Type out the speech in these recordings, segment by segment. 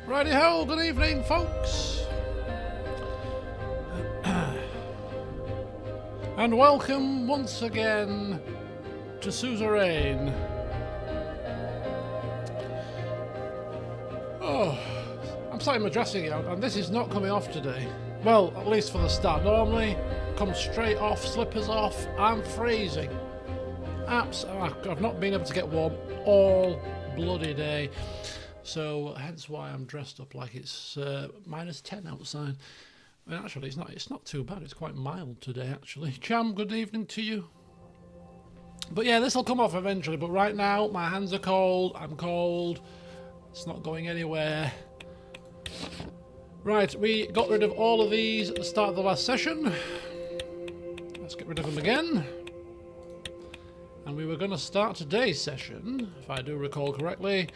Righty-ho, good evening, folks. And welcome once again to Suzerain. Oh, I'm starting my dressing out, and this is not coming off today. Well, at least for the start. Normally, come straight off, slippers off. I'm freezing. I've not been able to get warm all bloody day. So, hence why I'm dressed up like it's -10 outside. I mean, actually, it's not too bad. It's quite mild today, actually. Cham, good evening to you. But yeah, this will come off eventually. But right now, my hands are cold. I'm cold. It's not going anywhere. Right, we got rid of all of these at the start of the last session. Let's get rid of them again. And we were going to start today's session, if I do recall correctly.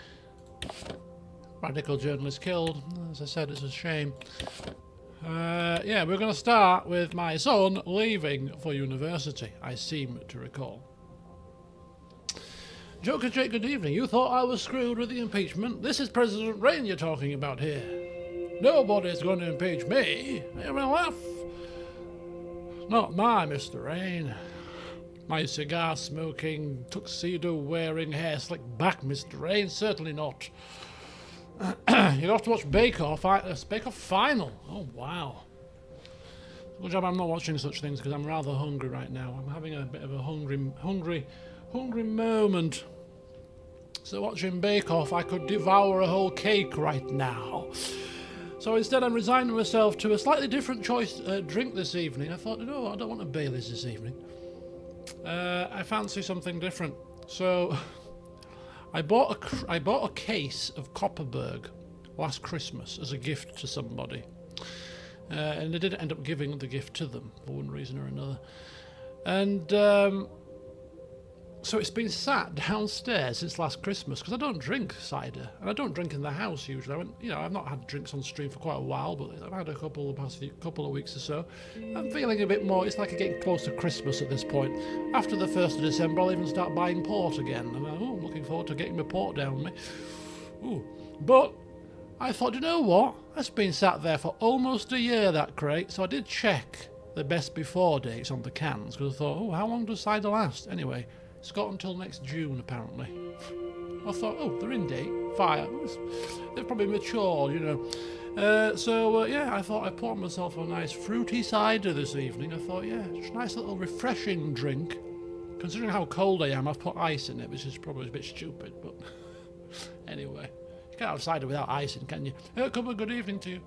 Radical journalist killed. As I said, it's a shame. Yeah, we're going to start with my son leaving for university, I seem to recall. Joker Jake, good evening. You thought I was screwed with the impeachment? This is President Rayne you're talking about here. Nobody's going to impeach me. You will laugh. Not my Mr. Rayne. My cigar-smoking, tuxedo-wearing, hair-slicked back Mr. Rayne. Certainly not. You'll have to watch Bake Off. Bake Off Final. Oh, wow. Good job I'm not watching such things because I'm rather hungry right now. I'm having a bit of a hungry moment. So watching Bake Off, I could devour a whole cake right now. So instead I'm resigning myself to a slightly different choice drink this evening. I thought, no, I don't want a Baileys this evening. I fancy something different. So I bought a case of Copperberg last Christmas as a gift to somebody, and I didn't end up giving the gift to them for one reason or another. And so it's been sat downstairs since last Christmas because I don't drink cider and I don't drink in the house usually. I've not had drinks on stream for quite a while, but I've had a couple the past couple of weeks or so. I'm feeling a bit more. It's like getting close to Christmas at this point. After the 1st of December, I'll even start buying port again. I'm looking forward to getting my port down me. Ooh. But I thought, you know what? That's been sat there for almost a year, that crate. So I did check the best before dates on the cans because I thought, oh, how long does cider last? Anyway. It's got until next June, apparently. I thought, oh, they're in date. Fire. They've probably matured, you know. Yeah, I thought I'd pour myself a nice fruity cider this evening. I thought, yeah, just a nice little refreshing drink. Considering how cold I am, I've put ice in it, which is probably a bit stupid, but anyway. You can't have cider without icing, can you? Come on, good evening to you.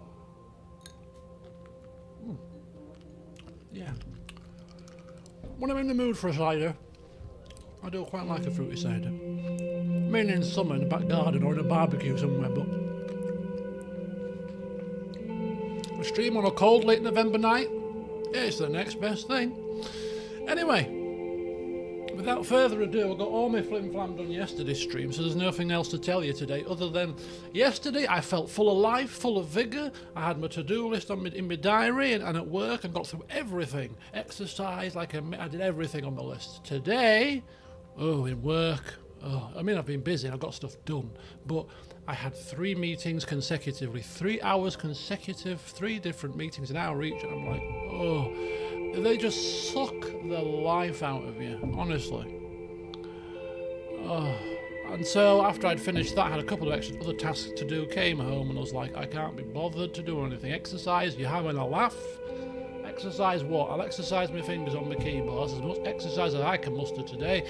Yeah. When I'm in the mood for a cider, I do quite like a fruity cider. Mainly in summer in the back garden or in a barbecue somewhere, but a stream on a cold late November night, it's the next best thing. Anyway, without further ado, I got all my flim-flam done yesterday's stream, so there's nothing else to tell you today other than yesterday I felt full of life, full of vigour. I had my to-do list in my diary and at work and got through everything. Exercise, I did everything on the list. Today, in work, I mean, I've been busy and I've got stuff done, but I had 3 meetings consecutively, 3 hours consecutive, 3 different meetings, an hour each, and I'm like, they just suck the life out of you, honestly. And so after I'd finished that, I had a couple of extra other tasks to do, came home and I was like, I can't be bothered to do anything. Exercise, you're having a laugh. Exercise what? I'll exercise my fingers on the keyboard. As much exercise as I can muster today.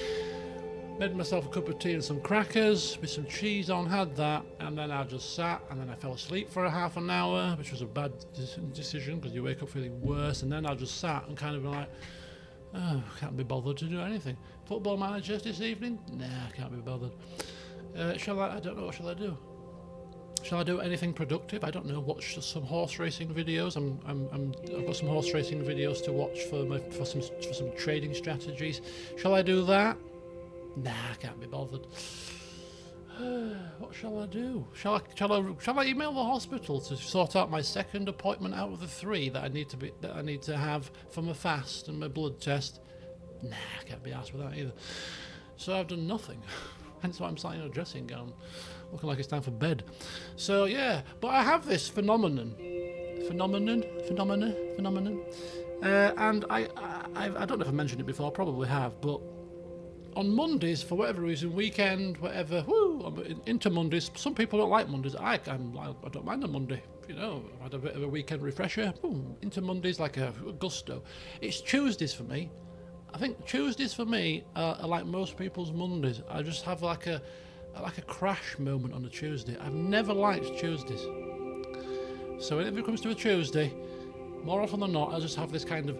Made myself a cup of tea and some crackers with some cheese on, had that, and then I just sat and then I fell asleep for a half an hour, which was a bad decision because you wake up feeling worse, and then I just sat and kind of like, oh, can't be bothered to do anything. Football Manager this evening? Nah, can't be bothered. I don't know, what shall I do? Shall I do anything productive? I don't know. Watch some horse racing videos. I've got some horse racing videos to watch for some trading strategies. Shall I do that? Nah, I can't be bothered. What shall I do? Shall I email the hospital to sort out my second appointment out of the 3 that I need to have for my fast and my blood test? Nah, I can't be asked with that either. So I've done nothing. Hence why I'm sat in a dressing gown, looking like it's time for bed. So yeah, but I have this phenomenon, and I don't know if I mentioned it before. I probably have, but on Mondays, for whatever reason, weekend, whatever, I'm into Mondays. Some people don't like Mondays. I don't mind a Monday. You know, I've had a bit of a weekend refresher. Into Mondays like a gusto. It's Tuesdays for me. I think Tuesdays for me are like most people's Mondays. I just have like a crash moment on a Tuesday. I've never liked Tuesdays. So whenever it comes to a Tuesday, more often than not, I just have this kind of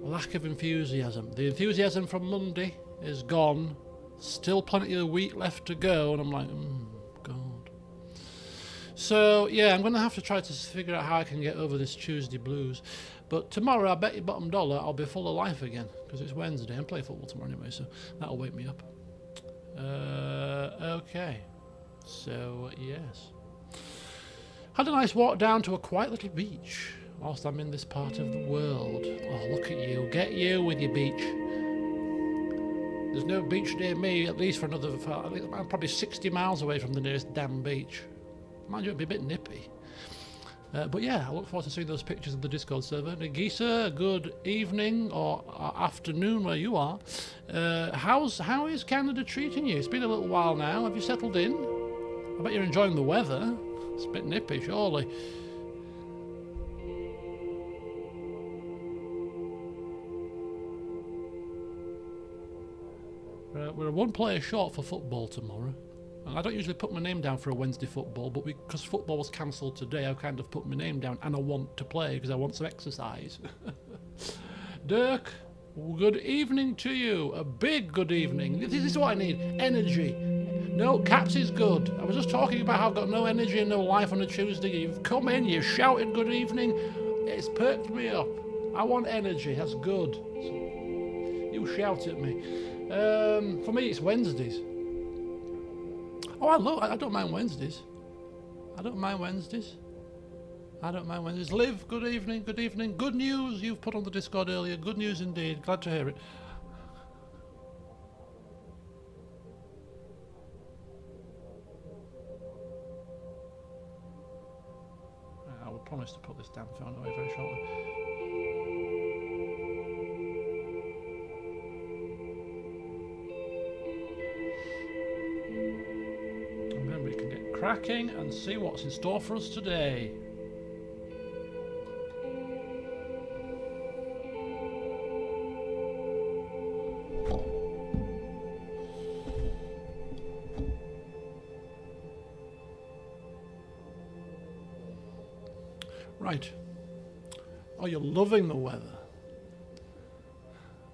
lack of enthusiasm. The enthusiasm from Monday is gone. Still plenty of week left to go, and I'm like, God. So yeah, I'm going to have to try to figure out how I can get over this Tuesday blues. But tomorrow, I bet you bottom dollar, I'll be full of life again, because it's Wednesday. I'm playing football tomorrow anyway, so that'll wake me up. Okay. So yes, had a nice walk down to a quiet little beach whilst I'm in this part of the world. Oh, look at you. Get you with your beach. There's no beach near me, at least for another... I think I'm probably 60 miles away from the nearest damn beach. Mind you, it'd be a bit nippy. But yeah, I look forward to seeing those pictures of the Discord server. Nagisa, good evening or afternoon where you are. How is Canada treating you? It's been a little while now. Have you settled in? I bet you're enjoying the weather. It's a bit nippy, surely. We're a one player short for football tomorrow. And I don't usually put my name down for a Wednesday football, but because football was cancelled today, I've kind of put my name down, and I want to play because I want some exercise. Dirk, good evening to you. A big good evening. This is what I need. Energy. No, Caps is good. I was just talking about how I've got no energy and no life on a Tuesday. You've come in, you've shouted good evening. It's perked me up. I want energy. That's good. You shout at me. For me, it's Wednesdays. Oh, I don't mind Wednesdays. I don't mind Wednesdays. Liv, good evening, good evening. Good news you've put on the Discord earlier. Good news indeed. Glad to hear it. I will promise to put this damn phone away very shortly. Cracking and see what's in store for us today. Right. Oh, you're loving the weather.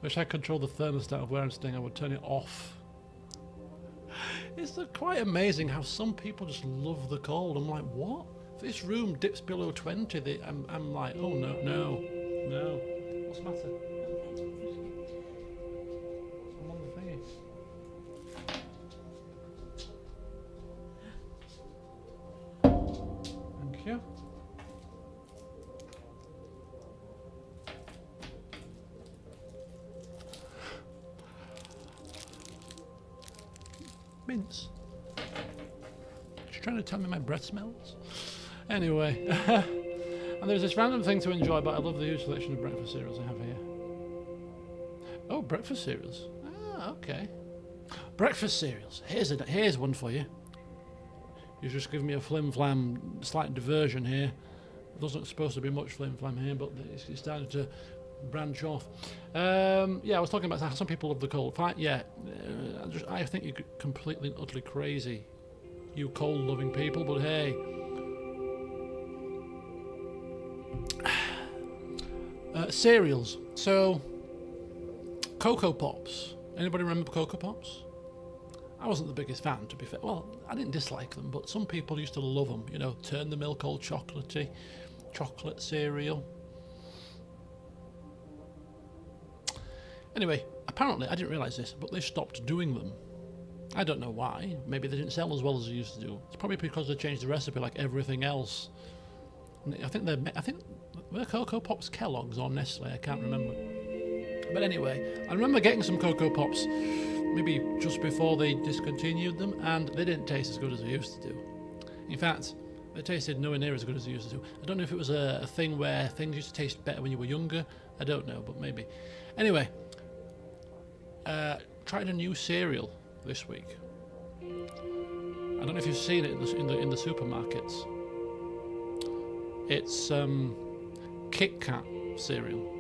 Wish I could control the thermostat of where I'm staying. I would turn it off. It's quite amazing how some people just love the cold. I'm like, what? If this room dips below 20, I'm like, oh no. What's the matter? I'm on the thingy. Thank you. Mince. She's trying to tell me my breath smells. Anyway, and there's this random thing to enjoy, but I love the huge selection of breakfast cereals I have here. Oh, breakfast cereals. Ah, okay. Breakfast cereals. Here's one for you. You just give me a flim-flam, slight diversion here. There wasn't supposed to be much flim-flam here, but it's starting to branch off. Yeah, I was talking about how some people love the cold. Yeah, I think you're completely and utterly crazy, you cold-loving people. But hey, cereals. So, Cocoa Pops. Anybody remember Cocoa Pops? I wasn't the biggest fan, to be fair. Well, I didn't dislike them, but some people used to love them. You know, turn the milk all chocolatey, chocolate cereal. Anyway, apparently, I didn't realise this, but they stopped doing them. I don't know why. Maybe they didn't sell as well as they used to do. It's probably because they changed the recipe like everything else. I think were Cocoa Pops Kellogg's or Nestle? I can't remember. But anyway, I remember getting some Cocoa Pops maybe just before they discontinued them, and they didn't taste as good as they used to do. In fact, they tasted nowhere near as good as they used to do. I don't know if it was a thing where things used to taste better when you were younger. I don't know, but maybe. Anyway, tried a new cereal this week. I don't know if you've seen it in the supermarkets. It's Kit Kat cereal.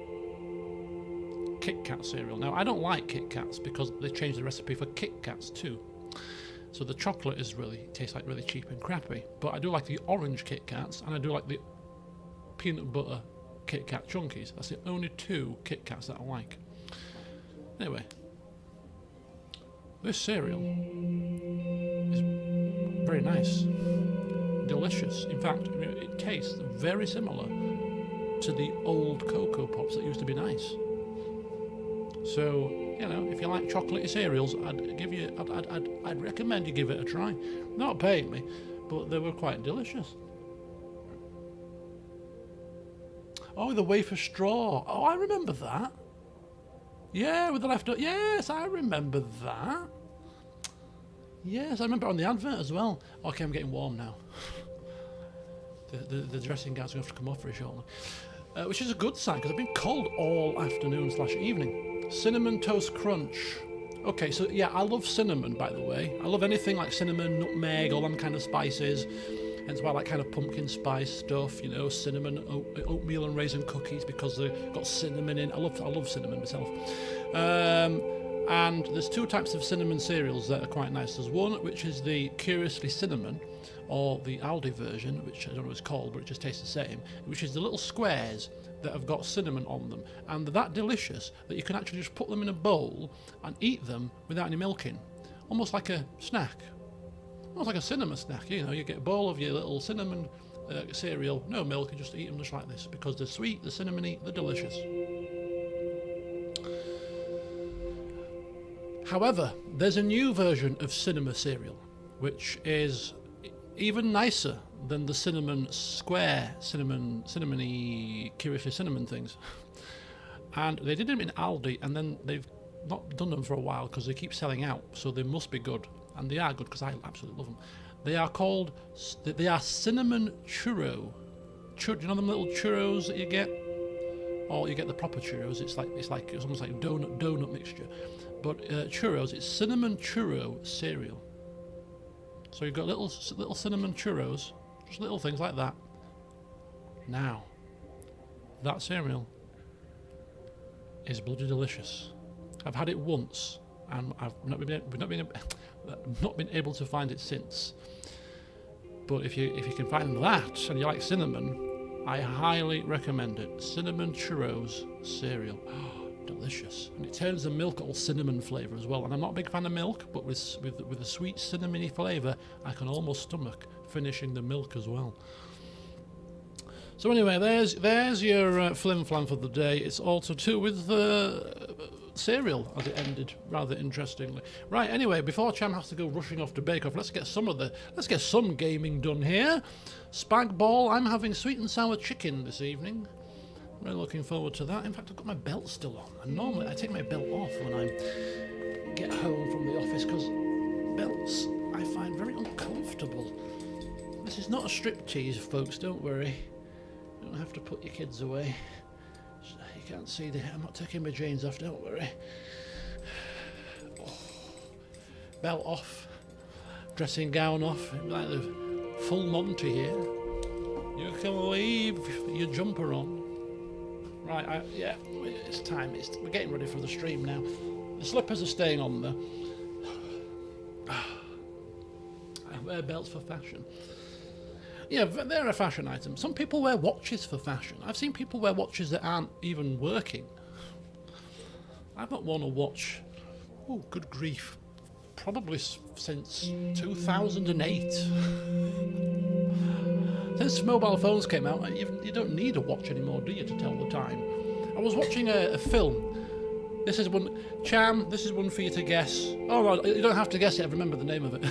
Kit Kat cereal. Now, I don't like Kit Kats because they changed the recipe for Kit Kats too. So the chocolate tastes like really cheap and crappy. But I do like the orange Kit Kats, and I do like the peanut butter Kit Kat Chunkies. That's the only two Kit Kats that I like. Anyway, this cereal is very nice, delicious. In fact, it tastes very similar to the old Cocoa Pops that used to be nice. So, if you like chocolatey cereals, I'd recommend you give it a try. Not paying me, but they were quite delicious. Oh, the wafer straw. Oh, I remember that. Yeah, with the leftover. Yes, I remember that. Yes, I remember it on the advert as well. Okay, I'm getting warm now. The dressing gown's going to have to come off very shortly. Which is a good sign, because I've been cold all afternoon/evening. Cinnamon Toast Crunch. Okay, so yeah, I love cinnamon, by the way. I love anything like cinnamon, nutmeg, all them kind of spices. Hence why I like kind of pumpkin spice stuff, cinnamon, oatmeal and raisin cookies, because they've got cinnamon in. I love cinnamon myself. And there's two types of cinnamon cereals that are quite nice. There's one which is the Curiously Cinnamon, or the Aldi version, which I don't know what it's called, but it just tastes the same, which is the little squares that have got cinnamon on them, and they're that delicious that you can actually just put them in a bowl and eat them without any milk in, almost like a snack, almost like a cinema snack. You get a bowl of your little cinnamon cereal, no milk, and just eat them just like this, because they're sweet, they're cinnamony, they're delicious. However, there's a new version of cinema cereal, which is even nicer than the cinnamony, curiously cinnamon things. And they did them in Aldi, and then they've not done them for a while because they keep selling out, so they must be good. And they are good because I absolutely love them. They are cinnamon churro. You know them little churros that you get? Or you get the proper churros, it's almost like donut mixture. But churros, it's cinnamon churro cereal. So you've got little cinnamon churros, just little things like that. Now, that cereal is bloody delicious. I've had it once, and I've not been able to find it since. But if you can find that and you like cinnamon, I highly recommend it. Cinnamon churros cereal. Delicious, and it turns the milk all cinnamon flavour as well. And I'm not a big fan of milk, but with a sweet cinnamony flavour, I can almost stomach finishing the milk as well. So anyway, there's your flim flam for the day. It's all to do with cereal, as it ended rather interestingly. Right. Anyway, before Cham has to go rushing off to Bake Off, let's get some gaming done here. Spag ball. I'm having sweet and sour chicken this evening. Really looking forward to that. In fact, I've got my belt still on. And normally I take my belt off when I get home from the office, because belts I find very uncomfortable. This is not a striptease, folks, don't worry. You don't have to put your kids away. You can't see I'm not taking my jeans off, don't worry. Oh. Belt off. Dressing gown off. Like the full Monty here. You can leave your jumper on. Right, yeah, it's time. We're getting ready for the stream now. The slippers are staying on there. I wear belts for fashion. Yeah, they're a fashion item. Some people wear watches for fashion. I've seen people wear watches that aren't even working. I've not worn a watch, oh, good grief, probably since 2008. Since mobile phones came out, you don't need a watch anymore, do you, to tell the time? I was watching a film. This is one, Cham, this is one for you to guess. Oh, no, you don't have to guess it, I remember the name of it.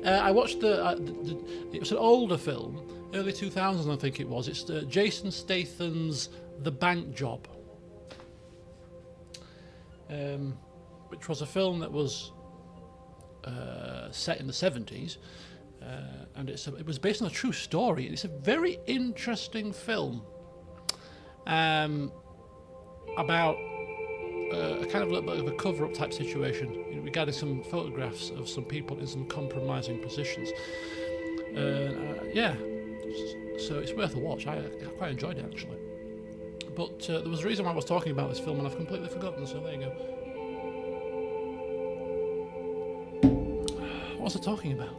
I watched it was an older film, early 2000s I think it was. It's Jason Statham's The Bank Job. which was a film that was set in the 70s, and it was based on a true story. It's a very interesting film about a kind of a little bit of a cover-up type situation regarding some photographs of some people in some compromising positions. Yeah, so it's worth a watch. I quite enjoyed it, actually. But there was a reason why I was talking about this film, and I've completely forgotten, so there you go. What was I talking about?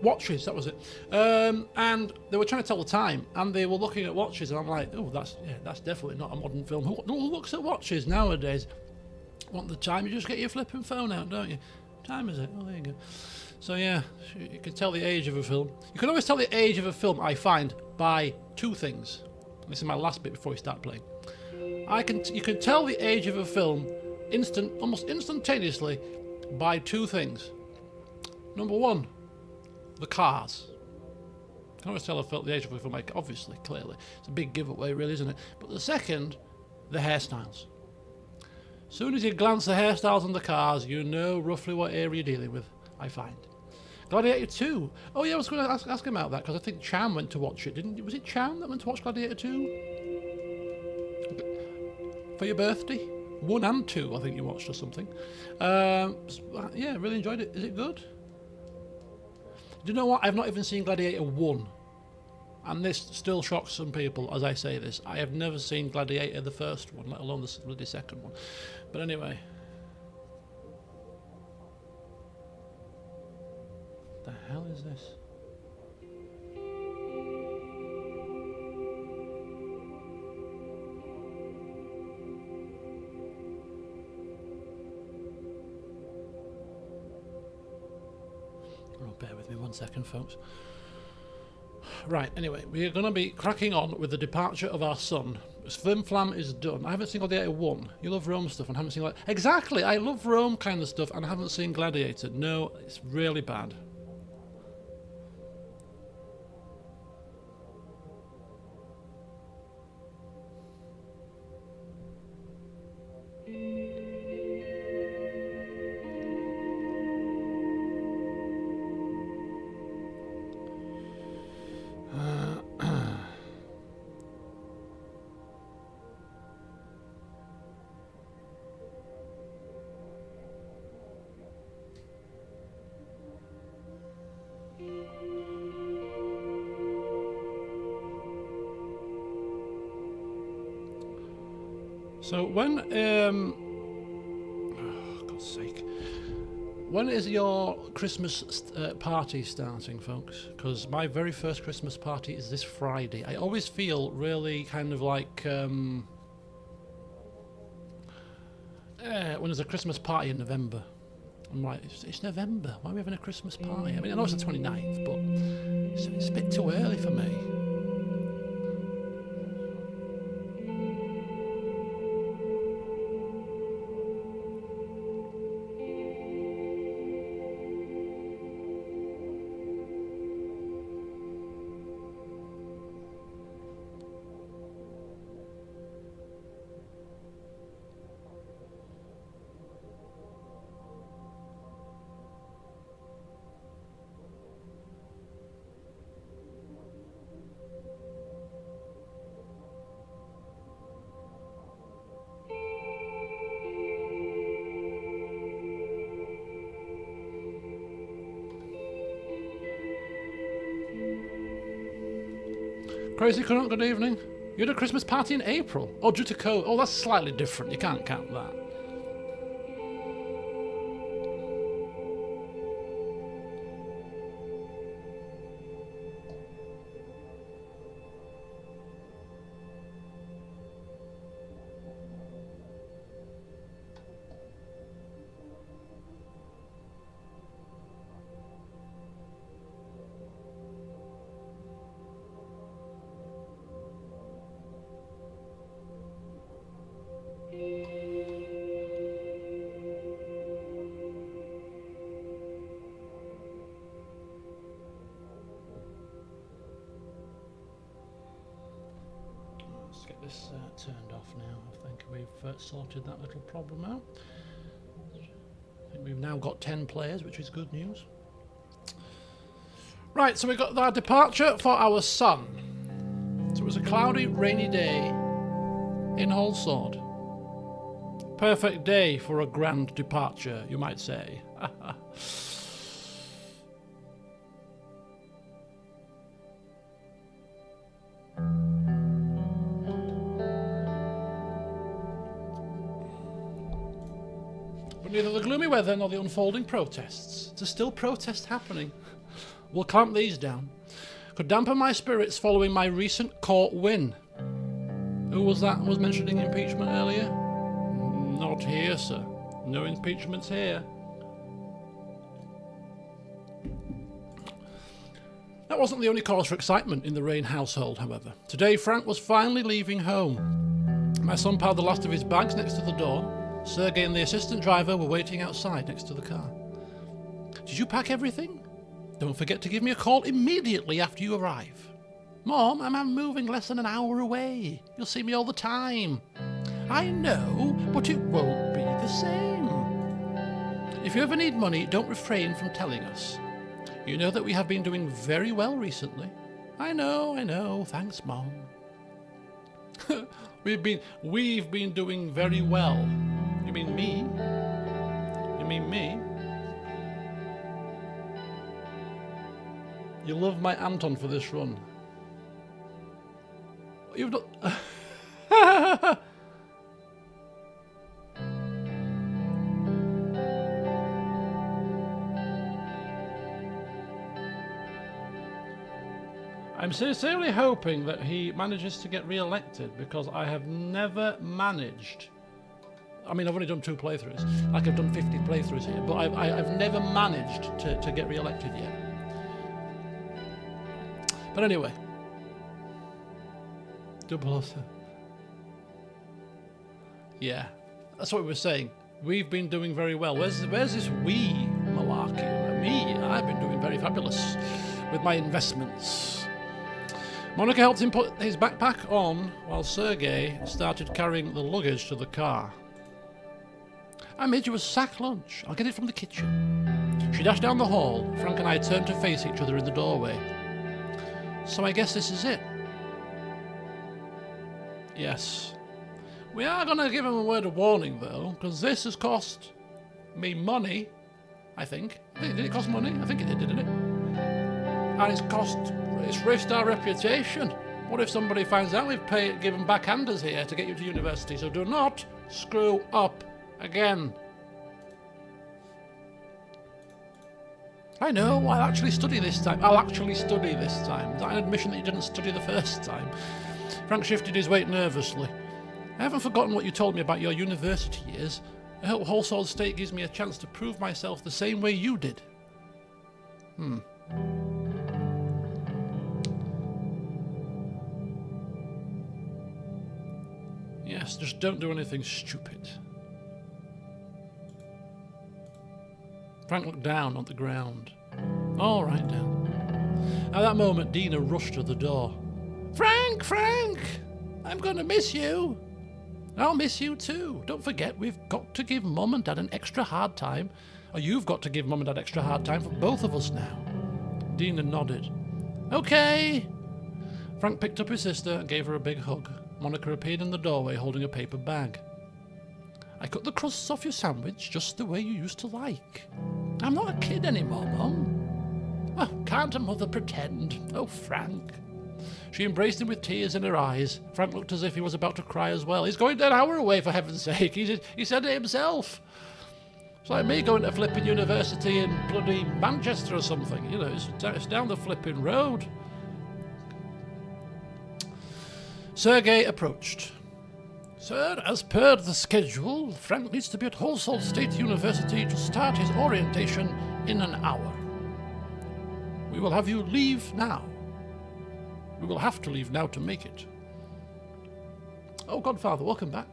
Watches, that was it. And they were trying to tell the time, and they were looking at watches, and I'm like, oh, that's definitely not a modern film. Who looks at watches nowadays? Want the time? You just get your flipping phone out, don't you? What time is it? Oh, there you go. So yeah, you can tell the age of a film. You can always tell the age of a film, I find, by two things. This is my last bit before we start playing. You can tell the age of a film almost instantaneously by two things. Number one, the cars. You can always tell the age of a film, obviously, clearly. It's a big giveaway, really, isn't it? But the second, the hairstyles. As soon as you glance at the hairstyles on the cars, you know roughly what area you're dealing with, I find. Gladiator 2. Oh yeah, I was going to ask him about that, because I think Cham went to watch it, didn't? Was it Cham that went to watch Gladiator 2? For your birthday? 1 and 2, I think you watched or something. Yeah, really enjoyed it. Is it good? Do you know what? I've not even seen Gladiator 1. And this still shocks some people as I say this. I have never seen Gladiator, the first one, let alone the second one. But anyway. What the hell is this? Oh, bear with me 1 second, folks. Right, anyway, we are going to be cracking on with the departure of our son. Flim Flam is done. I haven't seen Gladiator 1. You love Rome stuff and haven't seen... Exactly, I love Rome kind of stuff and I haven't seen Gladiator. No, it's really bad. So when, oh, God's sake, when is your Christmas party starting, folks? Because my very first Christmas party is this Friday. I always feel really kind of like, when there's a Christmas party in November. I'm like, it's November, why are we having a Christmas party? I mean, I know it's the 29th, but it's a bit too early for me. Crazy Current, good evening. You had a Christmas party in April? Oh, due to COVID. Oh, that's slightly different. You can't count that. Let's get this turned off now. I think we've sorted that little problem out. We've now got 10 players, which is good news. Right, so we got our departure for our son. So it was a cloudy, rainy day in Holsord. Perfect day for a grand departure, you might say. But neither the gloomy weather nor the unfolding protests, there's still protests happening, will clamp these down, could dampen my spirits following my recent court win. Who was that was mentioning impeachment earlier? Not here, sir. No impeachments here. That wasn't the only cause for excitement in the Rayne household, however. Today, Frank was finally leaving home. My son piled the last of his bags next to the door. Sergei and the assistant driver were waiting outside next to the car. Did you pack everything? Don't forget to give me a call immediately after you arrive. Mom, I'm moving less than an hour away. You'll see me all the time. I know, but it won't be the same. If you ever need money, don't refrain from telling us. You know that we have been doing very well recently. I know. Thanks, Mom. We've been doing very well. You mean me? You mean me? You love my Anton for this run. You've not... I'm sincerely hoping that he manages to get re-elected, because I have never managed... I mean, I've only done 2 playthroughs. Like, I've done 50 playthroughs here, but I've never managed to get re-elected yet. But anyway. Yeah, that's what we were saying. We've been doing very well. Where's this we malarkey? Me, I've been doing very fabulous with my investments. Monica helped him put his backpack on while Sergei started carrying the luggage to the car. I made you a sack lunch. I'll get it from the kitchen. She dashed down the hall. Frank and I turned to face each other in the doorway. So I guess this is it. Yes. We are going to give him a word of warning, though, because this has cost me money, I think. Did it cost money? I think it did, didn't it? And it's risked our reputation. What if somebody finds out we've given backhanders here to get you to university? So do not screw up again. I know, I'll actually study this time. Is that an admission that you didn't study the first time? Frank shifted his weight nervously. I haven't forgotten what you told me about your university years. I hope Holsord State gives me a chance to prove myself the same way you did. Yes, just don't do anything stupid. Frank looked down on the ground. All right, down. At that moment, Dina rushed to the door. Frank! I'm going to miss you. I'll miss you too. Don't forget, we've got to give Mum and Dad an extra hard time. Or you've got to give Mum and Dad extra hard time for both of us now. Dina nodded. Okay. Frank picked up his sister and gave her a big hug. Monica appeared in the doorway holding a paper bag. I cut the crusts off your sandwich just the way you used to like. I'm not a kid anymore, Mum. Oh, can't a mother pretend? Oh, Frank. She embraced him with tears in her eyes. Frank looked as if he was about to cry as well. He's going an hour away, for heaven's sake. He said it himself. It's like me going to flipping university in bloody Manchester or something. You know, it's down the flipping road. Sergei approached. Sir, as per the schedule, Frank needs to be at Holsord State University to start his orientation in an hour. We will have you leave now. We will have to leave now to make it. Oh, Godfather, welcome back.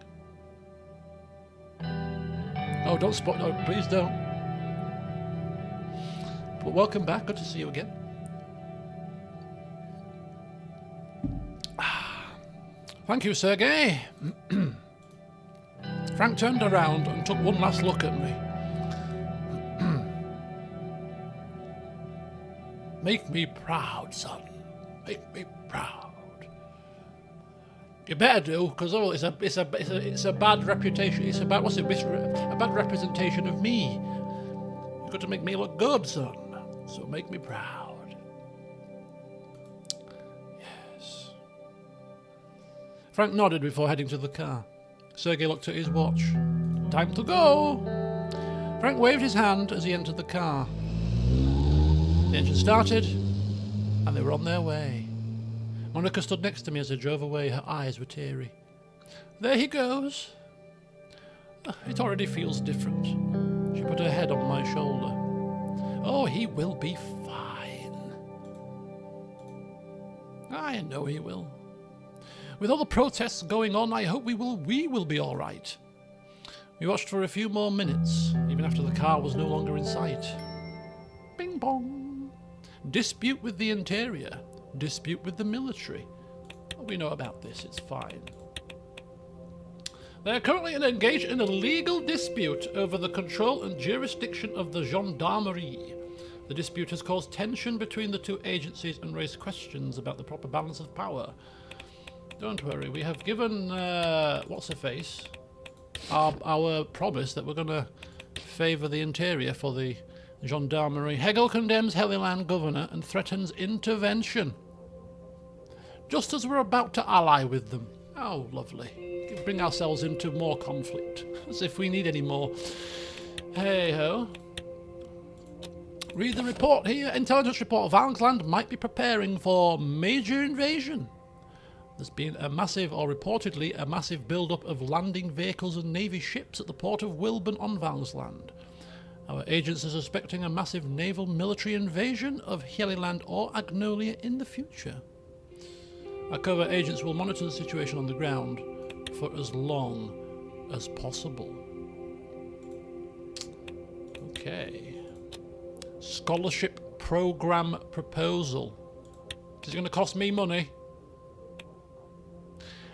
Oh, don't spoil. No, please don't. But welcome back. Good to see you again. Thank you, Sergei. Frank turned around and took one last look at me. Make me proud, son. Make me proud. You better do, because it's a bad reputation. It's about a bad representation of me. You've got to make me look good, son. So make me proud. Yes. Frank nodded before heading to the car. Sergei looked at his watch. Time to go. Frank waved his hand as he entered the car. The engine started, and they were on their way. Monica stood next to me as I drove away. Her eyes were teary. There he goes. It already feels different. She put her head on my shoulder. Oh, he will be fine. I know he will. With all the protests going on, I hope we will be all right. We watched for a few more minutes, even after the car was no longer in sight. Bing bong. Dispute with the interior. Dispute with the military. We know about this, it's fine. They are currently engaged in a legal dispute over the control and jurisdiction of the gendarmerie. The dispute has caused tension between the two agencies and raised questions about the proper balance of power. Don't worry, we have given, what's-her-face, our promise that we're going to favour the interior for the gendarmerie. Hegel condemns Heliland governor and threatens intervention. Just as we're about to ally with them. Oh, lovely. Bring ourselves into more conflict. As if we need any more. Hey-ho. Read the report here. Intelligence report. Valensland might be preparing for major invasion. There's been a massive, or reportedly a massive build-up of landing vehicles and navy ships at the port of Wilburn on Valensland. Our agents are suspecting a massive naval military invasion of Heliland or Agnolia in the future. Our covert agents will monitor the situation on the ground for as long as possible. Okay. Scholarship program proposal. Is it going to cost me money?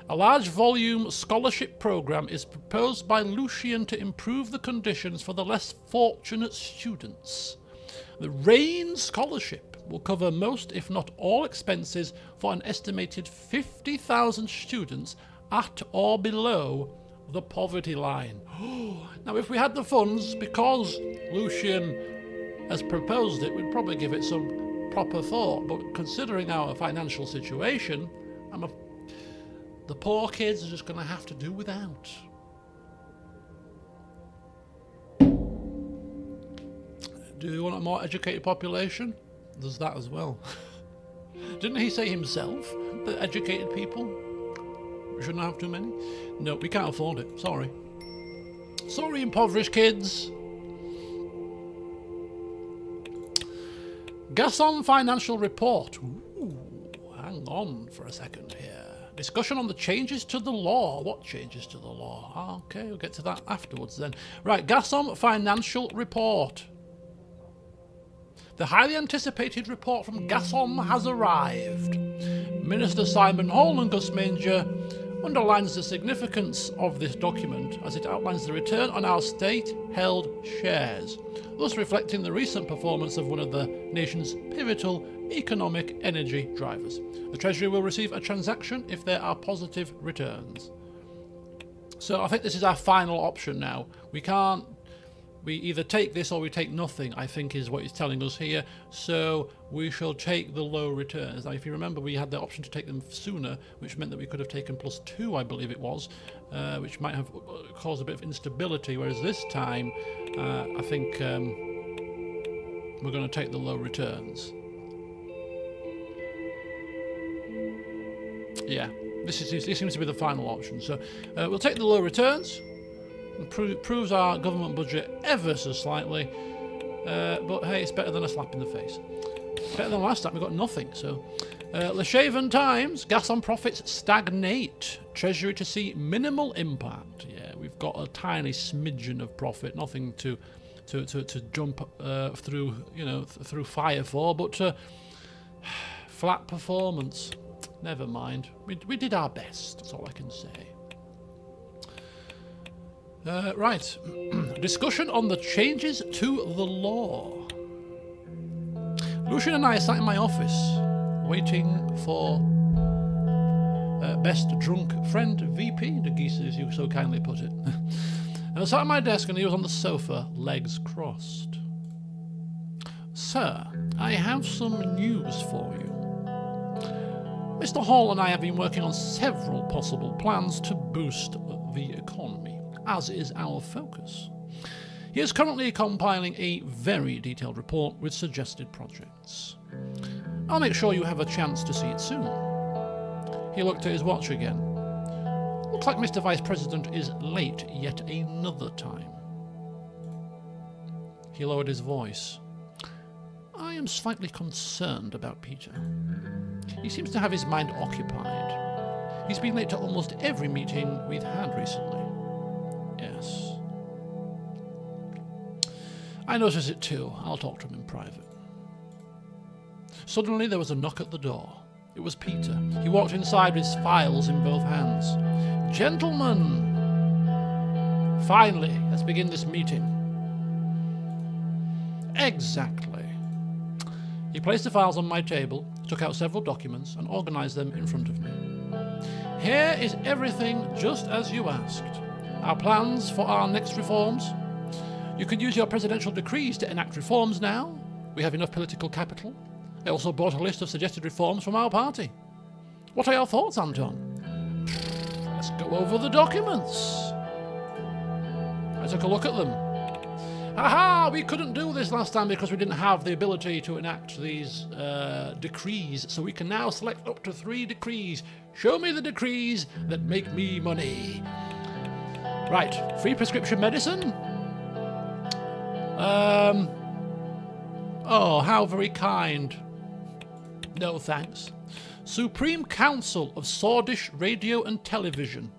A large volume scholarship program is proposed by Lucian to improve the conditions for the less fortunate students. The Rayne Scholarship will cover most, if not all, expenses for an estimated 50,000 students at or below the poverty line. Now, if we had the funds, because Lucian has proposed it, we'd probably give it some proper thought. But considering our financial situation, the poor kids are just going to have to do without. Do you want a more educated population? There's that as well. Didn't he say himself that educated people shouldn't have too many? No, we can't afford it. Sorry. Sorry, impoverished kids. Gasson financial report. Ooh, hang on for a second here. Discussion on the changes to the law. What changes to the law? Okay, we'll get to that afterwards then. Right, Gasson financial report. The highly anticipated report from Gasson has arrived. Minister Simon Hall and Gus Manger underlines the significance of this document as it outlines the return on our state-held shares, thus reflecting the recent performance of one of the nation's pivotal economic energy drivers. The Treasury will receive a transaction if there are positive returns. So I think this is our final option now. We either take this or we take nothing, I think is what he's telling us here. So we shall take the low returns. Now, if you remember, we had the option to take them sooner, which meant that we could have taken +2, I believe it was, which might have caused a bit of instability. Whereas this time, I think we're going to take the low returns. Yeah, this seems to be the final option. So we'll take the low returns. Proves our government budget ever so slightly, but hey, it's better than a slap in the face. Better than last time, we got nothing. So, Leshaven Times, gas on profits stagnate. Treasury to see minimal impact. Yeah, we've got a tiny smidgen of profit, nothing to jump through, through fire for, but flat performance. Never mind. We did our best. That's all I can say. Right. Discussion on the changes to the law. Lucian and I sat in my office, waiting for best drunk friend VP, de Geese, as you so kindly put it. And I sat at my desk and he was on the sofa, legs crossed. Sir, I have some news for you. Mr. Hall and I have been working on several possible plans to boost the economy, as is our focus. He is currently compiling a very detailed report with suggested projects. I'll make sure you have a chance to see it soon. He looked at his watch again. Looks like Mr. Vice President is late yet another time. He lowered his voice. I am slightly concerned about Peter. He seems to have his mind occupied. He's been late to almost every meeting we've had recently. Yes. I notice it too. I'll talk to him in private. Suddenly there was a knock at the door. It was Peter. He walked inside with his files in both hands. Gentlemen! Finally, let's begin this meeting. Exactly. He placed the files on my table, took out several documents, and organised them in front of me. Here is everything just as you asked. Our plans for our next reforms. You can use your presidential decrees to enact reforms now. We have enough political capital. I also brought a list of suggested reforms from our party. What are your thoughts, Anton? Let's go over the documents. I took a look at them. Aha! We couldn't do this last time because we didn't have the ability to enact these decrees, so we can now select up to 3 decrees. Show me the decrees that make me money. Right, free prescription medicine. Oh, how very kind. No thanks. Supreme Council of Swordish Radio and Television.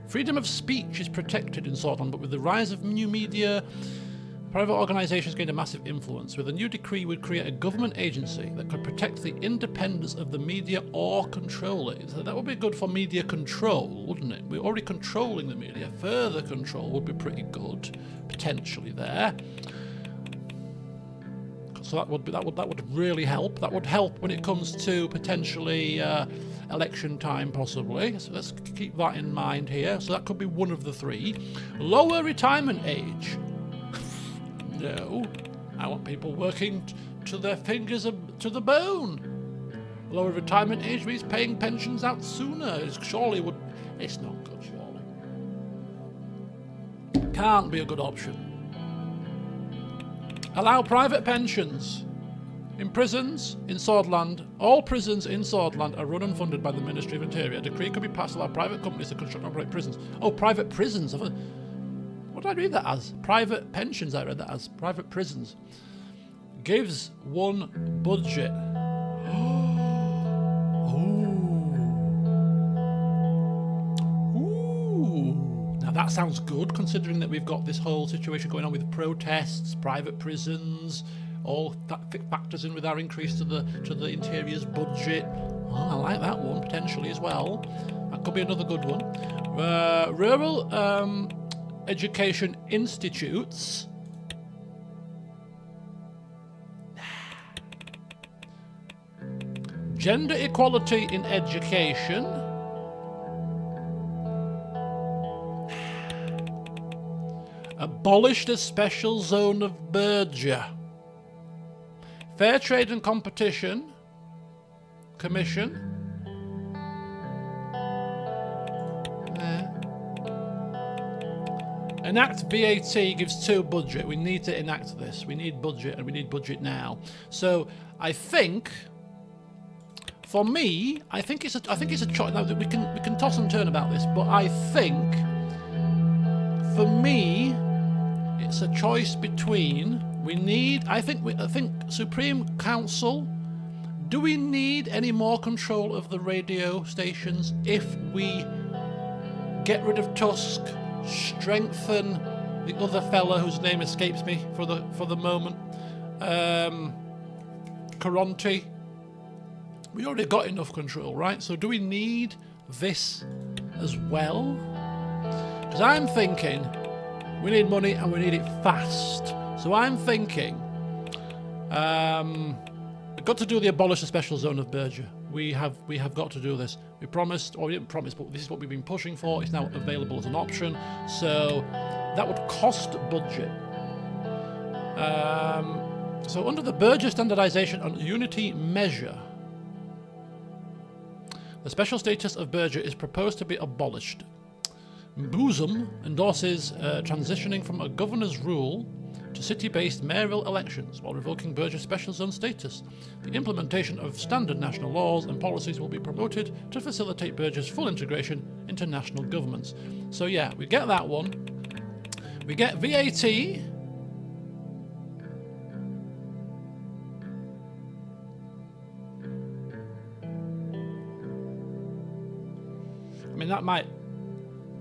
Freedom of speech is protected in Swordland, but with the rise of new media, private organisations gained a massive influence. With a new decree, we'd create a government agency that could protect the independence of the media or control it. So that would be good for media control, wouldn't it? We're already controlling the media. Further control would be pretty good, potentially there. So that would really help. That would help when it comes to potentially election time, possibly. So let's keep that in mind here. So that could be one of the 3. Lower retirement age. No, I want people working to their fingers to the bone. Lower retirement age means paying pensions out sooner. Surely would. It's not good. Surely can't be a good option. Allow private pensions. In prisons in Swordland, all prisons in Swordland are run and funded by the Ministry of Interior. A decree could be passed to allow private companies to construct and operate prisons. Oh, private prisons. What did I read that as? Private pensions, I read that as. Private prisons. Gives one budget. That sounds good, considering that we've got this whole situation going on with protests, private prisons, all that factors in with our increase to the Interior's budget. Oh, I like that one, potentially as well. That could be another good one. Rural education institutes. Gender equality in education. Abolish the special zone of Berger. Fair Trade and Competition Commission. Enact VAT gives 2 budget. We need to enact this. We need budget, and we need budget now. So I think, for me, I think it's a choice. Now we can toss and turn about this, but I think, for me, it's a choice between I think Supreme Council. Do we need any more control of the radio stations if we get rid of Tusk, strengthen the other fella whose name escapes me for the moment, Caronti? We already got enough control, right? So do we need this as well? Because I'm thinking we need money and we need it fast. So I'm thinking We've got to do the abolish the special zone of Berger. We have got to do this. We promised, or we didn't promise, but this is what we've been pushing for. It's now available as an option. So that would cost budget. So under the Berger Standardisation and Unity measure, the special status of Berger is proposed to be abolished. Boozum endorses transitioning from a governor's rule to city-based mayoral elections while revoking Berger special zone status. The implementation of standard national laws and policies will be promoted to facilitate Berger's full integration into national governments. So yeah, we get that one. We get VAT. I mean,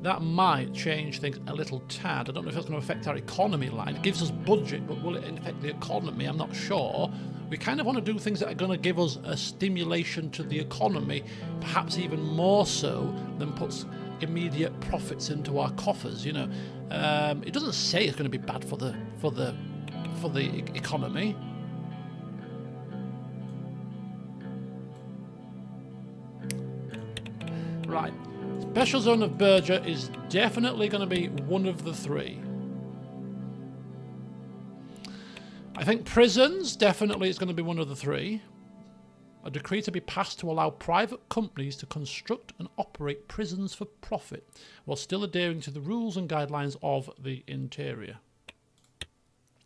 that might change things a little tad. I don't know if that's going to affect our economy line. It gives us budget, but will it affect the economy? I'm not sure. We kind of want to do things that are going to give us a stimulation to the economy, perhaps even more so than puts immediate profits into our coffers. You know, it doesn't say it's going to be bad for the economy. Right. Special zone of Berger is definitely going to be one of the three. I think prisons definitely is going to be one of the three. A decree to be passed to allow private companies to construct and operate prisons for profit while still adhering to the rules and guidelines of the interior.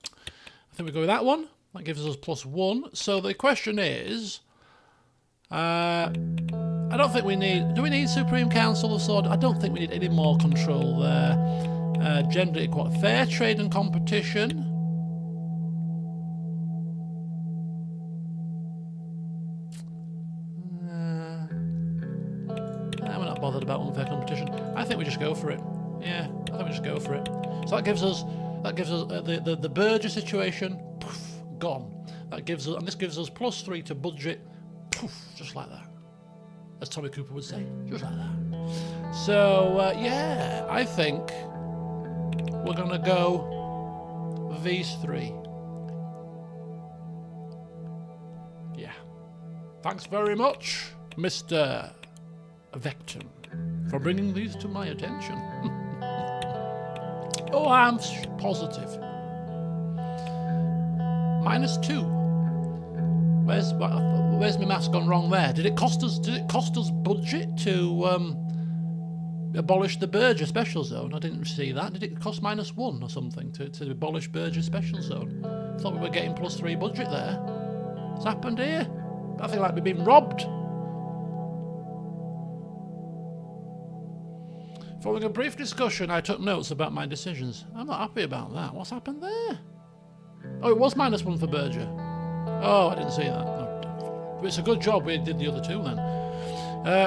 I think we go with that one. That gives us +1. So the question is, I don't think we need... Do we need Supreme Council of Sword? I don't think we need any more control there. Gender equality. Fair trade and competition. We're not bothered about unfair competition. I think we just go for it. Yeah, I think we just go for it. So that gives us the Berger situation. Poof, gone. That gives us, and this gives us +3 to budget. Poof, just like that. As Tommy Cooper would say, just like that. So, yeah, I think we're going to go these three. Yeah. Thanks very much, Mr. Vectum, for bringing these to my attention. Oh, I'm positive. -2. Where's my maths gone wrong there? Did it cost us budget to abolish the Berger special zone? I didn't see that. Did it cost -1 or something to abolish Berger special zone? I thought we were getting +3 budget there. What's happened here? I feel like we've been robbed. Following a brief discussion, I took notes about my decisions. I'm not happy about that. What's happened there? Oh, it was -1 for Berger. Oh, I didn't see that. No. It's a good job we did the other two then.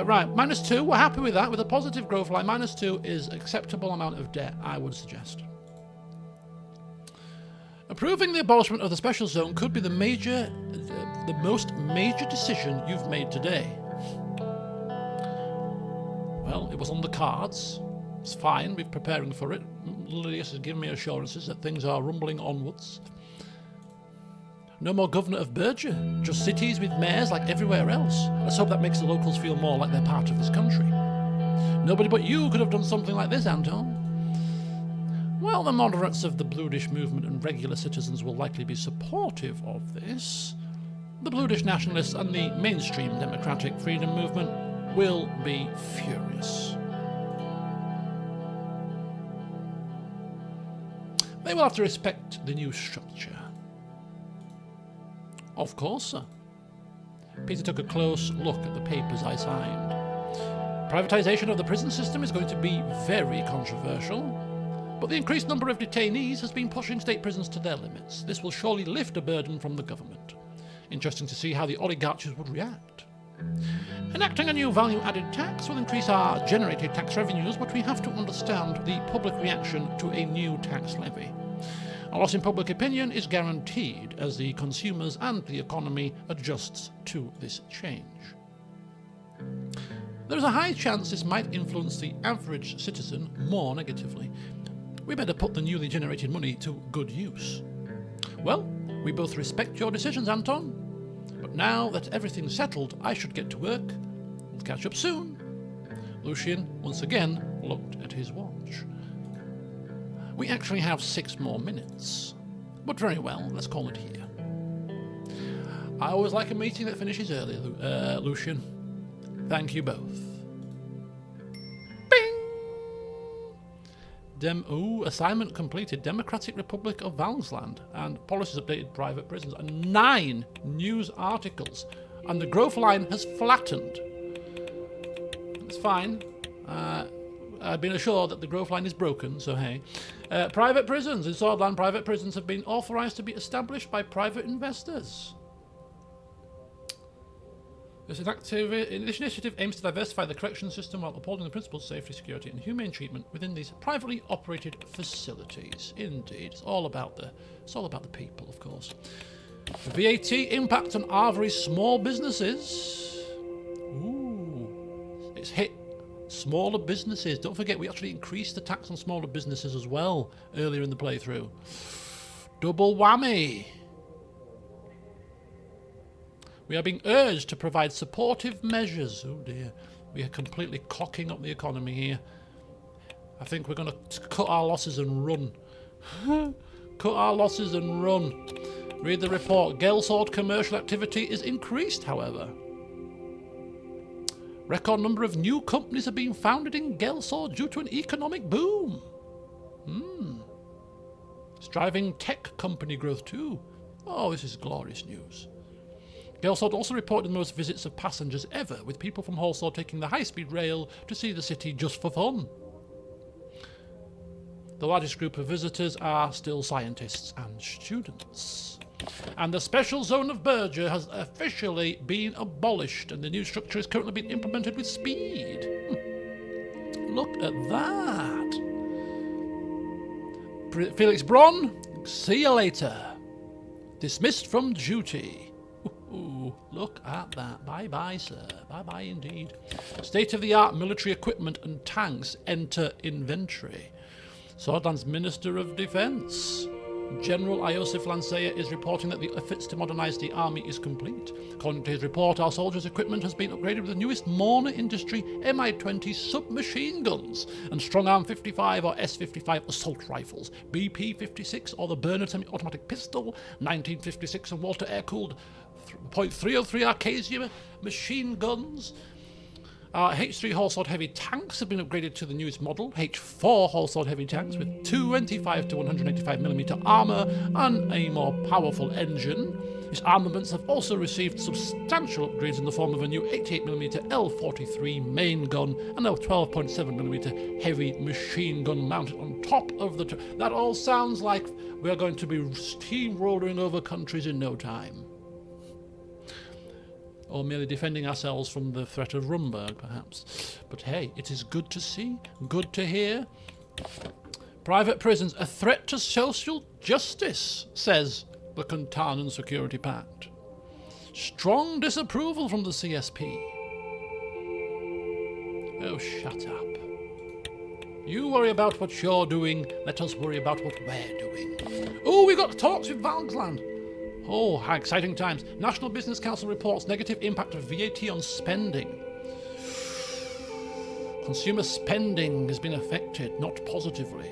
Right, -2, we're happy with that. With a positive growth line, -2 is acceptable amount of debt, I would suggest. Approving the abolishment of the special zone could be the most major decision you've made today. Well, it was on the cards. It's fine, we're preparing for it. Lilius has given me assurances that things are rumbling onwards. No more governor of Berger, just cities with mayors like everywhere else. Let's hope that makes the locals feel more like they're part of this country. Nobody but you could have done something like this, Anton. While the moderates of the Bluedish movement and regular citizens will likely be supportive of this, the Bluedish nationalists and the mainstream democratic freedom movement will be furious. They will have to respect the new structure. Of course, sir. Peter took a close look at the papers I signed. Privatisation of the prison system is going to be very controversial, but the increased number of detainees has been pushing state prisons to their limits. This will surely lift a burden from the government. Interesting to see how the oligarchs would react. Enacting a new value-added tax will increase our generated tax revenues, but we have to understand the public reaction to a new tax levy. A loss in public opinion is guaranteed as the consumers and the economy adjusts to this change. There is a high chance this might influence the average citizen more negatively. We better put the newly generated money to good use. Well, we both respect your decisions, Anton. But now that everything's settled, I should get to work. We'll catch up soon. Lucian once again looked at his watch. We actually have 6 more minutes. But very well, let's call it here. I always like a meeting that finishes early, Lucian. Thank you both. Assignment completed. Democratic Republic of Valsland and policies updated private prisons. And 9 news articles. And the growth line has flattened. It's fine. I've been assured that the growth line is broken, so hey. Private prisons. In Swordland, private prisons have been authorised to be established by private investors. This initiative aims to diversify the correction system while upholding the principles of safety, security and humane treatment within these privately operated facilities. Indeed, it's all about the people, of course. VAT impact on our very small businesses. Ooh, it's hit smaller businesses. Don't forget, we actually increased the tax on smaller businesses as well earlier in the playthrough. Double whammy. We are being urged to provide supportive measures. Oh dear, we are completely cocking up the economy here. I think we're going to cut our losses and run. Cut our losses and run. Read the report. Gelsword commercial activity is increased, however. Record number of new companies are being founded in Gelsword due to an economic boom. It's driving tech company growth too. Oh, this is glorious news. Gelsword also reported the most visits of passengers ever, with people from Halsord taking the high-speed rail to see the city just for fun. The largest group of visitors are still scientists and students. And the special zone of Berger has officially been abolished, and the new structure is currently being implemented with speed. Look at that. Felix Bronn, see you later. Dismissed from duty. Ooh, look at that. Bye-bye, sir. Bye-bye indeed. State-of-the-art military equipment and tanks enter inventory. Swordland's Minister of Defence. General Iosif Lancea is reporting that the efforts to modernise the army is complete. According to his report, our soldiers' equipment has been upgraded with the newest Morna Industry Mi-20 submachine guns and Strong-Arm 55 or S-55 assault rifles, BP-56 or the Burner semi-automatic pistol, 1956 and Walter air-cooled .303 Arcasia machine guns. H3 Halsord heavy tanks have been upgraded to the newest model, H4 Halsord heavy tanks with 25 to 185mm armour and a more powerful engine. Its armaments have also received substantial upgrades in the form of a new 88mm L43 main gun and a 12.7mm heavy machine gun mounted on top of the... That all sounds like we're going to be steamrolling over countries in no time. Or merely defending ourselves from the threat of Rumberg, perhaps. But hey, it is good to see, good to hear. Private prisons, a threat to social justice, says the Contanan Security Pact. Strong disapproval from the CSP. Oh, shut up. You worry about what you're doing, let us worry about what we're doing. Oh, we got talks with Valsland. Oh, how exciting times. National Business Council reports negative impact of VAT on spending. Consumer spending has been affected, not positively.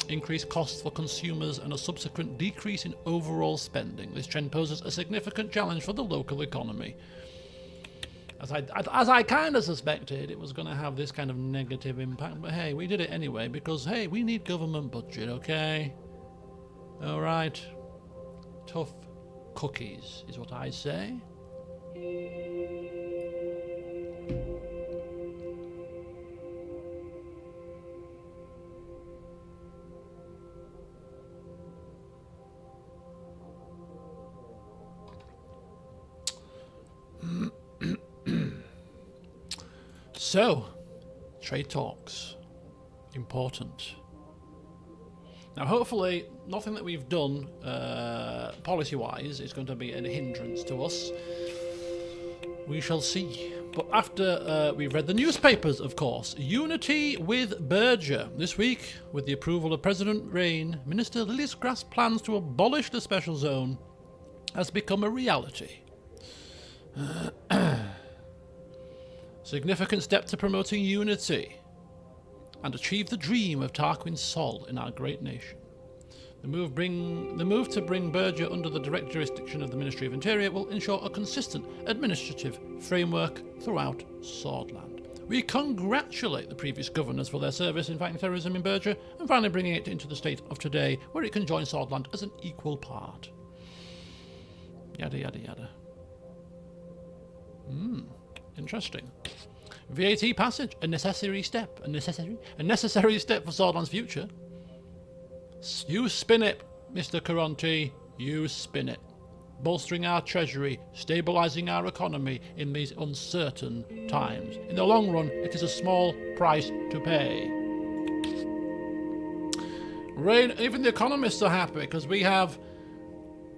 Increased costs for consumers and a subsequent decrease in overall spending. This trend poses a significant challenge for the local economy. As I kind of suspected, it was going to have this kind of negative impact, but hey, we did it anyway because, hey, we need government budget, okay? All right. Tough cookies is what I say. So, trade talks. Important. Now, hopefully, nothing that we've done policy-wise is going to be a hindrance to us. We shall see. But after we've read the newspapers, of course, unity with Berger. This week, with the approval of President Rayne, Minister Lillisgrass plans to abolish the special zone has become a reality. Significant step to promoting unity and achieve the dream of Tarquin Sol in our great nation. The move to bring Berger under the direct jurisdiction of the Ministry of Interior will ensure a consistent administrative framework throughout Swordland. We congratulate the previous governors for their service in fighting terrorism in Berger and finally bringing it into the state of today, where it can join Swordland as an equal part. Yada yada yada. Interesting. VAT passage, a necessary step for Swordland's future. You spin it, Mr. Caronte, you spin it. Bolstering our treasury, stabilising our economy in these uncertain times. In the long run, it is a small price to pay. Rayne, even the economists are happy because we have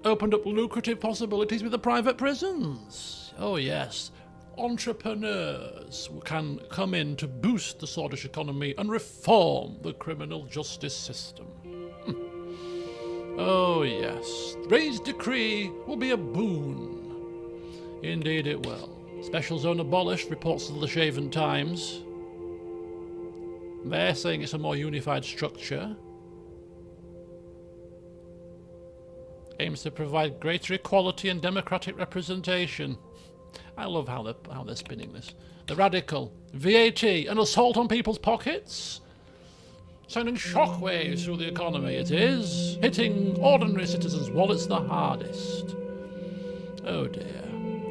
opened up lucrative possibilities with the private prisons. Oh yes, entrepreneurs can come in to boost the Swordish economy and reform the criminal justice system. Oh yes, Rayne's decree will be a boon. Indeed it will. Special zone abolished, reports of the Shaven Times. They're saying it's a more unified structure. Aims to provide greater equality and democratic representation. I love how they're spinning this. The radical, VAT, an assault on people's pockets. Sending shockwaves through the economy, it is. Hitting ordinary citizens' wallets the hardest. Oh dear.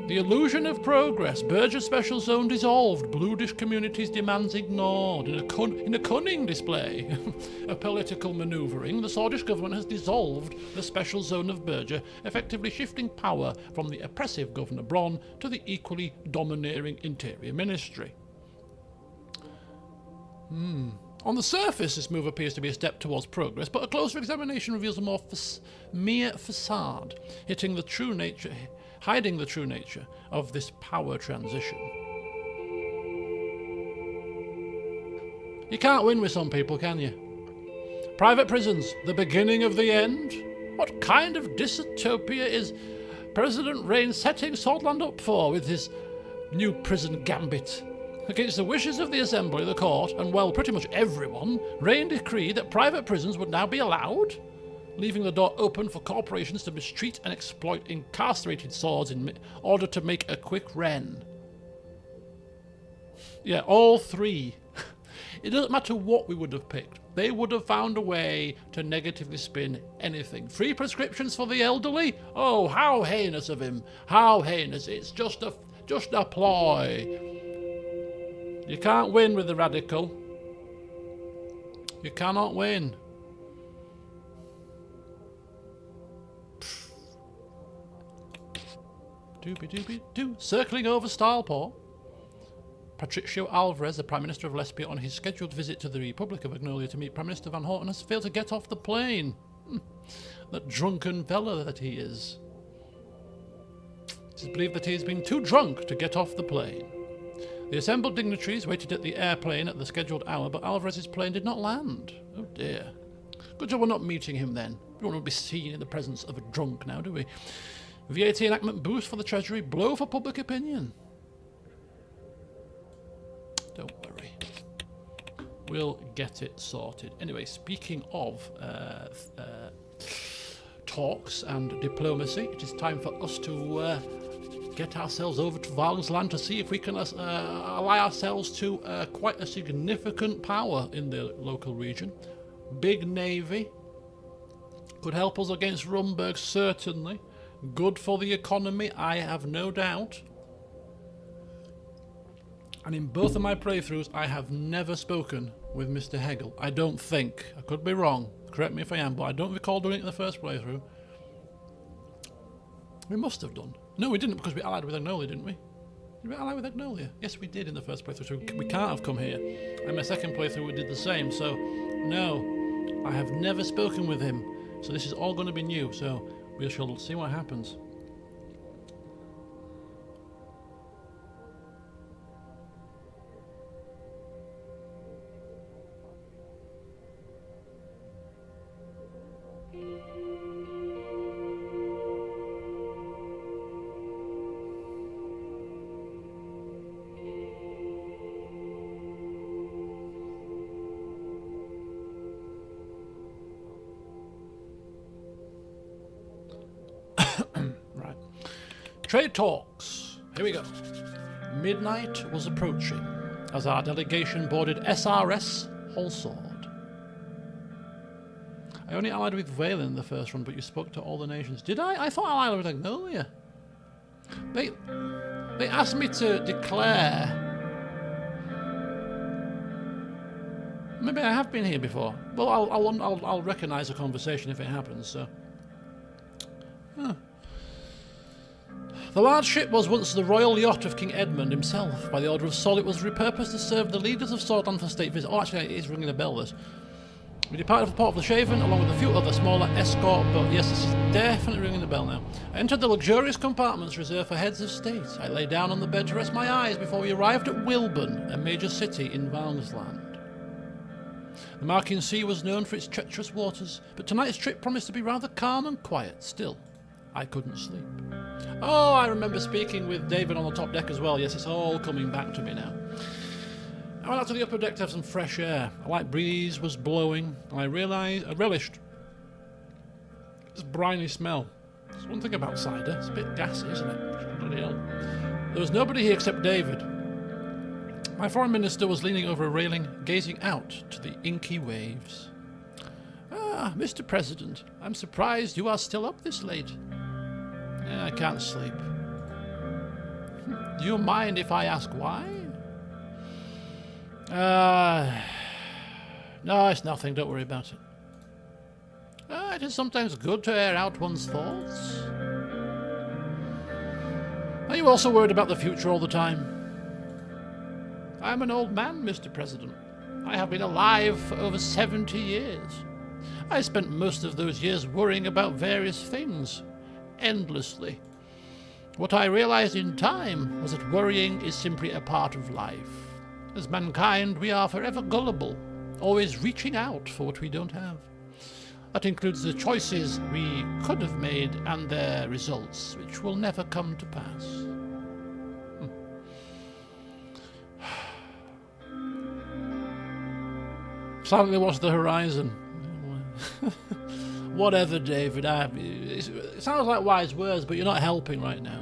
The illusion of progress. Berger special zone dissolved. Bluish communities' demands ignored. In a cunning display of political manoeuvring, the Swordish government has dissolved the special zone of Berger, effectively shifting power from the oppressive Governor Bron to the equally domineering Interior Ministry. On the surface, this move appears to be a step towards progress, but a closer examination reveals a more mere facade, hiding the true nature of this power transition. You can't win with some people, can you? Private prisons, the beginning of the end? What kind of dystopia is President Rayne setting Swordland up for with his new prison gambit? Against the wishes of the Assembly, the Court, and, well, pretty much everyone, Rayne decreed that private prisons would now be allowed, leaving the door open for corporations to mistreat and exploit incarcerated swords in order to make a quick wren. Yeah, all three. It doesn't matter what we would have picked. They would have found a way to negatively spin anything. Free prescriptions for the elderly? Oh, how heinous of him. How heinous. It's just a ploy. You can't win with the radical. You cannot win. Doobie-doobie-doo. Circling over Starport, Patricio Alvarez, the Prime Minister of Lesbia, on his scheduled visit to the Republic of Agnolia to meet Prime Minister Van Horten, has failed to get off the plane. That drunken fella that he is. It is believed that he has been too drunk to get off the plane. The assembled dignitaries waited at the airplane at the scheduled hour, but Alvarez's plane did not land. Oh dear. Good job we're not meeting him then. We don't want to be seen in the presence of a drunk now, do we? VAT enactment boost for the Treasury, blow for public opinion. Don't worry. We'll get it sorted. Anyway, speaking of talks and diplomacy, it is time for us to get ourselves over to Valen's land to see if we can ally ourselves to quite a significant power in the local region. Big navy. Could help us against Rumberg, certainly. Good for the economy, I have no doubt. And in both of my playthroughs, I have never spoken with Mr. Hegel. I don't think. I could be wrong. Correct me if I am, but I don't recall doing it in the first playthrough. We must have done. No, we didn't, because we allied with Agnolia, didn't we? Did we ally with Agnolia? Yes, we did in the first playthrough, so we can't have come here. And my second playthrough, we did the same, so no. I have never spoken with him. So this is all going to be new, so we shall see what happens. Trade talks. Here we go. Midnight was approaching as our delegation boarded SRS Holsword. I only allied with Valen in the first run, but you spoke to all the nations. Did I? I thought I allied with Magnolia. They asked me to declare. Maybe I have been here before. Well, I'll recognise a conversation if it happens. So. Huh. The large ship was once the royal yacht of King Edmund himself. By the order of Sol, it was repurposed to serve the leaders of Swordland for state visit. Oh, actually, it is ringing a bell, this. We departed from the port of the Shaven, along with a few other smaller escort boats. Yes, this is definitely ringing the bell now. I entered the luxurious compartments reserved for heads of state. I lay down on the bed to rest my eyes before we arrived at Wilburn, a major city in Valgsland. The Markian Sea was known for its treacherous waters, but tonight's trip promised to be rather calm and quiet. Still, I couldn't sleep. Oh, I remember speaking with David on the top deck as well. Yes, it's all coming back to me now. I went out to the upper deck to have some fresh air. A light breeze was blowing, and I relished this briny smell. There's one thing about cider, it's a bit gassy, isn't it? Bloody hell. There was nobody here except David. My foreign minister was leaning over a railing, gazing out to the inky waves. Ah, Mr. President, I'm surprised you are still up this late. I can't sleep. Do you mind if I ask why? No, it's nothing. Don't worry about it. It is sometimes good to air out one's thoughts. Are you also worried about the future all the time? I'm an old man, Mr. President. I have been alive for over 70 years. I spent most of those years worrying about various things. Endlessly. What I realized in time was that worrying is simply a part of life. As mankind, we are forever gullible, always reaching out for what we don't have. That includes the choices we could have made and their results, which will never come to pass. Silently watched the horizon. Whatever, David. It sounds like wise words, but you're not helping right now.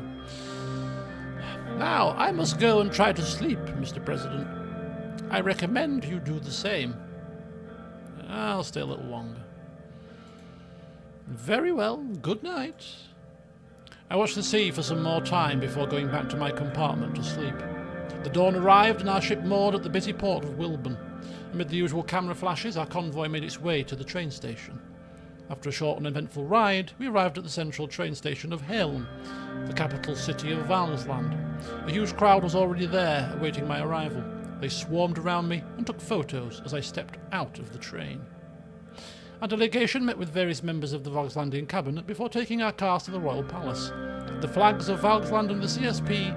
Now, I must go and try to sleep, Mr. President. I recommend you do the same. I'll stay a little longer. Very well. Good night. I watched the sea for some more time before going back to my compartment to sleep. The dawn arrived and our ship moored at the busy port of Wilburn. Amid the usual camera flashes, our convoy made its way to the train station. After a short and eventful ride, we arrived at the central train station of Helm, the capital city of Valgsland. A huge crowd was already there, awaiting my arrival. They swarmed around me and took photos as I stepped out of the train. Our delegation met with various members of the Valgslandian cabinet before taking our cars to the royal palace. The flags of Valgsland and the CSP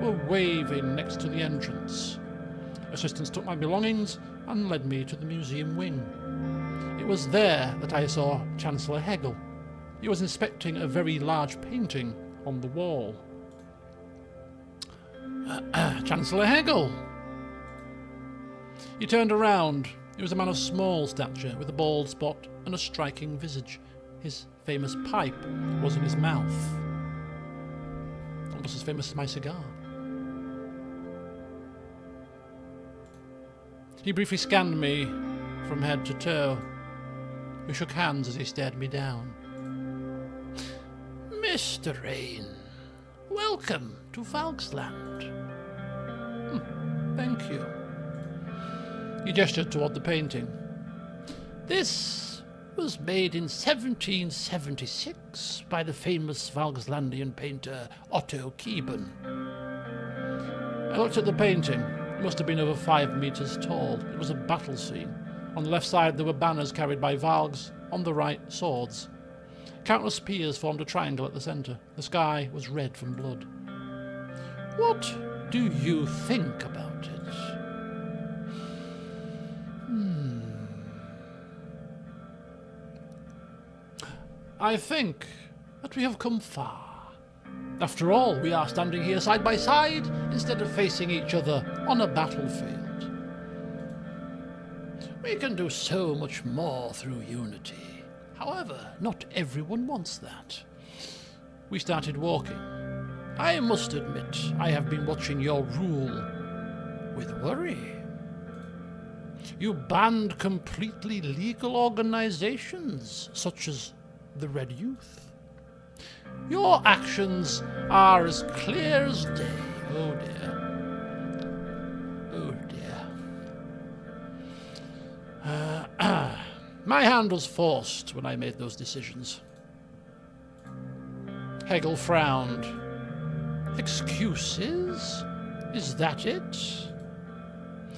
were waving next to the entrance. Assistants took my belongings and led me to the museum wing. It was there that I saw Chancellor Hegel. He was inspecting a very large painting on the wall. Chancellor Hegel! He turned around. He was a man of small stature, with a bald spot and a striking visage. His famous pipe was in his mouth. Almost as famous as my cigar. He briefly scanned me from head to toe. We shook hands as he stared me down. Mr. Rayne, welcome to Valgsland. Thank you. He gestured toward the painting. This was made in 1776 by the famous Valgslandian painter Otto Kieben. I looked at the painting. It must have been over 5 meters tall. It was a battle scene. On the left side there were banners carried by Valgs, on the right swords. Countless spears formed a triangle at the centre. The sky was red from blood. What do you think about it? I think that we have come far. After all, we are standing here side by side instead of facing each other on a battlefield. We can do so much more through unity. However, not everyone wants that. We started walking. I must admit, I have been watching your rule with worry. You banned completely legal organizations, such as the Red Youth. Your actions are as clear as day. Oh dear. Oh dear. My hand was forced when I made those decisions. Hegel frowned. Excuses? Is that it?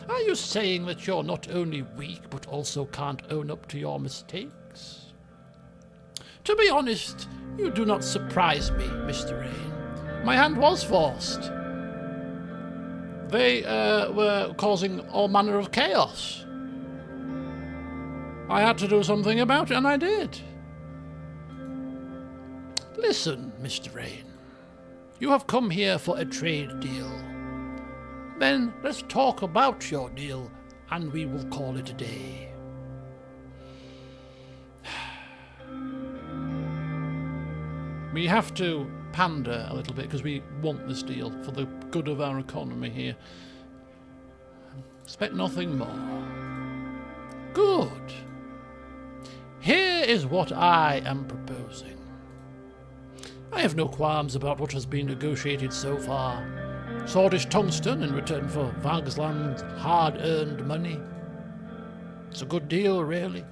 Are you saying that you're not only weak, but also can't own up to your mistakes? To be honest, you do not surprise me, Mr. Rayne. My hand was forced. They were causing all manner of chaos. I had to do something about it, and I did. Listen, Mr. Rayne. You have come here for a trade deal. Then let's talk about your deal, and we will call it a day. We have to pander a little bit because we want this deal for the good of our economy here. Expect nothing more. Good. Here is what I am proposing. I have no qualms about what has been negotiated so far. Swordish tungsten in return for Valgsland's hard-earned money. It's a good deal, really.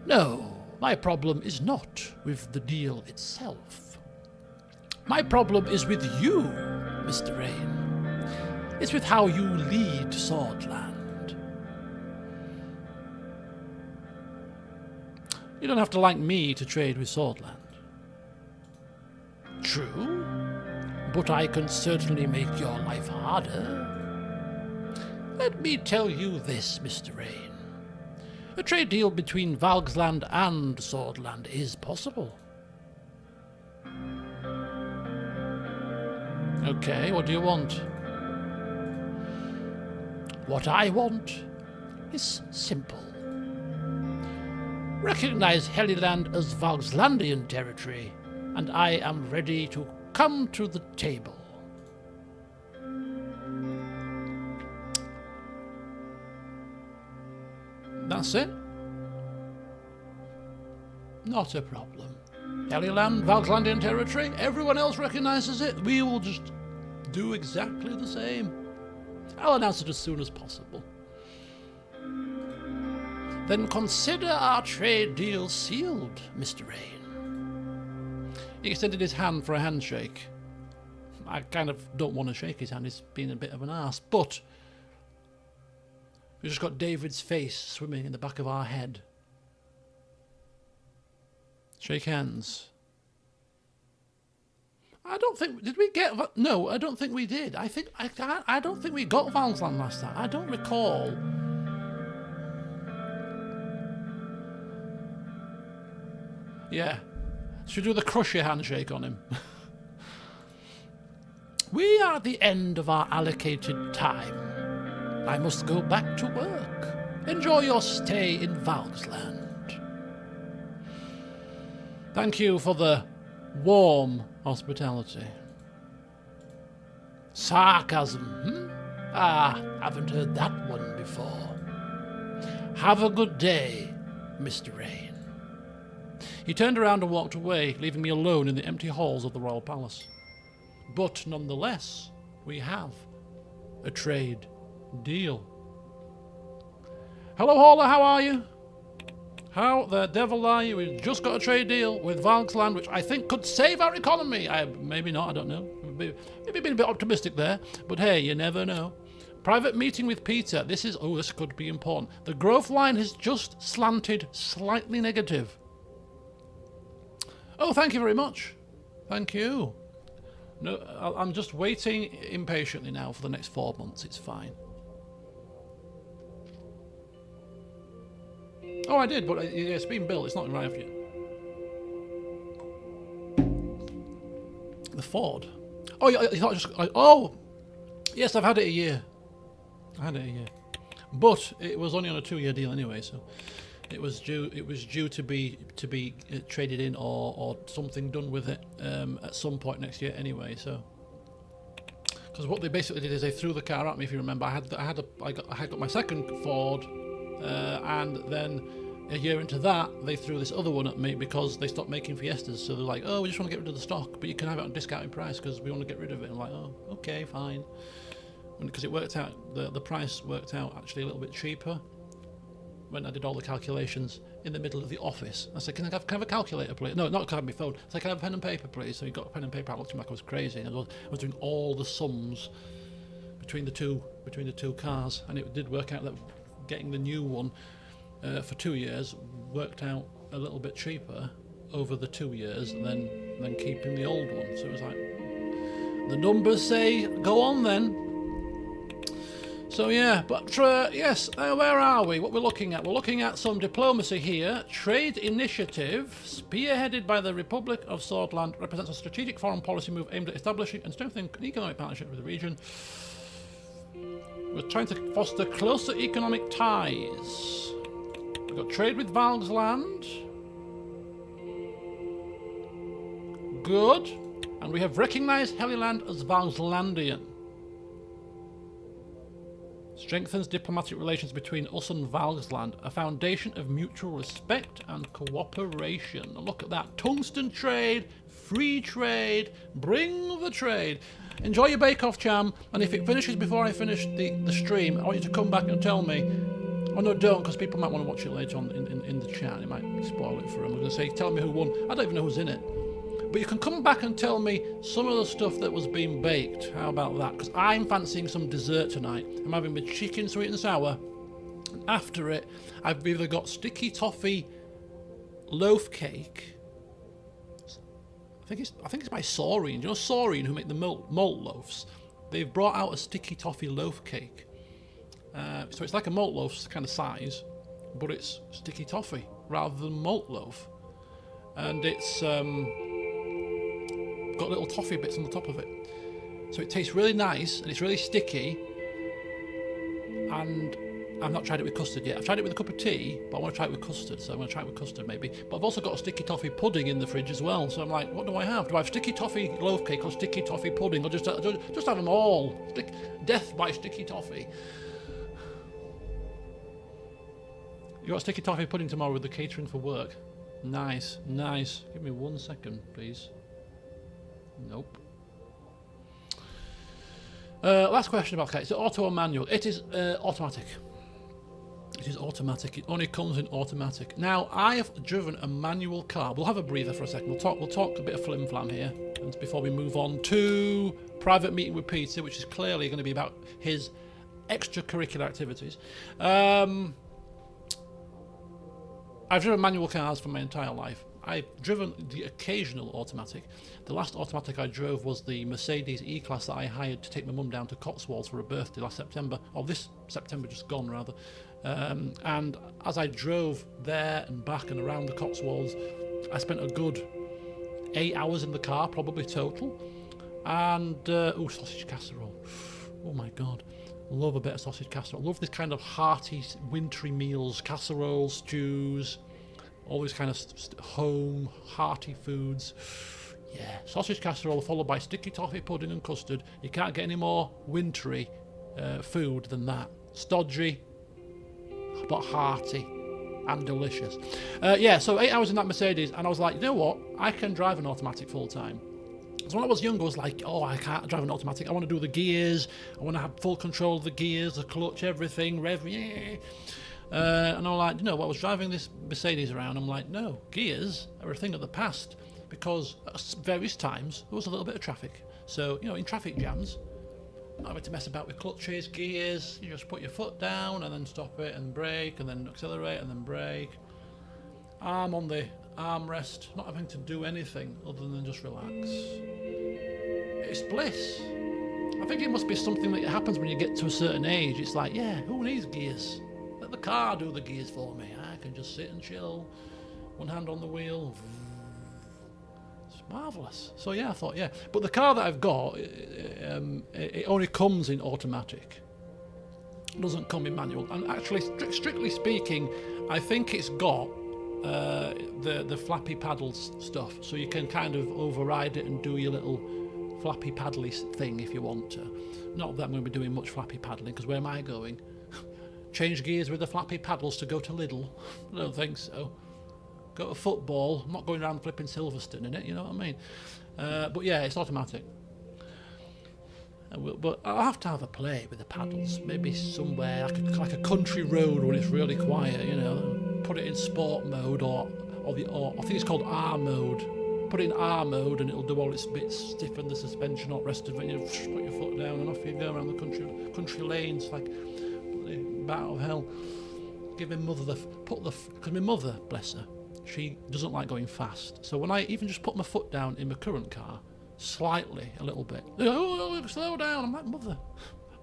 No, my problem is not with the deal itself. My problem is with you, Mr. Rayne. It's with how you lead Swordland. You don't have to like me to trade with Swordland. True, but I can certainly make your life harder. Let me tell you this, Mr. Rayne. A trade deal between Valgsland and Swordland is possible. Okay, what do you want? What I want is simple. Recognize Helliland as Valgslandian territory, and I am ready to come to the table. That's it? Not a problem. Helliland, Valgslandian territory, everyone else recognizes it. We will just do exactly the same. I'll announce it as soon as possible. Then consider our trade deal sealed, Mr. Rayne. He extended his hand for a handshake. I kind of don't want to shake his hand, he's been a bit of an arse, but we've just got David's face swimming in the back of our head. Shake hands. I don't think... Did we get... No, I don't think we did. I don't think we got Valsland last time. I don't recall. Yeah. Should we do the crusher handshake on him? We are at the end of our allocated time. I must go back to work. Enjoy your stay in Valsland. Thank you for the warm hospitality. Sarcasm, haven't heard that one before. Have a good day, Mr. Rayne. He turned around and walked away, leaving me alone in the empty halls of the Royal Palace. But nonetheless, we have a trade deal. Hello, Hauler, how are you? How the devil are you? We've just got a trade deal with Valgsland, which I think could save our economy. Maybe not, I don't know. Maybe being a bit optimistic there, but hey, you never know. Private meeting with Peter. This could be important. The growth line has just slanted slightly negative. Oh, thank you very much. Thank you. No, I'm just waiting impatiently now for the next 4 months. It's fine. Oh, I did, but it's been built. It's not arrived yet. The Ford. Oh, yeah, it's not just... Oh! Yes, I've had it a year. But it was only on a 2-year deal anyway, so... It was due to be traded in or something done with it at some point next year anyway, so Because what they basically did is they threw the car at me. If you remember, I got my second Ford, and then a year into that, they threw this other one at me because they stopped making Fiestas. So they're like, "Oh, we just want to get rid of the stock, but you can have it on discounted price because we want to get rid of it." I'm like, "Oh, okay, fine." Because it worked out, the price worked out actually a little bit cheaper when I did all the calculations in the middle of the office. I said, can I have a calculator, please? No, not can I have my phone. I said, can I have a pen and paper, please? So he got a pen and paper. I looked at him like I was crazy. And I was doing all the sums between the two cars, and it did work out that getting the new one for 2 years worked out a little bit cheaper over the 2 years than keeping the old one. So it was like, the numbers say, go on then. So yeah, but yes, where are we? What we're looking at? We're looking at some diplomacy here. Trade initiative, spearheaded by the Republic of Swordland, represents a strategic foreign policy move aimed at establishing and strengthening an economic partnership with the region. We're trying to foster closer economic ties. We've got trade with Valgsland. Good. And we have recognised Heliland as Valgslandian. Strengthens diplomatic relations between us and Valgsland, a foundation of mutual respect and cooperation. Look at that. Tungsten trade, free trade, bring the trade. Enjoy your bake-off, Cham, and if it finishes before I finish the stream, I want you to come back and tell me. Oh no, don't, because people might want to watch it later on in the chat. It might spoil it for them. I'm going to say, tell me who won. I don't even know who's in it. But you can come back and tell me some of the stuff that was being baked. How about that? Because I'm fancying some dessert tonight. I'm having my chicken sweet and sour. After it, I've either got sticky toffee loaf cake. I think it's by Suzerain. You know Suzerain, who make the malt loaves? They've brought out a sticky toffee loaf cake. So it's like a malt loaf kind of size, but it's sticky toffee rather than malt loaf. And it's got little toffee bits on the top of it, so it tastes really nice and it's really sticky. And I've not tried it with custard yet. I've tried it with a cup of tea, but I want to try it with custard, so I'm going to try it with custard maybe. But I've also got a sticky toffee pudding in the fridge as well, so I'm like, what do I have? Do I have sticky toffee loaf cake or sticky toffee pudding, or just have them all? Death by sticky toffee. You got sticky toffee pudding tomorrow with the catering for work? Nice. Give me 1 second, please. Nope. Last question about car. Is it auto or manual? It is automatic. It is automatic. It only comes in automatic. Now, I have driven a manual car. We'll have a breather for a second. We'll talk a bit of flim flam here, and before we move on to private meeting with Peter, which is clearly going to be about his extracurricular activities. I've driven manual cars for my entire life. I've driven the occasional automatic. The last automatic I drove was the Mercedes E-Class that I hired to take my mum down to Cotswolds for her birthday last September, or this September just gone rather. And as I drove there and back and around the Cotswolds, I spent a good 8 hours in the car, probably total. And, sausage casserole. Oh my God. Love a bit of sausage casserole. Love this kind of hearty, wintry meals, casseroles, stews, all these kind of home, hearty foods. Yeah, sausage casserole followed by sticky toffee pudding and custard. You can't get any more wintry food than that. Stodgy, but hearty and delicious. So 8 hours in that Mercedes, and I was like, you know what? I can drive an automatic full time. So when I was younger, I was like, oh, I can't drive an automatic. I want to do the gears. I want to have full control of the gears, the clutch, everything, rev, yeah. And I'm like, I was driving this Mercedes around. I'm like, no, gears are a thing of the past, because at various times there was a little bit of traffic. So, in traffic jams, not having to mess about with clutches, gears. You just put your foot down and then stop it and brake and then accelerate and then brake. Arm on the armrest, not having to do anything other than just relax. It's bliss. I think it must be something that happens when you get to a certain age. It's like, yeah, who needs gears? Let the car do the gears for me. I can just sit and chill, one hand on the wheel. It's marvellous. So yeah, I thought, yeah. But the car that I've got, it only comes in automatic. It doesn't come in manual. And actually, strictly speaking, I think it's got the flappy paddles stuff, so you can kind of override it and do your little flappy paddly thing if you want to. Not that I'm going to be doing much flappy paddling, because where am I going? Change gears with the flappy paddles to go to Lidl? I don't think so. Go to football. I'm not going around flipping Silverstone in it, you know what I mean? But yeah, it's automatic. But I'll have to have a play with the paddles. Maybe somewhere, like a country road when it's really quiet, you know. Put it in sport mode or I think it's called R mode. Put it in R mode and it'll do all its bits, stiffen the suspension, all the rest of it. You put your foot down and off you go around the country lanes like battle of hell. Give my mother because my mother, bless her, she doesn't like going fast. So when I even just put my foot down in my current car, slightly, a little bit, oh, slow down. I'm like, mother,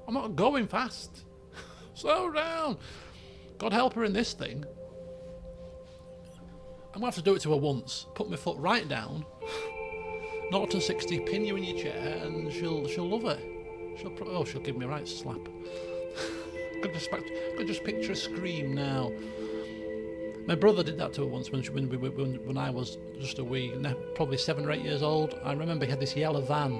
I'm not going fast. Slow down. God help her in this thing. I'm going to have to do it to her once. Put my foot right down, 0 to 60, pin you in your chair, and she'll love it. She'll give me a right slap. Could just picture a scream now. My brother did that to her once when I was just a wee, probably 7 or 8 years old. I remember he had this yellow van,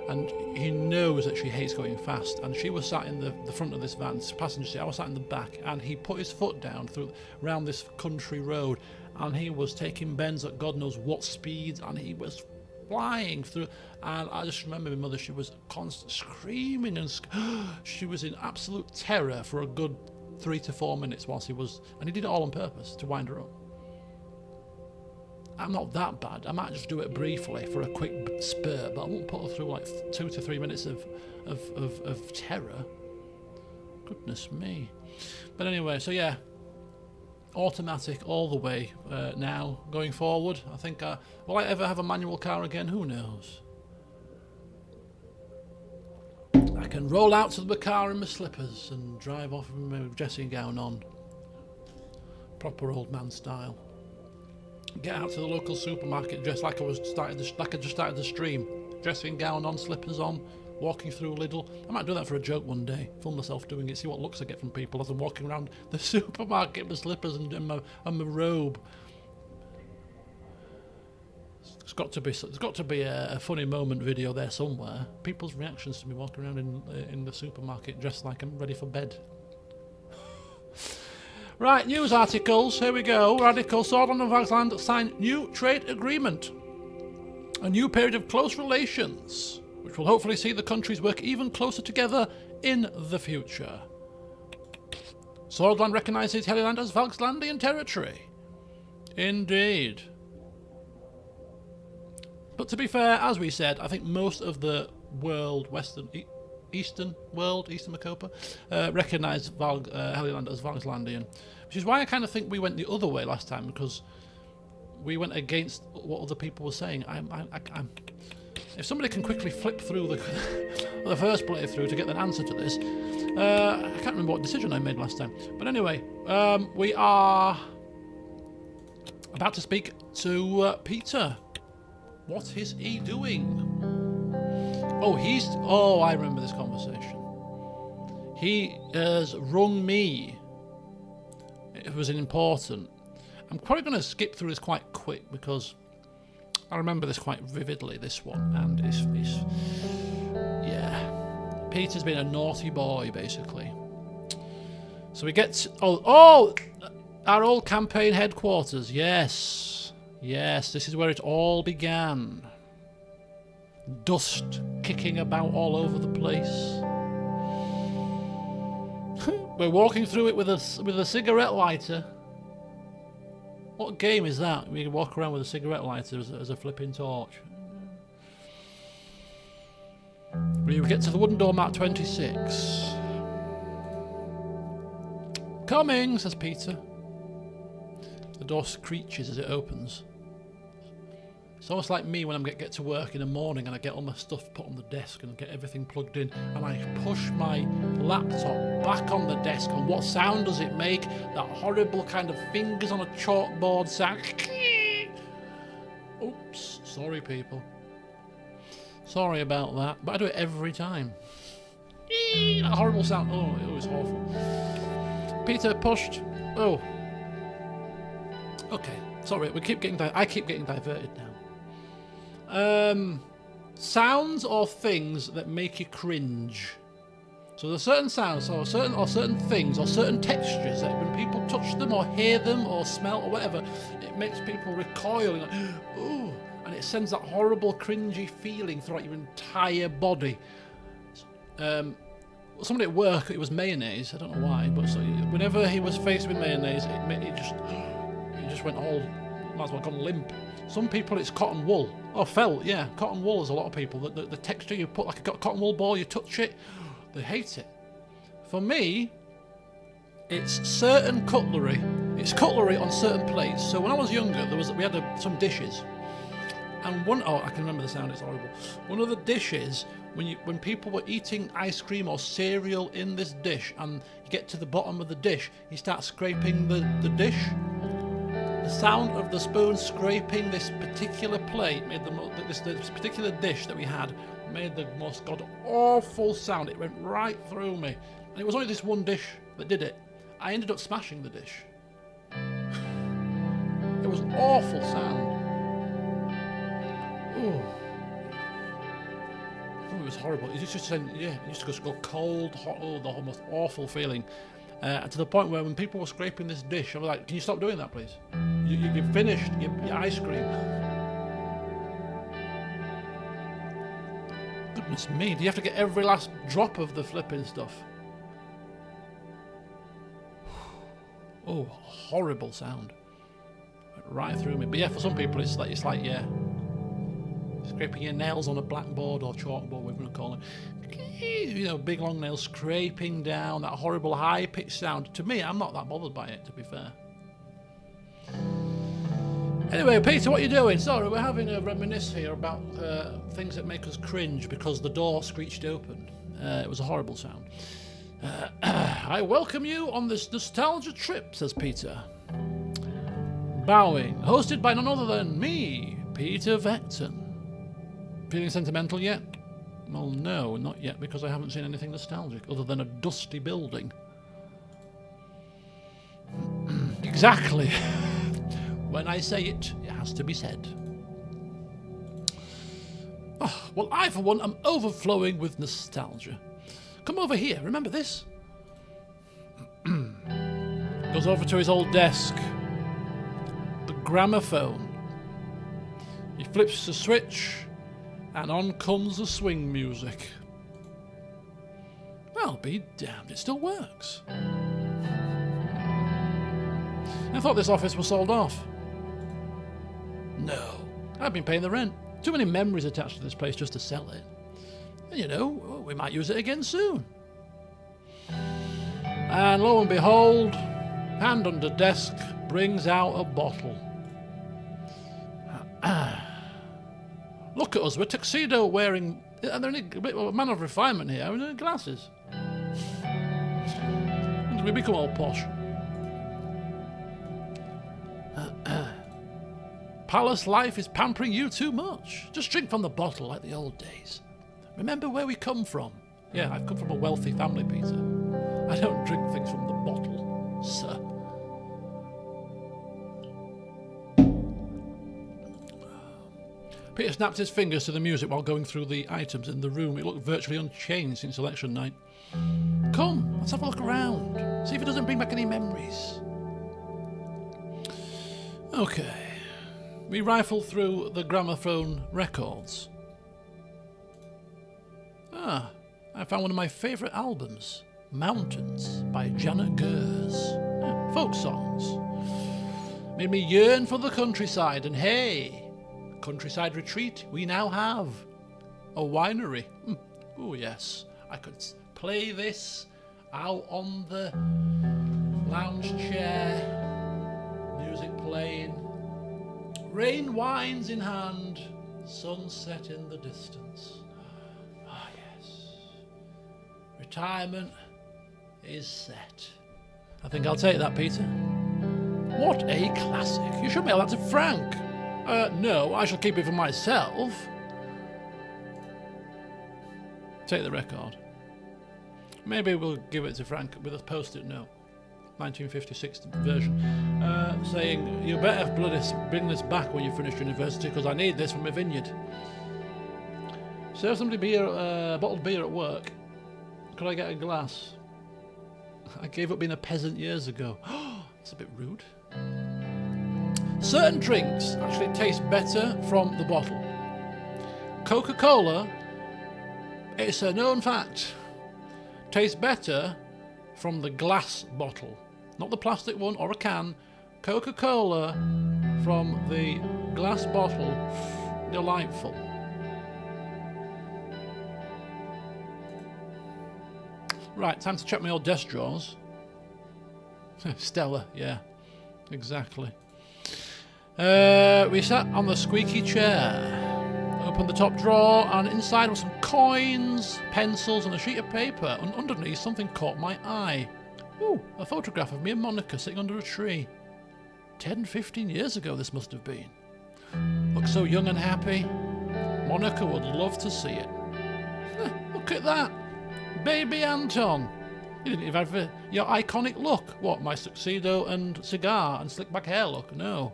and he knows that she hates going fast. And she was sat in the front of this van, passenger seat. I was sat in the back, and he put his foot down round this country road, and he was taking bends at God knows what speeds, and he was flying through. And I just remember my mother, she was constant screaming, and she was in absolute terror for a good 3 to 4 minutes whilst he was, and he did it all on purpose to wind her up. I'm not that bad. I might just do it briefly for a quick spurt, but I won't put her through like 2 to 3 minutes of terror. Goodness me. But anyway, so yeah, automatic all the way now going forward. I think will I ever have a manual car again? Who knows. I can roll out to the car in my slippers and drive off with my dressing gown on, proper old man style. Get out to the local supermarket dressed like I just started the stream, dressing gown on, slippers on, walking through Lidl. I might do that for a joke one day, film myself doing it, see what looks I get from people as I'm walking around the supermarket with slippers and my robe. There's got to be a funny moment video there somewhere. People's reactions to me walking around in the supermarket dressed like I'm ready for bed. Right, news articles. Here we go. Radical Swordsland and Vaxland sign new trade agreement. A new period of close relations, which will hopefully see the countries work even closer together in the future. Swordsland recognises Helluland as Vaxlandian territory. Indeed. But to be fair, as we said, I think most of the world, Eastern Macopa, recognise Helluland as Vaxlandian, which is why I kind of think we went the other way last time, because we went against what other people were saying. If somebody can quickly flip through the first playthrough to get an answer to this, I can't remember what decision I made last time. But anyway, we are about to speak to Peter. What is he doing? Oh, I remember this conversation. He has rung me. It was important. I'm probably going to skip through this quite quick because I remember this quite vividly, this one. And yeah. Peter's been a naughty boy, basically. So we get to, our old campaign headquarters. Yes, this is where it all began. Dust kicking about all over the place. We're walking through it with a cigarette lighter. What game is that? We walk around with a cigarette lighter as a flipping torch. We get to the wooden door, Mark 26. Coming, says Peter. The door screeches as it opens. It's almost like me when I get to work in the morning and I get all my stuff put on the desk and get everything plugged in, and I push my laptop back on the desk, and what sound does it make? That horrible kind of fingers on a chalkboard sound. Oops, sorry people. Sorry about that, but I do it every time. That horrible sound. Oh, it was awful. Peter pushed. Oh. Okay, sorry. I keep getting diverted now. sounds or things that make you cringe. So there's certain sounds or certain things or certain textures that when people touch them or hear them or smell or whatever, it makes people recoil, like, ooh, and it sends that horrible cringy feeling throughout your entire body. Somebody at work, it was mayonnaise, I don't know why, but so whenever he was faced with mayonnaise, it just went all, might as well gone limp. Some people it's cotton wool. Oh, felt, yeah, cotton wool is a lot of people. The texture you put, like a cotton wool ball, you touch it, they hate it. For me, it's certain cutlery. It's cutlery on certain plates. So when I was younger, we had some dishes. And I can remember the sound, it's horrible. One of the dishes, when people were eating ice cream or cereal in this dish, and you get to the bottom of the dish, you start scraping the dish. The sound of the spoon scraping this particular plate made this particular dish that we had made the most god-awful sound. It went right through me. And it was only this one dish that did it. I ended up smashing the dish. It was an awful sound. Ooh. Oh, it was horrible. It used to just go cold, hot, the most awful feeling. To the point where when people were scraping this dish, I was like, can you stop doing that, please? You've finished your ice cream. Goodness me, do you have to get every last drop of the flipping stuff? Oh, horrible sound. Went right through me. But yeah, for some people it's like yeah, scraping your nails on a blackboard or chalkboard, whatever you want to call it. You know, big long nails scraping down, that horrible high-pitched sound. To me, I'm not that bothered by it, to be fair. Anyway, Peter, what are you doing? Sorry, we're having a reminisce here about things that make us cringe because the door screeched open. It was a horrible sound. I welcome you on this nostalgia trip, says Peter. Bowing, hosted by none other than me, Peter Vecton. Feeling sentimental yet? Well, no, not yet, because I haven't seen anything nostalgic other than a dusty building. Exactly. When I say it, it has to be said. Oh, well, I, for one, am overflowing with nostalgia. Come over here, remember this? Goes over to his old desk. The gramophone. He flips the switch, and on comes the swing music. Well, be damned, it still works. I thought this office was sold off. No, I've been paying the rent. Too many memories attached to this place just to sell it. And you know, we might use it again soon. And lo and behold, hand under desk brings out a bottle. Look at us, we're tuxedo wearing, and they're a bit of a man of refinement here, and glasses. And we become all posh. Palace life is pampering you too much. Just drink from the bottle like the old days. Remember where we come from. Yeah, I've come from a wealthy family, Peter. I don't drink things from the bottle, sir. Peter snapped his fingers to the music while going through the items in the room. It looked virtually unchanged since election night. Come, let's have a look around. See if it doesn't bring back any memories. Okay. We rifle through the gramophone records. Ah, I found one of my favourite albums, Mountains by Janet Gers. Folk songs. Made me yearn for the countryside, and hey, countryside retreat, we now have a winery. Oh yes, I could play this out on the lounge chair, music playing, rain wines in hand, sunset in the distance. Ah yes, retirement is set. I think I'll take that, Peter. What a classic. You should mail that to Frank. No, I shall keep it for myself. Take the record. Maybe we'll give it to Frank with a post-it note. 1956 version. Saying, you better bring this back when you finish university, because I need this for my vineyard. Serve somebody beer, bottled beer at work. Could I get a glass? I gave up being a peasant years ago. That's a bit rude. Certain drinks actually taste better from the bottle. Coca-Cola, it's a known fact, tastes better from the glass bottle. Not the plastic one or a can. Coca-Cola from the glass bottle. Delightful. Right, time to check my old desk drawers. Stella, yeah, exactly. We sat on the squeaky chair. Opened the top drawer, and inside were some coins, pencils, and a sheet of paper. And underneath, something caught my eye. Ooh, a photograph of me and Monica sitting under a tree. 10, 15 years ago, this must have been. Looked so young and happy. Monica would love to see it. Look at that. Baby Anton. You didn't even have your iconic look. What, my tuxedo and cigar and slick back hair look? No.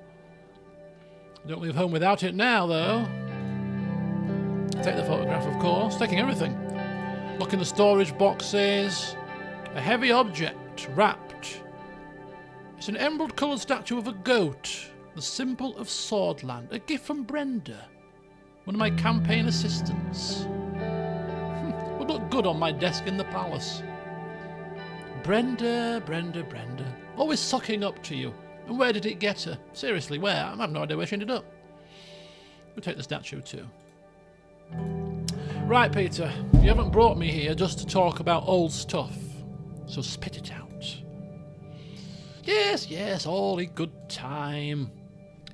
Don't leave home without it now, though. Take the photograph, of course. Taking everything. Look in the storage boxes. A heavy object, wrapped. It's an emerald-coloured statue of a goat. The symbol of Swordland. A gift from Brenda, one of my campaign assistants. Would look good on my desk in the palace. Brenda, Brenda, Brenda. Always sucking up to you. And where did it get her? Seriously, where? I have no idea where she ended up. We'll take the statue too. Right, Peter. You haven't brought me here just to talk about old stuff. So spit it out. Yes, yes, all in good time.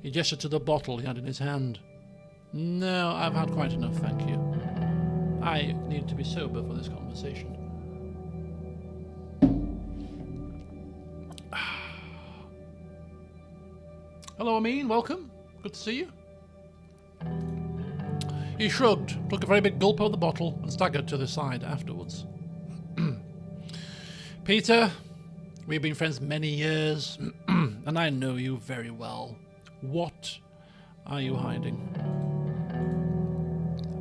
He gestured to the bottle he had in his hand. No, I've had quite enough, thank you. I need to be sober for this conversation. Hello, Amin, welcome. Good to see you. He shrugged, took a very big gulp out of the bottle, and staggered to the side afterwards. Peter, we've been friends many years, and I know you very well. What are you hiding?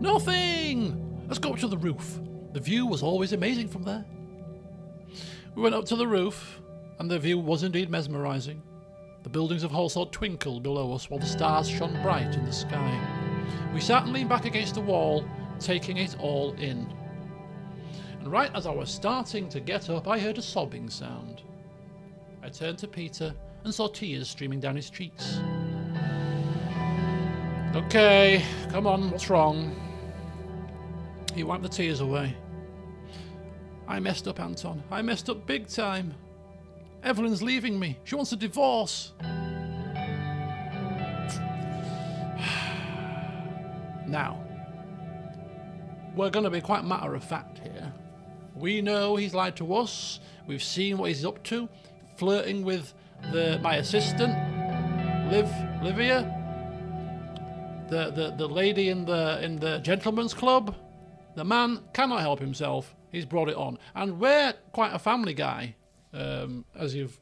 Nothing! Let's go up to the roof. The view was always amazing from there. We went up to the roof, and the view was indeed mesmerising. The buildings of Holsall twinkled below us while the stars shone bright in the sky. We sat and leaned back against the wall, taking it all in. And right as I was starting to get up, I heard a sobbing sound. I turned to Peter and saw tears streaming down his cheeks. Okay, come on, what's wrong? He wiped the tears away. I messed up, Anton. I messed up big time. Evelyn's leaving me. She wants a divorce. Now, we're going to be quite matter of fact here. We know he's lied to us. We've seen what he's up to, flirting with my assistant, Livia, the lady in the gentleman's club. The man cannot help himself. He's brought it on, and we're quite a family guy, as you've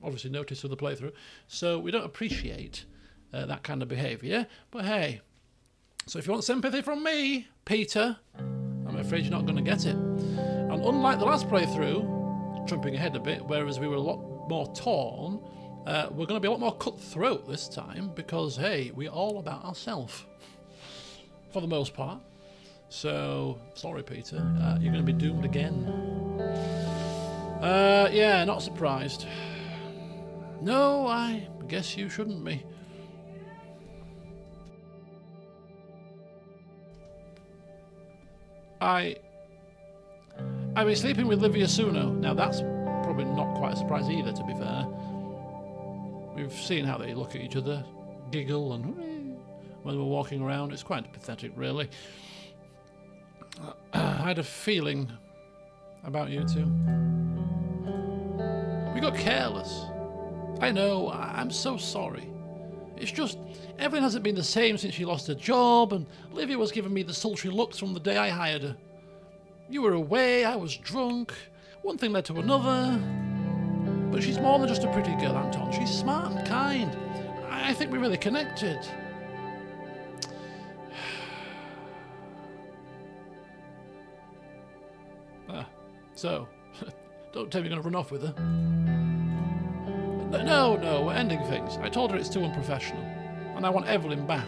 obviously noticed through the playthrough. So we don't appreciate that kind of behaviour. But hey, so if you want sympathy from me, Peter, I'm afraid you're not going to get it. And unlike the last playthrough, jumping ahead a bit, whereas we were a lot more torn, we're going to be a lot more cutthroat this time because, hey, we're all about ourselves, for the most part. So, sorry, Peter, you're going to be doomed again. Yeah, not surprised. No, I guess you shouldn't be. I've been sleeping with Livia Suno. Now that's probably not quite a surprise either, to be fair. We've seen how they look at each other, giggle, and when we're walking around. It's quite pathetic, really. I had a feeling about you two. We got careless. I know, I'm so sorry. It's just, Evelyn hasn't been the same since she lost her job, and Livia was giving me the sultry looks from the day I hired her. You were away, I was drunk, one thing led to another. But she's more than just a pretty girl, Anton. She's smart and kind. I think we really connected. So, don't tell me you're going to run off with her. No, we're ending things. I told her it's too unprofessional. And I want Evelyn back.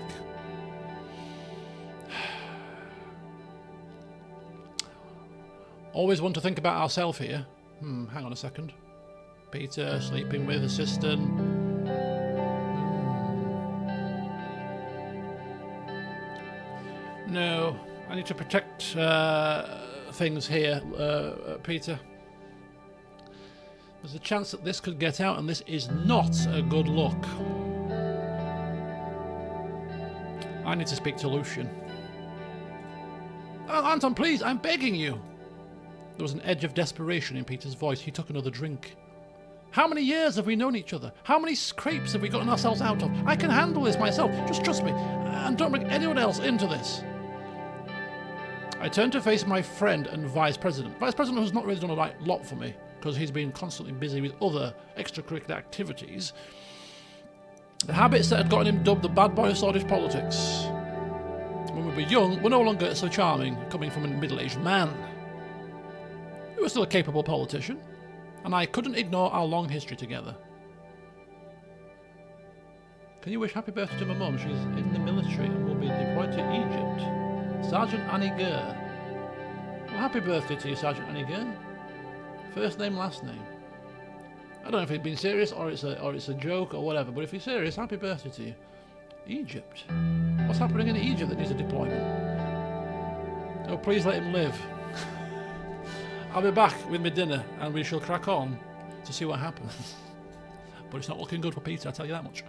Always want to think about ourselves here. Hang on a second. Peter sleeping with assistant. No, I need to protect things here, Peter. There's a chance that this could get out, and this is not a good look. I need to speak to Lucian. Oh, Anton, please, I'm begging you. There was an edge of desperation in Peter's voice. He took another drink. How many years have we known each other? How many scrapes have we gotten ourselves out of? I can handle this myself. Just trust me. And don't bring anyone else into this. I turned to face my friend and Vice President. Vice President who's not really done a lot for me because he's been constantly busy with other extracurricular activities. The habits that had gotten him dubbed the bad boy of Swedish politics. When we were young, were no longer so charming, coming from a middle-aged man. He was still a capable politician, and I couldn't ignore our long history together. Can you wish happy birthday to my mum? She's in the military and will be deployed to Egypt. Sergeant Annie Gurr. Well, happy birthday to you, Sergeant Annie Gurr. First name, last name. I don't know if it's been serious or it's a joke or whatever, but if you're serious, happy birthday to you. Egypt. What's happening in Egypt that needs a deployment? Oh, please let him live. I'll be back with my dinner and we shall crack on to see what happens. But it's not looking good for Peter, I'll tell you that much.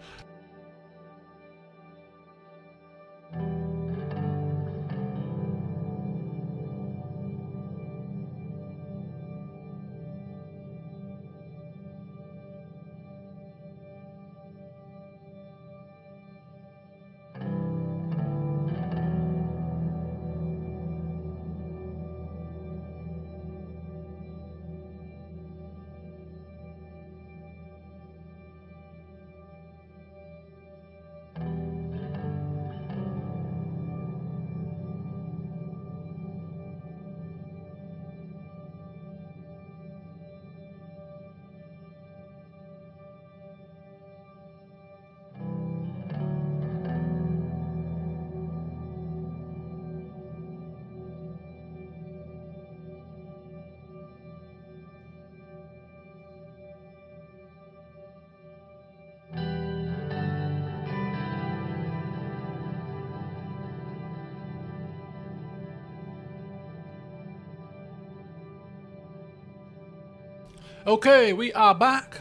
Okay, we are back.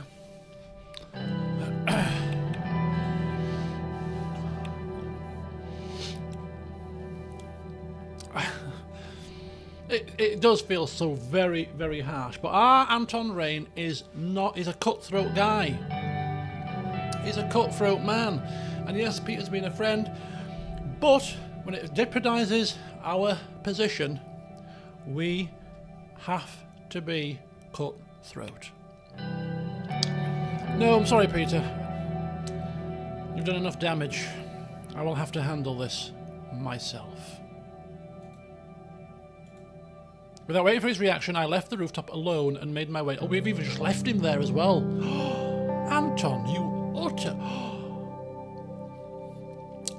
It does feel so very, very harsh, but our Anton Rayne is a cutthroat guy. He's a cutthroat man. And yes, Peter's been a friend, but when it jeopardizes our position, we have to be cutthroat. No, I'm sorry, Peter. You've done enough damage. I will have to handle this myself. Without waiting for his reaction, I left the rooftop alone and made my way... Oh, we've even just left him there as well. Anton, you utter...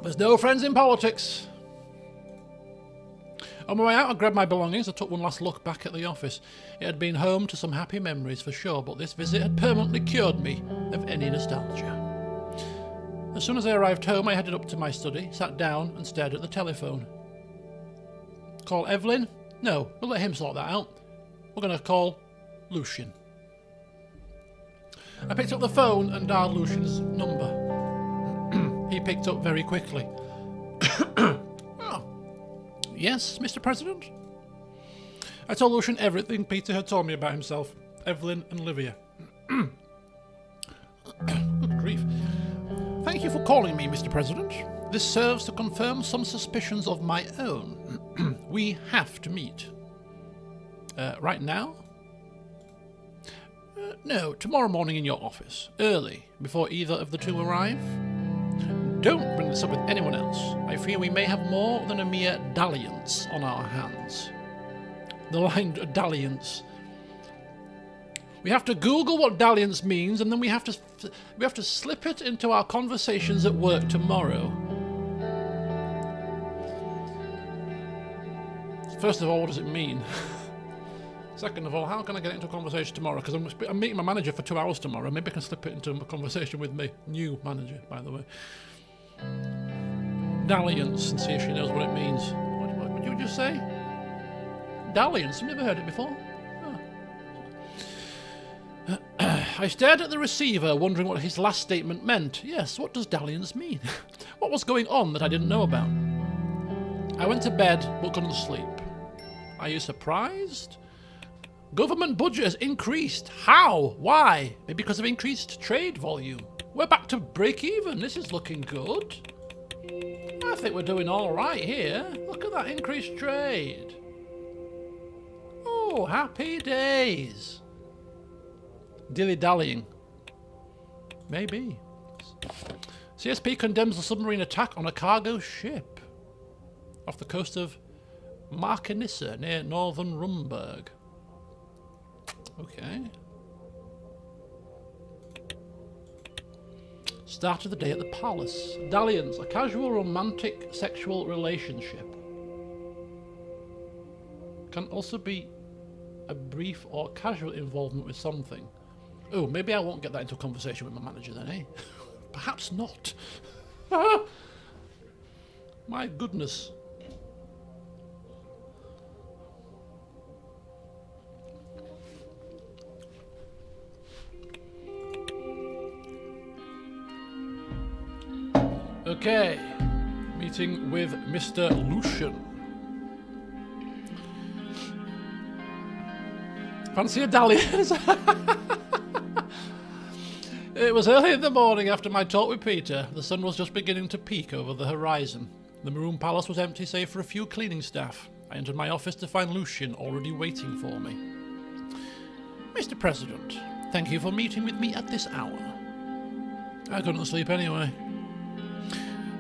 There's no friends in politics. On my way out, I grabbed my belongings. I took one last look back at the office. It had been home to some happy memories for sure, but this visit had permanently cured me of any nostalgia. As soon as I arrived home, I headed up to my study, sat down and stared at the telephone. Call Evelyn? No, we'll let him sort that out. We're going to call Lucian. I picked up the phone and dialed Lucian's number. He picked up very quickly. Oh. Yes, Mr. President? I told Lucian everything Peter had told me about himself, Evelyn and Livia. Good grief. Thank you for calling me, Mr. President. This serves to confirm some suspicions of my own. We have to meet. Right now? No, tomorrow morning in your office. Early, before either of the two arrive. Don't bring this up with anyone else. I fear we may have more than a mere dalliance on our hands. The line dalliance We have to Google what dalliance means, and then we have to slip it into our conversations at work tomorrow. First of all, what does it mean? Second of all, how can I get it into a conversation tomorrow? Because I'm meeting my manager for 2 hours tomorrow. Maybe I can slip it into a conversation with me. New manager, by the way. Dalliance, and see if she knows what it means. What did you just say? Dalliance? I've never heard it before. Oh. I stared at the receiver, wondering what his last statement meant. Yes, what does dalliance mean? What was going on that I didn't know about? I went to bed, but couldn't sleep. Are you surprised? Government budget has increased. How? Why? Maybe because of increased trade volume. We're back to break even. This is looking good. I think we're doing all right here. Look at that increased trade. Oh, happy days. Dilly-dallying. Maybe. CSP condemns a submarine attack on a cargo ship off the coast of Markinissa near northern Rumburg. Okay. Start of the day at the palace. Dalliance, a casual romantic sexual relationship. Can also be a brief or casual involvement with something. Oh, maybe I won't get that into a conversation with my manager then, eh? Perhaps not. My goodness. Okay, meeting with Mr. Lucian. Fancy a dalliance? It was early in the morning after my talk with Peter. The sun was just beginning to peak over the horizon. The Maroon Palace was empty save for a few cleaning staff. I entered my office to find Lucian already waiting for me. Mr. President, thank you for meeting with me at this hour. I couldn't sleep anyway.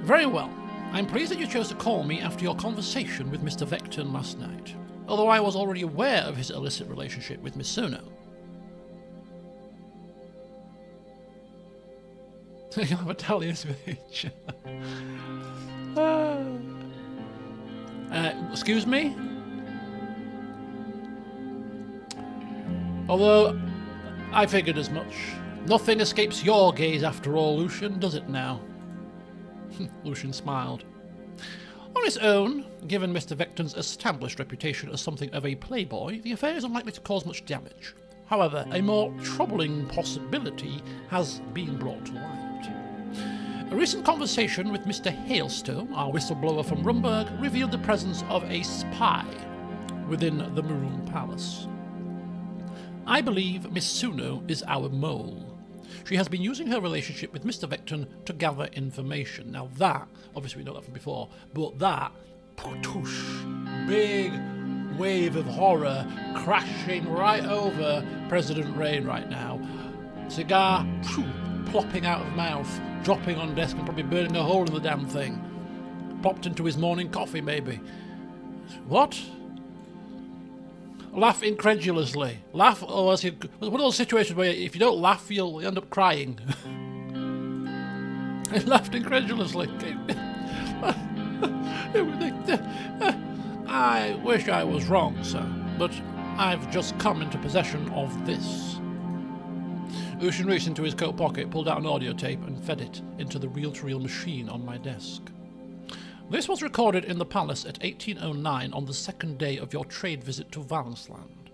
Very well. I'm pleased that you chose to call me after your conversation with Mr. Vecton last night, although I was already aware of his illicit relationship with Miss Suno. You have a dalliance speech. Excuse me? Although, I figured as much. Nothing escapes your gaze after all, Lucian, does it now? Lucian smiled. On its own, given Mr. Vecton's established reputation as something of a playboy, the affair is unlikely to cause much damage. However, a more troubling possibility has been brought to light. A recent conversation with Mr. Hailstone, our whistleblower from Rumburg, revealed the presence of a spy within the Maroon Palace. I believe Miss Suno is our mole. She has been using her relationship with Mr. Vecton to gather information. Now that, obviously we know that from before, but that, big wave of horror crashing right over President Rayne right now. Cigar, plopping out of mouth, dropping on desk and probably burning a hole in the damn thing. Popped into his morning coffee, maybe. What? Laugh incredulously. Laugh, or as one of those situations where if you don't laugh, you'll end up crying. He laughed incredulously. I wish I was wrong, sir, but I've just come into possession of this. Lucian reached into his coat pocket, pulled out an audio tape, and fed it into the reel-to-reel machine on my desk. This was recorded in the palace at 1809 on the second day of your trade visit to Valensland.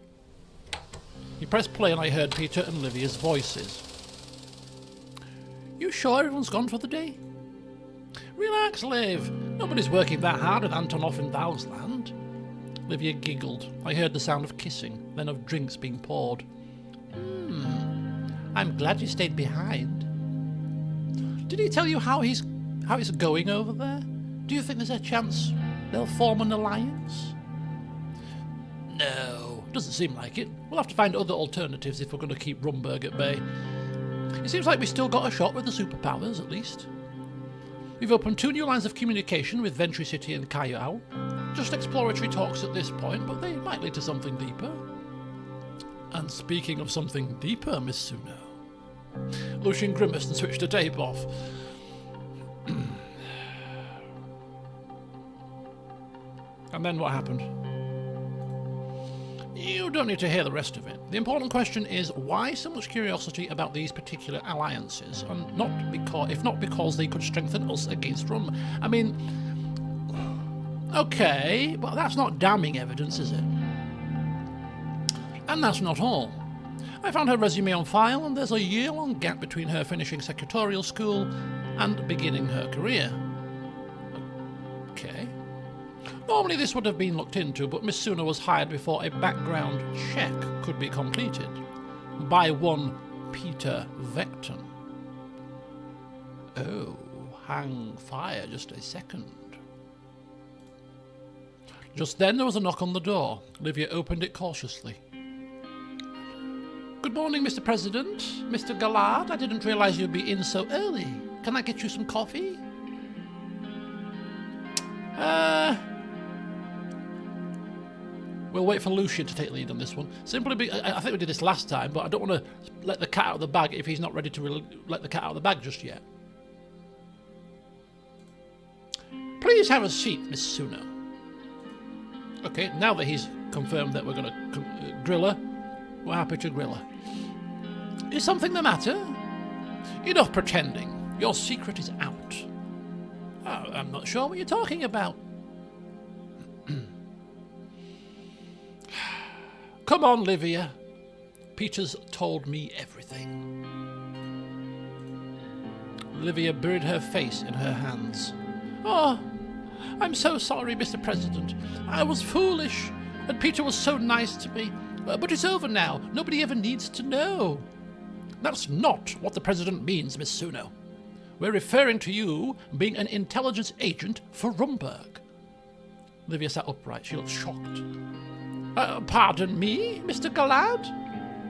He pressed play and I heard Peter and Livia's voices. You sure everyone's gone for the day? Relax, Liv. Nobody's working that hard with Antonov in Valensland. Livia giggled. I heard the sound of kissing, then of drinks being poured. I'm glad you stayed behind. Did he tell you how it's going over there? Do you think there's a chance they'll form an alliance? No, doesn't seem like it. We'll have to find other alternatives if we're going to keep Rumburg at bay. It seems like we still got a shot with the superpowers, at least. We've opened 2 new lines of communication with Ventry City and Kayao. Just exploratory talks at this point, but they might lead to something deeper. And speaking of something deeper, Miss Suno. Lucian grimaced and switched the tape off. And then what happened? You don't need to hear the rest of it. The important question is, why so much curiosity about these particular alliances? And if not because they could strengthen us against Rum. I mean, okay, but that's not damning evidence, is it? And that's not all. I found her resume on file, and there's a year-long gap between her finishing secretarial school and beginning her career. Okay. Normally this would have been looked into, but Miss Suno was hired before a background check could be completed. By one Peter Vecton. Oh, hang fire just a second. Just then there was a knock on the door. Livia opened it cautiously. Good morning, Mr. President. Mr. Gallard, I didn't realise you'd be in so early. Can I get you some coffee? We'll wait for Lucian to take lead on this one. I think we did this last time, but I don't want to let the cat out of the bag if he's not ready to let the cat out of the bag just yet. Please have a seat, Miss Suno. Okay, now that he's confirmed that we're going to grill her, we're happy to grill her. Is something the matter? Enough pretending. Your secret is out. Oh, I'm not sure what you're talking about. Come on, Livia. Peter's told me everything. Livia buried her face in her hands. Oh, I'm so sorry, Mr. President. I was foolish, and Peter was so nice to me. But it's over now. Nobody ever needs to know. That's not what the President means, Miss Suno. We're referring to you being an intelligence agent for Rumberg. Livia sat upright. She looked shocked. Pardon me, Mr. Gallard?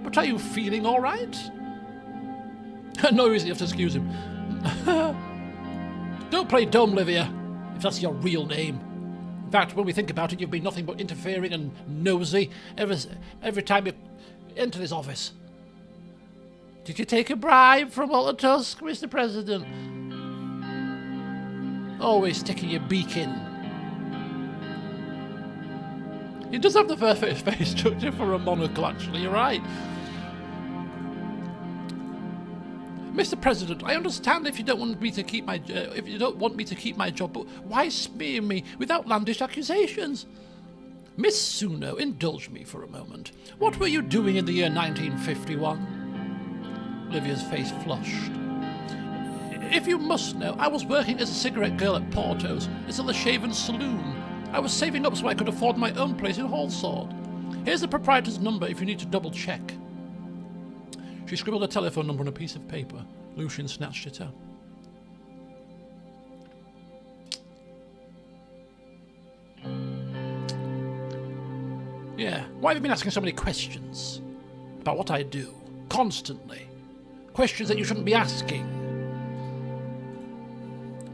But are you feeling all right? No, you have to excuse him. Don't play dumb, Livia, if that's your real name. In fact, when we think about it, you've been nothing but interfering and nosy every time you enter this office. Did you take a bribe from Walter Tusk, Mr. President? Always sticking your beak in. He does have the perfect face structure for a monocle, actually, you're right. Mr. President, I understand if you don't want me to keep my job, but why smear me with outlandish accusations? Miss Suno, indulge me for a moment. What were you doing in the year 1951? Livia's face flushed. If you must know, I was working as a cigarette girl at Porto's. It's a Le Shaven saloon. I was saving up so I could afford my own place in Hallsword. Here's the proprietor's number if you need to double-check. She scribbled a telephone number on a piece of paper. Lucian snatched it up. Yeah, why have you been asking so many questions about what I do? Constantly. Questions that you shouldn't be asking.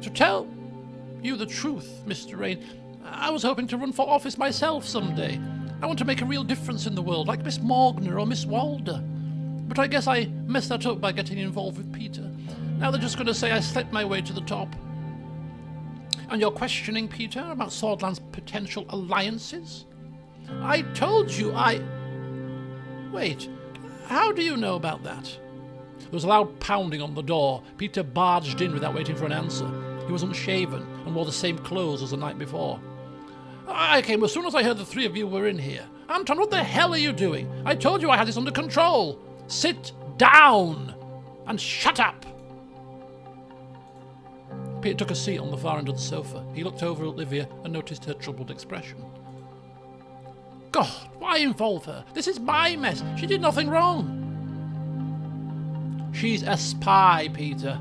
To tell you the truth, Mr. Rayne, I was hoping to run for office myself someday. I want to make a real difference in the world, like Miss Morgner or Miss Walder. But I guess I messed that up by getting involved with Peter. Now they're just going to say I slept my way to the top. And you're questioning Peter about Swordland's potential alliances? I told you Wait, how do you know about that? There was a loud pounding on the door. Peter barged in without waiting for an answer. He was unshaven and wore the same clothes as the night before. I came as soon as I heard the three of you were in here. Anton, what the hell are you doing? I told you I had this under control. Sit down and shut up. Peter took a seat on the far end of the sofa. He looked over at Livia and noticed her troubled expression. God, why involve her? This is my mess. She did nothing wrong. She's a spy, Peter.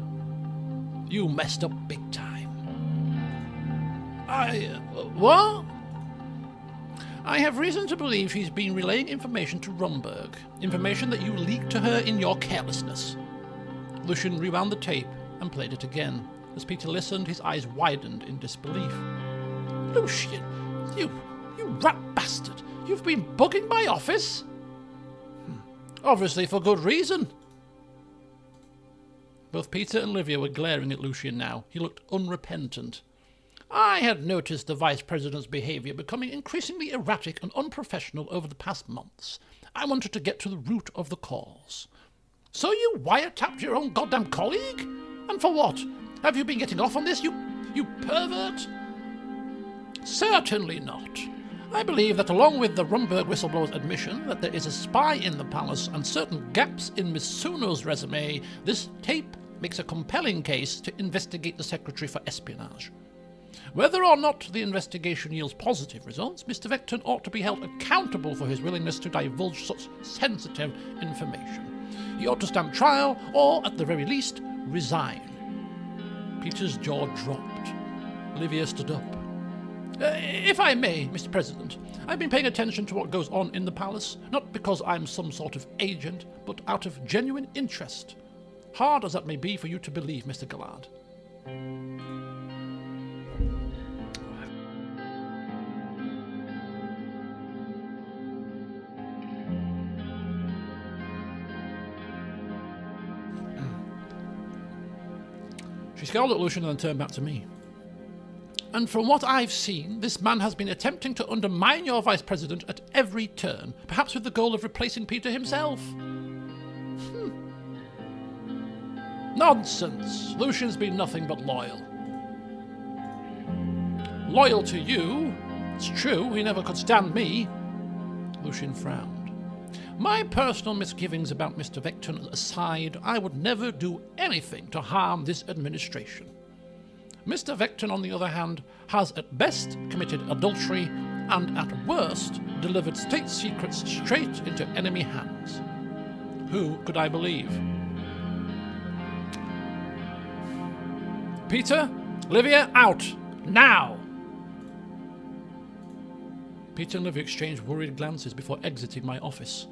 You messed up big time. What? I have reason to believe she's been relaying information to Rumberg. Information that you leaked to her in your carelessness. Lucian rewound the tape and played it again. As Peter listened, his eyes widened in disbelief. Lucian, you rat bastard! You've been bugging my office? Obviously for good reason. Both Peter and Livia were glaring at Lucian now. He looked unrepentant. I had noticed the Vice President's behaviour becoming increasingly erratic and unprofessional over the past months. I wanted to get to the root of the cause. So you wiretapped your own goddamn colleague? And for what? Have you been getting off on this, you pervert? Certainly not. I believe that along with the Rumberg whistleblower's admission that there is a spy in the palace and certain gaps in Miss Suno's resume, this tape makes a compelling case to investigate the Secretary for Espionage. Whether or not the investigation yields positive results, Mr. Vecton ought to be held accountable for his willingness to divulge such sensitive information. He ought to stand trial, or, at the very least, resign. Peter's jaw dropped. Olivia stood up. If I may, Mr. President, I've been paying attention to what goes on in the palace, not because I'm some sort of agent, but out of genuine interest. Hard as that may be for you to believe, Mr. Gallard. She scowled at Lucian and then turned back to me. And from what I've seen, this man has been attempting to undermine your Vice President at every turn, perhaps with the goal of replacing Peter himself. Nonsense. Lucian's been nothing but loyal. Loyal to you? It's true, he never could stand me. Lucian frowned. My personal misgivings about Mr. Vecton aside, I would never do anything to harm this administration. Mr. Vecton, on the other hand, has at best committed adultery and at worst delivered state secrets straight into enemy hands. Who could I believe? Peter, Livia, out! Now! Peter and Livia exchanged worried glances before exiting my office.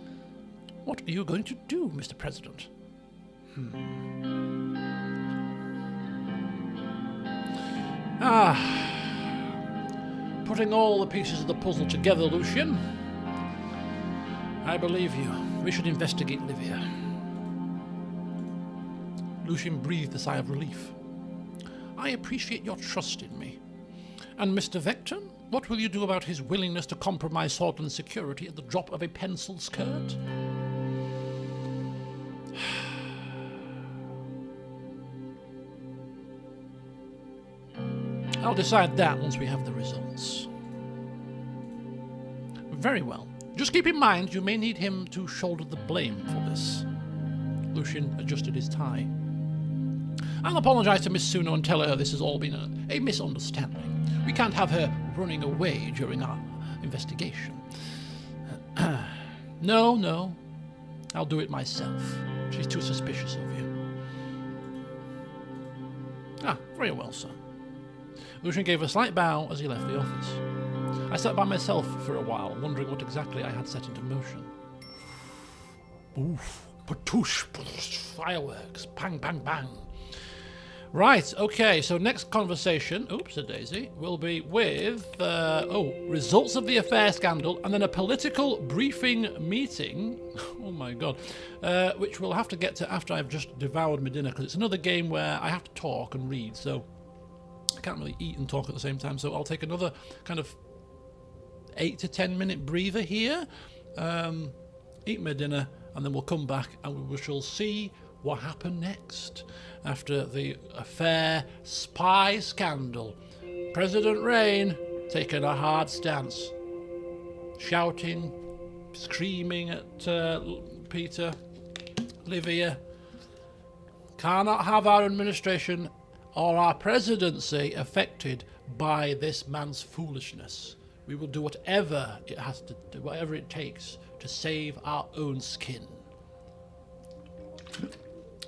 What are you going to do, Mr. President? Putting all the pieces of the puzzle together, Lucian. I believe you. We should investigate Livia. Lucian breathed a sigh of relief. I appreciate your trust in me. And Mr. Vecton, what will you do about his willingness to compromise Sordland's security at the drop of a pencil skirt? I'll decide that once we have the results. Very well. Just keep in mind you may need him to shoulder the blame for this. Lucian adjusted his tie. I'll apologise to Miss Suno and tell her this has all been a misunderstanding. We can't have her running away during our investigation. No. I'll do it myself. She's too suspicious of you. Very well, sir. Lucian gave a slight bow as he left the office. I sat by myself for a while, wondering what exactly I had set into motion. Oof, patoosh, fireworks, bang, bang, bang. Right, okay, so next conversation, oops-a-daisy, will be with, results of the affair scandal, and then a political briefing meeting, oh my god, which we'll have to get to after I've just devoured my dinner, because it's another game where I have to talk and read, so I can't really eat and talk at the same time, so I'll take another kind of 8 to 10 minute breather here, eat my dinner, and then we'll come back and we shall see what happened next after the affair spy scandal. President Rayne taking a hard stance, shouting, screaming at Peter, Livia, cannot have our administration or our presidency affected by this man's foolishness. We will do whatever it has to do, whatever it takes to save our own skin.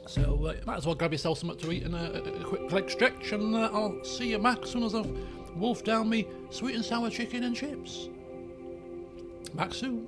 So might as well grab yourself something to eat and a quick leg stretch, and I'll see you back as soon as I've wolfed down me sweet and sour chicken and chips. Back soon.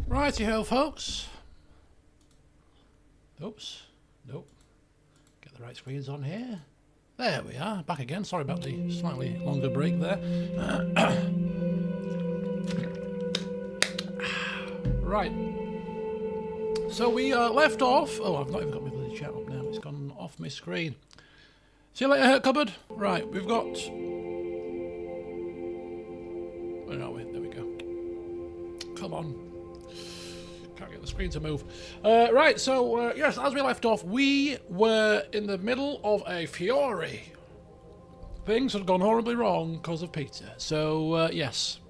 Righty-ho, folks. Oops. Nope. Get the right screens on here. There we are. Back again. Sorry about the slightly longer break there. Right. So we left off... Oh, I've not even got my bloody chat up now. It's gone off my screen. See you later, Hurt Cupboard. Right, we've got... Where are we? There we go. Come on. Can't get the screen to move. Right, so, yes, as we left off, we were in the middle of a fury. Things had gone horribly wrong because of Peter. So, yes,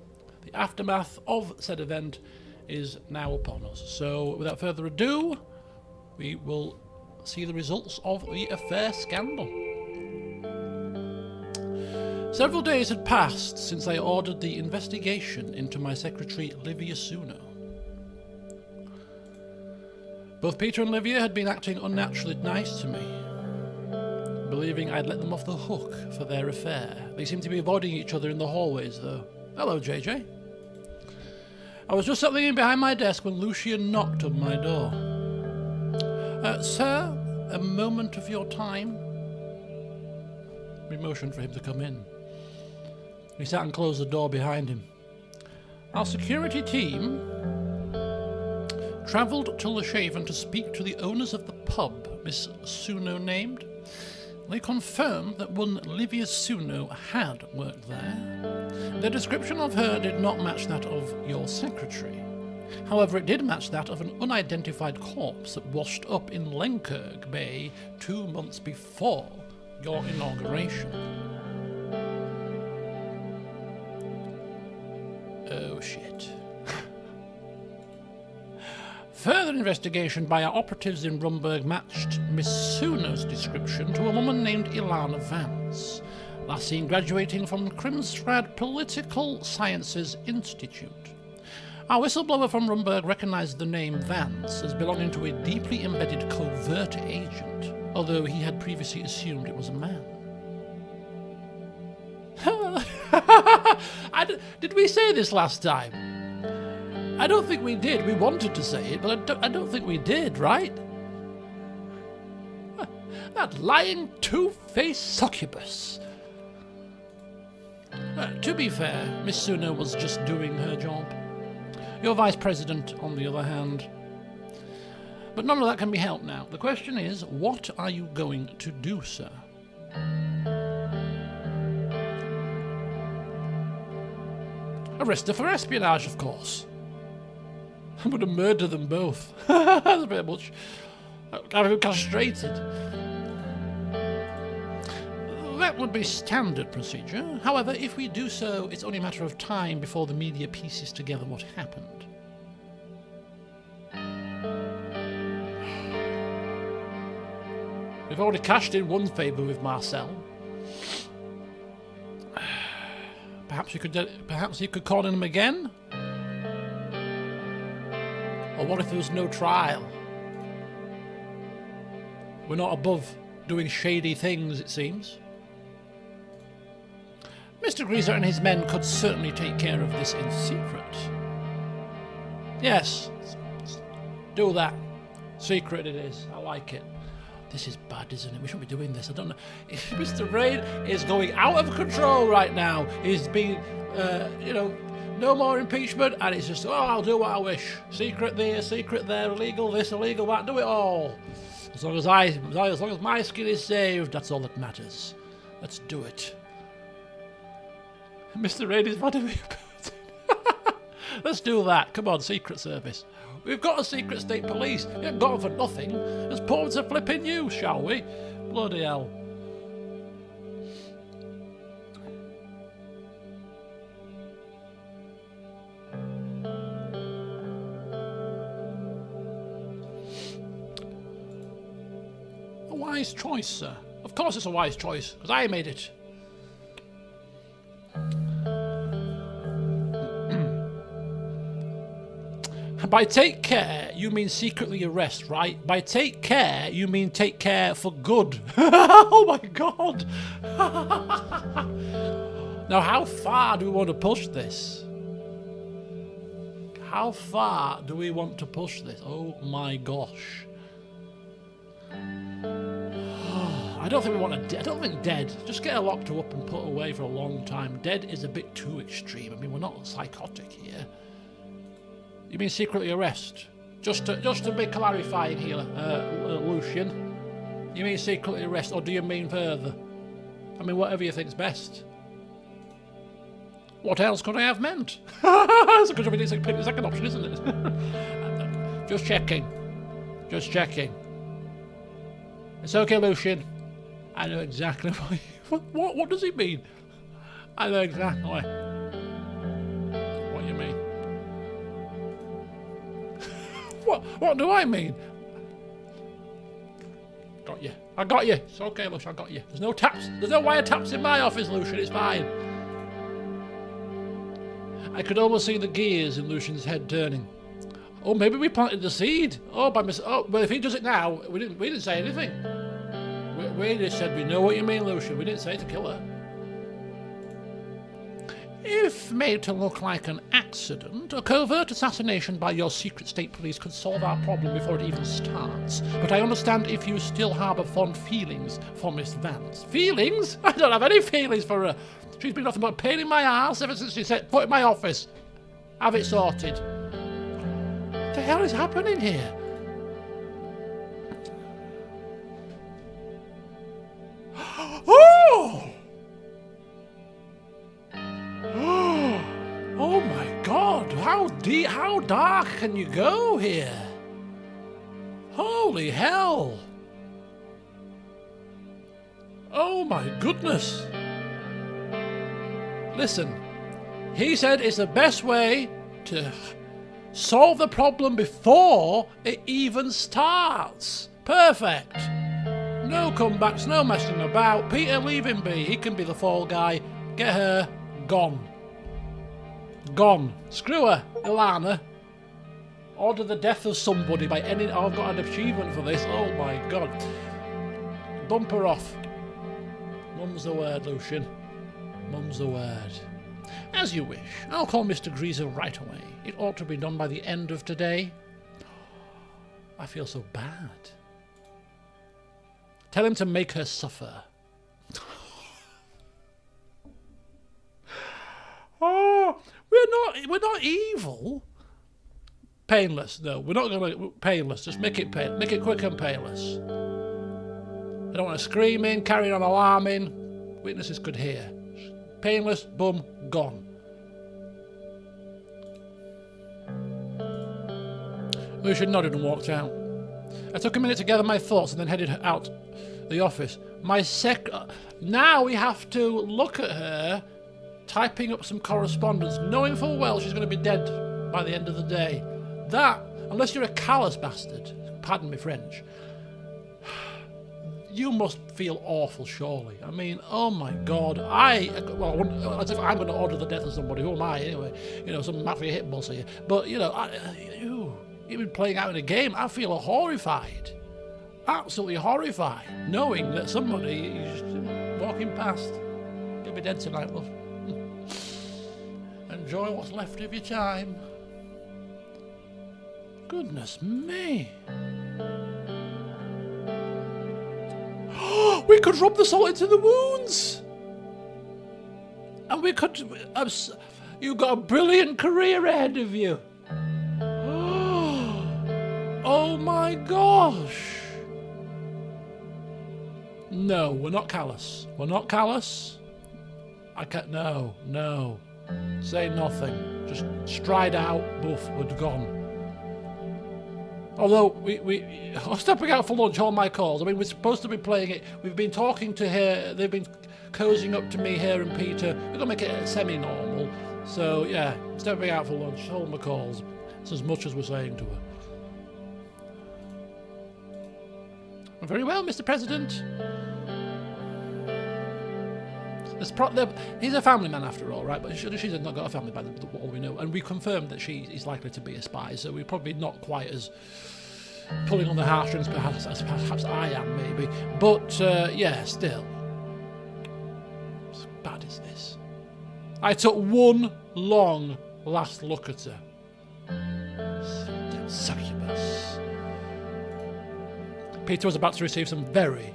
The aftermath of said event is now upon us. So, without further ado, we will see the results of the affair scandal. Several days had passed since I ordered the investigation into my secretary, Livia Suno. Both Peter and Livia had been acting unnaturally nice to me, believing I'd let them off the hook for their affair. They seemed to be avoiding each other in the hallways, though. Hello, JJ. I was just settling in behind my desk when Lucian knocked on my door. Sir, a moment of your time? We motioned for him to come in. He sat and closed the door behind him. Our security team travelled to Lashaven to speak to the owners of the pub Miss Suno named. They confirmed that one Livia Suno had worked there. Their description of her did not match that of your secretary. However, it did match that of an unidentified corpse that washed up in Lenkirk Bay 2 months before your inauguration. Oh shit. Further investigation by our operatives in Rumburg matched Miss Suno's description to a woman named Ilana Vance, last seen graduating from Krimsrad Political Sciences Institute. Our whistleblower from Rumburg recognized the name Vance as belonging to a deeply embedded covert agent, although he had previously assumed it was a man. Did we say this last time? I don't think we did. We wanted to say it, but I don't think we did, right? That lying two-faced succubus. To be fair, Miss Suno was just doing her job. Your vice president, on the other hand. But none of that can be helped now. The question is, what are you going to do, sir? Arrest her for espionage, of course. I'm going to murder them both. That's a bit much. Have him castrated. That would be standard procedure. However, if we do so, it's only a matter of time before the media pieces together what happened. We've already cashed in one favour with Marcel. Perhaps you could call on him again? Or what if there was no trial? We're not above doing shady things, it seems. Mr. Greaser and his men could certainly take care of this in secret. Yes, do that. Secret it is. I like it. This is bad, isn't it? We shouldn't be doing this. I don't know. If Mr. Rayne is going out of control right now. He's being, no more impeachment, and it's just, I'll do what I wish. Secret there, illegal this, illegal that, do it all. As long as my skin is saved, that's all that matters. Let's do it. Mr. Rayne is Vladimir Putin. Let's do that. Come on, Secret Service. We've got a secret state police. We haven't got them for nothing. Let's put them to flipping use, shall we? Bloody hell. A wise choice, sir. Of course it's a wise choice, because I made it. By take care, you mean secretly arrest, right? By take care, you mean take care for good. Oh my god! Now, how far do we want to push this? How far do we want to push this? Oh my gosh. I don't think we want to... I don't think dead. Just get her locked up and put away for a long time. Dead is a bit too extreme. I mean, we're not psychotic here. You mean secretly arrest? Just to be clarifying here, Lucian. You mean secretly arrest, or do you mean further? I mean, whatever you think's best. What else could I have meant? It's a good second option, isn't it? Just checking. Just checking. It's okay, Lucian. I know exactly what does he mean? I know exactly what What do I mean? Got you. I got you. It's okay, Lucian, I got you. There's no taps. There's no wire taps in my office, Lucian. It's fine. I could almost see the gears in Lucian's head turning. Oh, maybe we planted the seed. Oh, by mistake. Oh, but if he does it now, we didn't say anything. We just said we know what you mean, Lucian. We didn't say to kill her. If made to look like an accident, a covert assassination by your secret state police could solve our problem before it even starts. But I understand if you still harbour fond feelings for Miss Vance. Feelings? I don't have any feelings for her. She's been nothing but a pain in my ass ever since she set foot in my office. Have it sorted. What the hell is happening here? Oh! Oh my God! How dark can you go here? Holy hell! Oh my goodness! Listen, he said it's the best way to solve the problem before it even starts. Perfect. No comebacks, no messing about. Peter, leave him be. He can be the fall guy. Get her gone. Gone. Screw her, Ilana. Order the death of somebody by any... Oh, I've got an achievement for this. Oh my God. Bump her off. Mum's the word, Lucian. Mum's the word. As you wish. I'll call Mr. Greaser right away. It ought to be done by the end of today. I feel so bad. Tell him to make her suffer. Oh, we're not evil. Painless. No, we're not going to... Painless. Just make it pain. Make it quick and painless. I don't want her screaming, carrying on alarming. Witnesses could hear. Painless, boom, gone. Lucian nodded and walked out. I took a minute to gather my thoughts and then headed out the office. Now we have to look at her typing up some correspondence, knowing full well she's going to be dead by the end of the day. That, unless you're a callous bastard, pardon me French, you must feel awful, surely. I mean, oh my God, as if I'm going to order the death of somebody. Who am I, anyway? You know, some mafia hit boss here. But, you know, you've been playing out in a game. I feel horrified. Absolutely horrified, knowing that somebody is just walking past. You'll be dead tonight, love. Enjoy what's left of your time. Goodness me. We could rub the salt into the wounds. And we could... You've got a brilliant career ahead of you. Oh my gosh. No, we're not callous. We're not callous. I can't... No. Say nothing. Just stride out. Boof, we're gone. Although I'm stepping out for lunch, all my calls. I mean, we're supposed to be playing it. We've been talking to her. They've been cozying up to me, her and Peter. We're going to make it semi-normal. So, yeah, stepping out for lunch, hold my calls. It's as much as we're saying to her. Very well, Mr. President. He's a family man after all, right? But she's not got a family by all we know. And we confirmed that she is likely to be a spy, so we're probably not quite as pulling on the heartstrings as perhaps I am, maybe. But, yeah, still. As bad as this. I took one long last look at her. Succubus. Peter was about to receive some very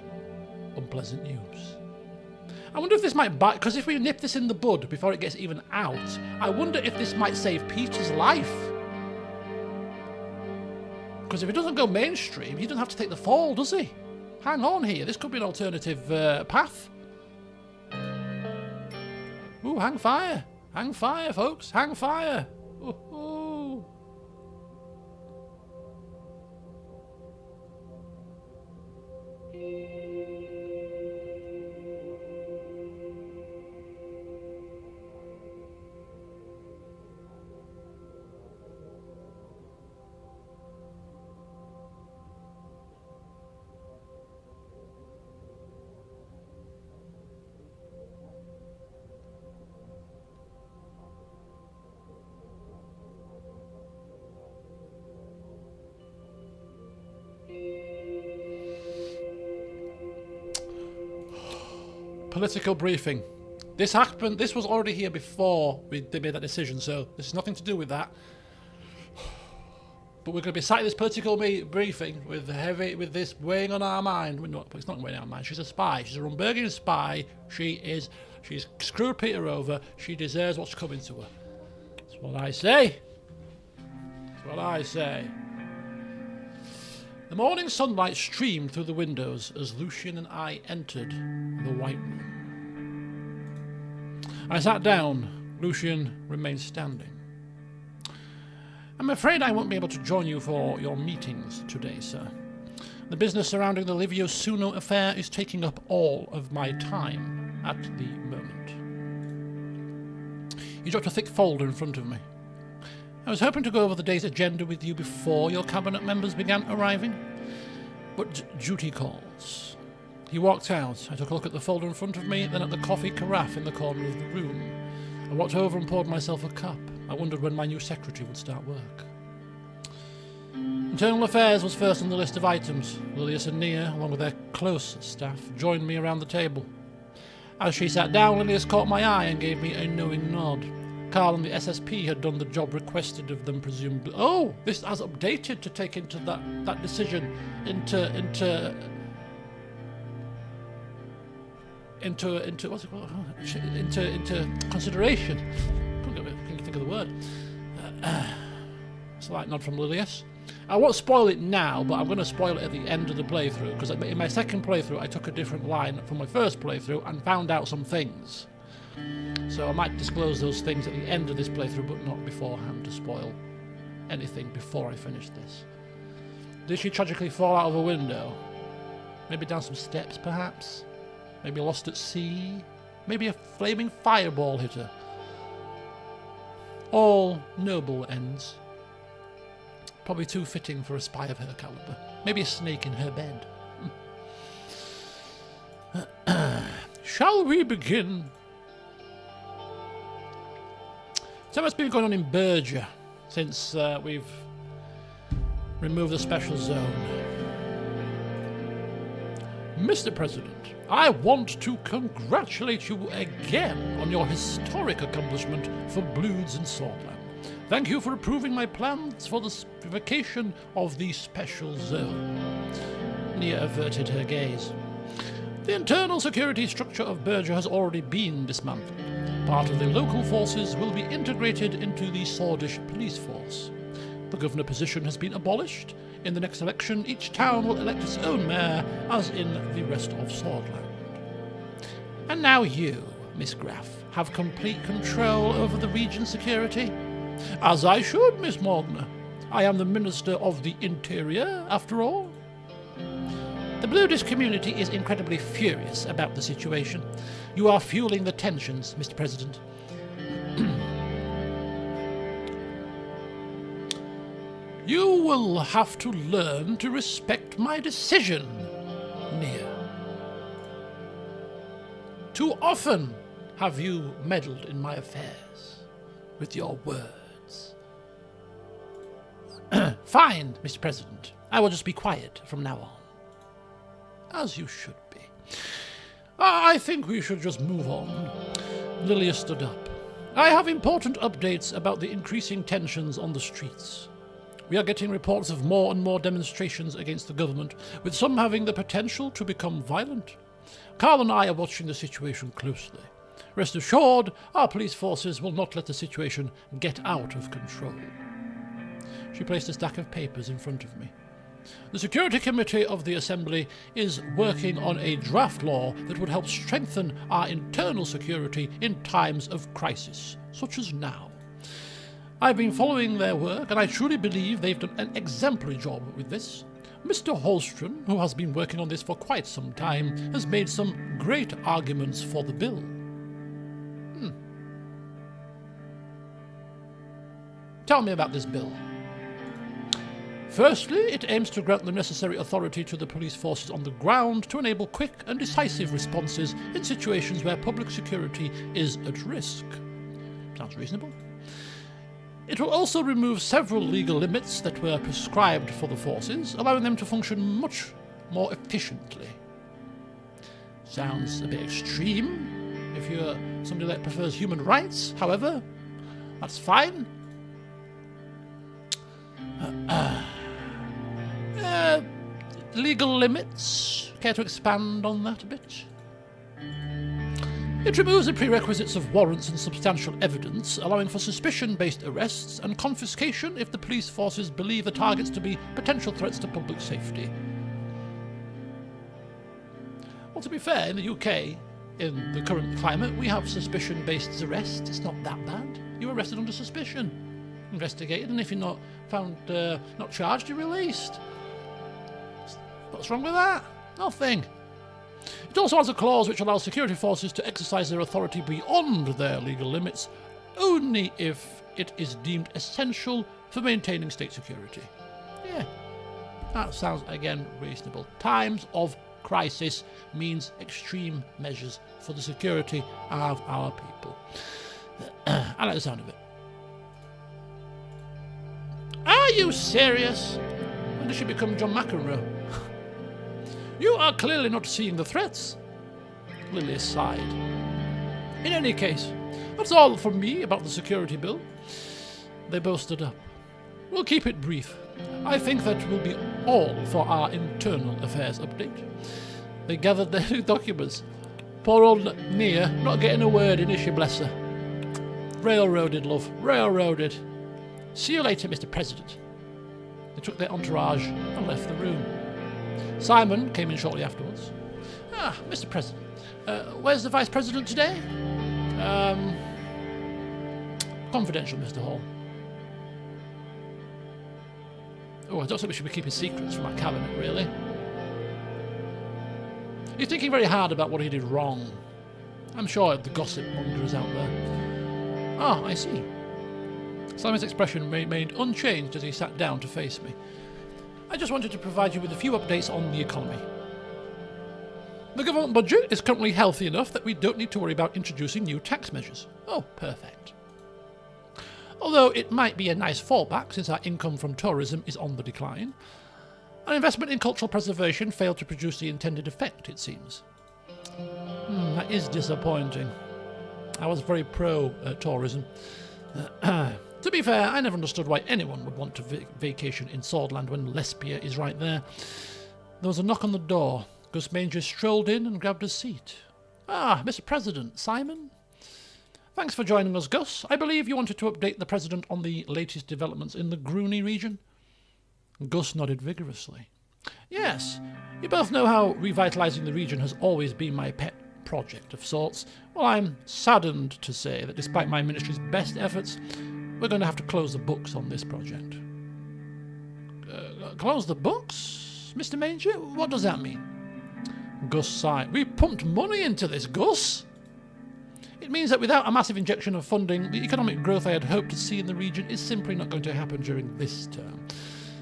unpleasant news. I wonder if this might bite, because if we nip this in the bud before it gets even out, I wonder if this might save Peter's life. Because if it doesn't go mainstream, he doesn't have to take the fall, does he? Hang on here, this could be an alternative path. Ooh, hang fire. Hang fire, folks. Hang fire. Ooh. political briefing. This happened. This was already here before they made that decision, so this has nothing to do with that. But we're going to be sat in this political briefing with this weighing on our mind. It's not weighing on our mind. She's a spy. She's a Rumbergian spy. She's screwed Peter over. She deserves what's coming to her. That's what I say. That's what I say. The morning sunlight streamed through the windows as Lucian and I entered the White Room. I sat down. Lucian remained standing. I'm afraid I won't be able to join you for your meetings today, sir. The business surrounding the Livio Suno affair is taking up all of my time at the moment. He dropped a thick folder in front of me. I was hoping to go over the day's agenda with you before your cabinet members began arriving, but duty calls. He walked out. I took a look at the folder in front of me, then at the coffee carafe in the corner of the room. I walked over and poured myself a cup. I wondered when my new secretary would start work. Internal Affairs was first on the list of items. Lilius and Nia, along with their close staff, joined me around the table. As she sat down, Lilius caught my eye and gave me a knowing nod. Carl and the SSP had done the job requested of them, presumably. Oh, this has updated to take into that decision into what's it called? Into consideration. Can you think of the word? It's a light nod from Lilius. I won't spoil it now, but I'm going to spoil it at the end of the playthrough, because in my second playthrough I took a different line from my first playthrough and found out some things. So I might disclose those things at the end of this playthrough, but not beforehand to spoil anything before I finish this. Did she tragically fall out of a window? Maybe down some steps, perhaps? Maybe lost at sea? Maybe a flaming fireball hit her? All noble ends. Probably too fitting for a spy of her caliber. Maybe a snake in her bed. Shall we begin? So what's been going on in Berger since we've removed the special zone? Mr. President, I want to congratulate you again on your historic accomplishment for Bloods and Swordland. Thank you for approving my plans for the vacation of the special zone. Nia averted her gaze. The internal security structure of Berger has already been dismantled. Part of the local forces will be integrated into the Swordish police force. The governor position has been abolished. In the next election, each town will elect its own mayor, as in the rest of Swordland. And now you, Miss Graff, have complete control over the region's security. As I should, Miss Morgner. I am the Minister of the Interior, after all. The Bluedish community is incredibly furious about the situation. You are fueling the tensions, Mr. President. You will have to learn to respect my decision, Nia. Too often have you meddled in my affairs with your words. Fine, Mr. President. I will just be quiet from now on. As you should be. I think we should just move on. Lilia stood up. I have important updates about the increasing tensions on the streets. We are getting reports of more and more demonstrations against the government, with some having the potential to become violent. Carl and I are watching the situation closely. Rest assured, our police forces will not let the situation get out of control. She placed a stack of papers in front of me. The Security Committee of the Assembly is working on a draft law that would help strengthen our internal security in times of crisis, such as now. I've been following their work, and I truly believe they've done an exemplary job with this. Mr. Holstrom, who has been working on this for quite some time, has made some great arguments for the bill. Tell me about this bill. Firstly, it aims to grant the necessary authority to the police forces on the ground to enable quick and decisive responses in situations where public security is at risk. Sounds reasonable. It will also remove several legal limits that were prescribed for the forces, allowing them to function much more efficiently. Sounds a bit extreme if you're somebody that prefers human rights. However, that's fine. Legal limits. Care to expand on that a bit? It removes the prerequisites of warrants and substantial evidence, allowing for suspicion-based arrests and confiscation if the police forces believe the targets to be potential threats to public safety. Well, to be fair, in the UK, in the current climate, we have suspicion-based arrests. It's not that bad. You're arrested under suspicion, investigated, and if you're not found not charged, you're released. What's wrong with that? Nothing. It also has a clause which allows security forces to exercise their authority beyond their legal limits, only if it is deemed essential for maintaining state security. Yeah, that sounds, again, reasonable. Times of crisis means extreme measures for the security of our people. I like the sound of it. Are you serious? When does she become John McEnroe? You are clearly not seeing the threats. Lily sighed. In any case, that's all from me about the security bill. They both stood up. We'll keep it brief. I think that will be all for our internal affairs update. They gathered their documents. Poor old Nia, not getting a word in, is she, bless her? Railroaded, love, railroaded. See you later, Mr. President. They took their entourage and left the room. Simon came in shortly afterwards. Ah, Mr. President, where's the Vice President today? Confidential, Mr. Hall. Oh, I don't think we should be keeping secrets from our cabinet, really. He's thinking very hard about what he did wrong. I'm sure the gossip monger is out there. Ah, I see. Simon's expression remained unchanged as he sat down to face me. I just wanted to provide you with a few updates on the economy. The government budget is currently healthy enough that we don't need to worry about introducing new tax measures. Oh, perfect. Although it might be a nice fallback since our income from tourism is on the decline. An investment in cultural preservation failed to produce the intended effect, it seems. That is disappointing. I was very pro-tourism. To be fair, I never understood why anyone would want to vacation in Swordland when Lesbia is right there. There was a knock on the door. Gus Manger strolled in and grabbed a seat. Ah, Mr. President, Simon? Thanks for joining us, Gus. I believe you wanted to update the President on the latest developments in the Grooney region? Gus nodded vigorously. Yes, you both know how revitalising the region has always been my pet project of sorts. Well, I'm saddened to say that despite my ministry's best efforts, we're going to have to close the books on this project. Close the books? Mr. Manger? What does that mean? Gus sighed. We pumped money into this, Gus. It means that without a massive injection of funding, the economic growth I had hoped to see in the region is simply not going to happen during this term.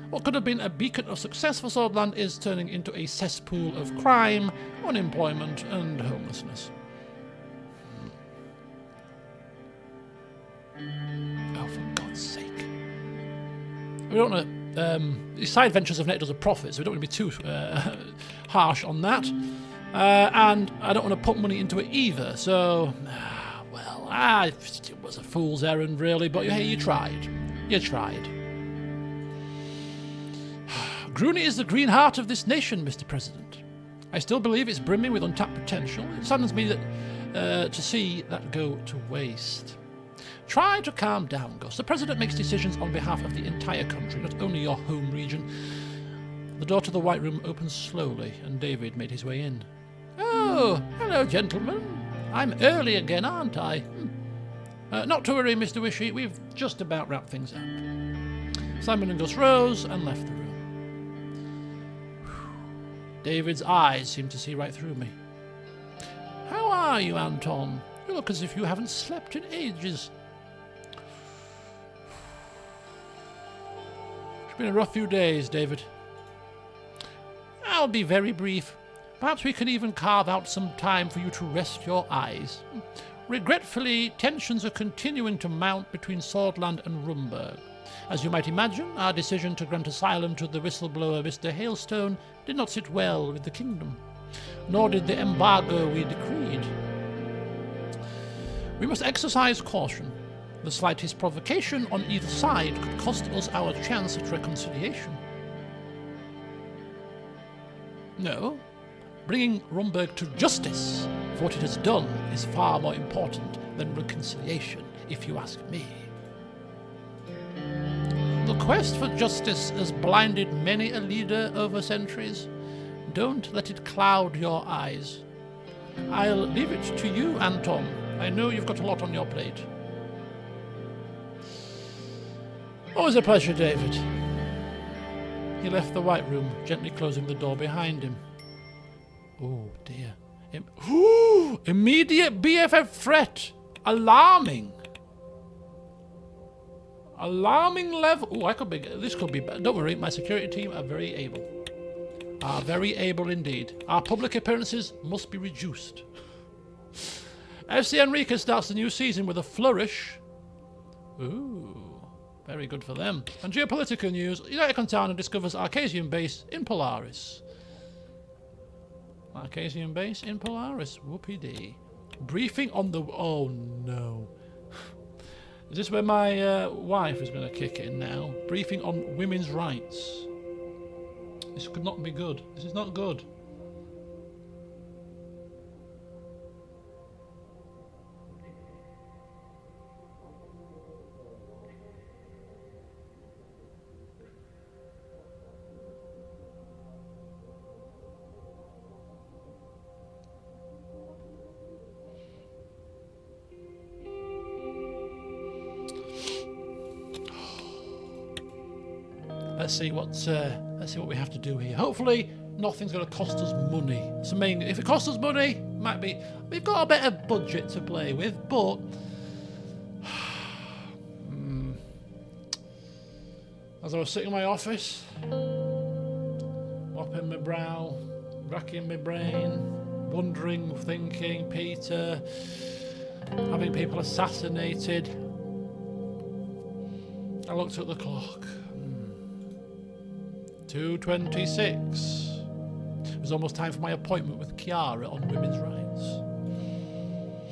What could have been a beacon of success for Swordland is turning into a cesspool of crime, unemployment, and homelessness. Oh, for God's sake. We don't want to... side ventures have netted us a profit, so we don't want to be too harsh on that. And I don't want to put money into it either, so... it was a fool's errand, really, but hey, you tried. You tried. Grooney is the green heart of this nation, Mr. President. I still believe it's brimming with untapped potential. It saddens me that to see that go to waste. Try to calm down, Gus. The President makes decisions on behalf of the entire country, not only your home region. The door to the White Room opened slowly, and David made his way in. Oh, hello, gentlemen. I'm early again, aren't I? Not to worry, Mr. Wishy. We've just about wrapped things up. Simon and Gus rose and left the room. David's eyes seemed to see right through me. How are you, Anton? You look as if you haven't slept in ages. It's been a rough few days, David. I'll be very brief. Perhaps we can even carve out some time for you to rest your eyes. Regretfully, tensions are continuing to mount between Swordland and Rumburg. As you might imagine, our decision to grant asylum to the whistleblower Mr. Hailstone did not sit well with the kingdom. nor did the embargo we decreed. We must exercise caution. The slightest provocation on either side could cost us our chance at reconciliation. No, bringing Rumberg to justice for what it has done is far more important than reconciliation, if you ask me. The quest for justice has blinded many a leader over centuries. Don't let it cloud your eyes. I'll leave it to you, Anton. I know you've got a lot on your plate. Always a pleasure, David. He left the White Room, gently closing the door behind him. Oh, dear. Immediate BFF threat. Alarming. Alarming level. Oh, this could be bad. Don't worry, my security team are very able. Are very able indeed. Our public appearances must be reduced. FC Enrique starts the new season with a flourish. Ooh, very good for them. And geopolitical news, United Contana discovers Arcasian base in Polaris. Arcasian base in Polaris. Whoopie-dee. Briefing on the... Oh, no. Is this where my wife is going to kick in now? Briefing on women's rights. This could not be good. This is not good. Let's see what we have to do here. Hopefully, nothing's going to cost us money. It's amazing. If it costs us money, might be. We've got a better budget to play with, but as I was sitting in my office, mopping my brow, racking my brain, wondering, thinking, Peter, having people assassinated, I looked at the clock. 2:26. It was almost time for my appointment with Chiara on women's rights.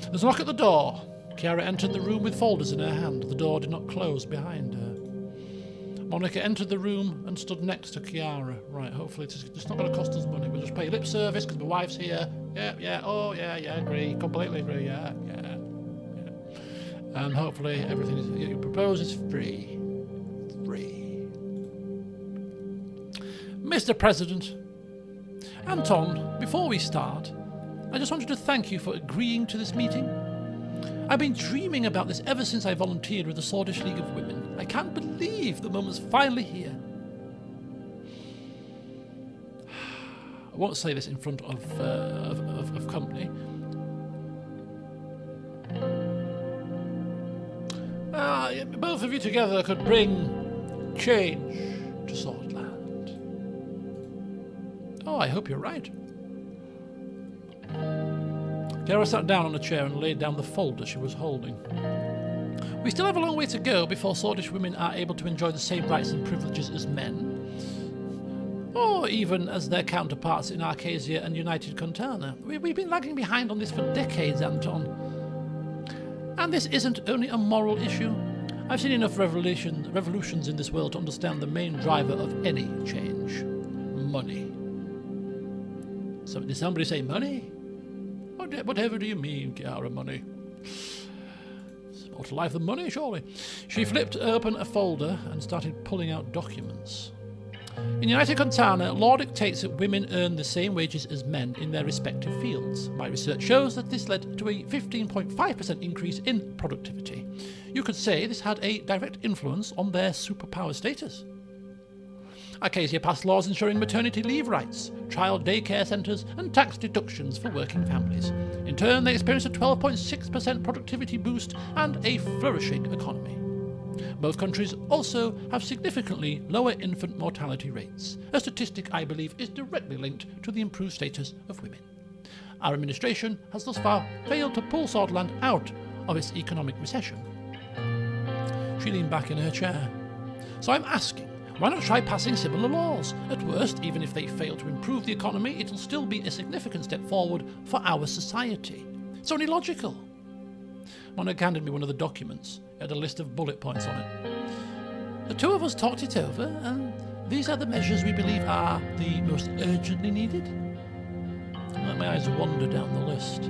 There's a knock at the door. Chiara entered the room with folders in her hand. The door did not close behind her. Monica entered the room and stood next to Chiara. Right, hopefully it's not going to cost us money. We'll just pay lip service because my wife's here. Yeah, oh yeah, agree. Completely agree, yeah. And hopefully everything you propose is free. Mr. President, Anton, before we start, I just wanted to thank you for agreeing to this meeting. I've been dreaming about this ever since I volunteered with the Swordish League of Women. I can't believe the moment's finally here. I won't say this in front of company. Both of you together could bring change to Swordland. Oh, I hope you're right. Chiara sat down on a chair and laid down the folder she was holding. We still have a long way to go before Swordish women are able to enjoy the same rights and privileges as men, or even as their counterparts in Arcasia and United Contana. We've been lagging behind on this for decades, Anton. And this isn't only a moral issue. I've seen enough revolutions in this world to understand the main driver of any change. Money. So, did somebody say money? Whatever do you mean, Chiara, money? It's more to life than money, surely. She flipped open a folder and started pulling out documents. In United Contana, law dictates that women earn the same wages as men in their respective fields. My research shows that this led to a 15.5% increase in productivity. You could say this had a direct influence on their superpower status. Arcasia passed laws ensuring maternity leave rights, child daycare centres and tax deductions for working families. In turn, they experienced a 12.6% productivity boost and a flourishing economy. Both countries also have significantly lower infant mortality rates, a statistic I believe is directly linked to the improved status of women. Our administration has thus far failed to pull Swordland out of its economic recession. She leaned back in her chair. So I'm asking, Why not try passing similar laws? At worst, even if they fail to improve the economy, it'll still be a significant step forward for our society. It's only logical. Monica handed me one of the documents. It had a list of bullet points on it. The two of us talked it over, and these are the measures we believe are the most urgently needed. I let my eyes wander down the list.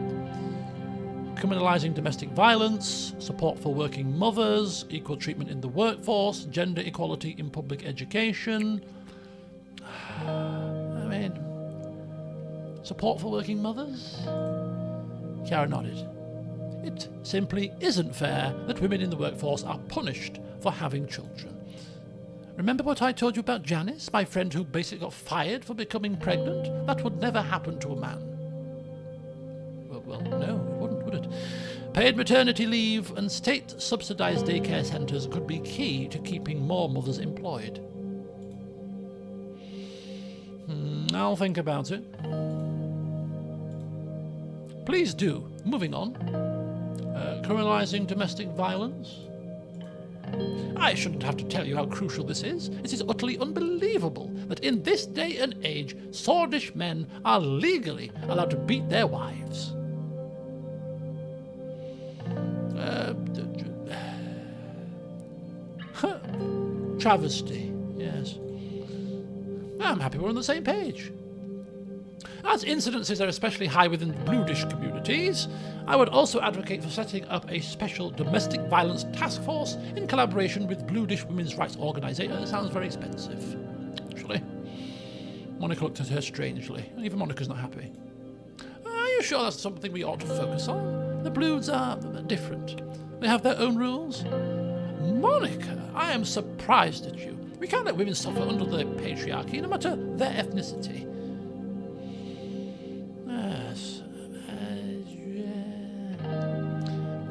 Criminalising domestic violence, support for working mothers, equal treatment in the workforce, gender equality in public education. I mean, support for working mothers? Chiara nodded. It simply isn't fair that women in the workforce are punished for having children. Remember what I told you about Janice, my friend who basically got fired for becoming pregnant? That would never happen to a man. Well, no, it wouldn't, would it? Paid maternity leave and state-subsidised daycare centres could be key to keeping more mothers employed. I'll think about it. Please do. Moving on. Criminalising domestic violence. I shouldn't have to tell you how crucial this is. It is utterly unbelievable that in this day and age, swordish men are legally allowed to beat their wives. Travesty, yes. I'm happy we're on the same page. As incidences are especially high within bluish communities, I would also advocate for setting up a special domestic violence task force in collaboration with bluish women's rights organisations. That sounds very expensive, actually. Monica looked at her strangely. Even Monica's not happy. Are you sure that's something we ought to focus on? The Blues are different. They have their own rules. Monica, I am surprised at you. We can't let women suffer under the patriarchy, no matter their ethnicity. Yes.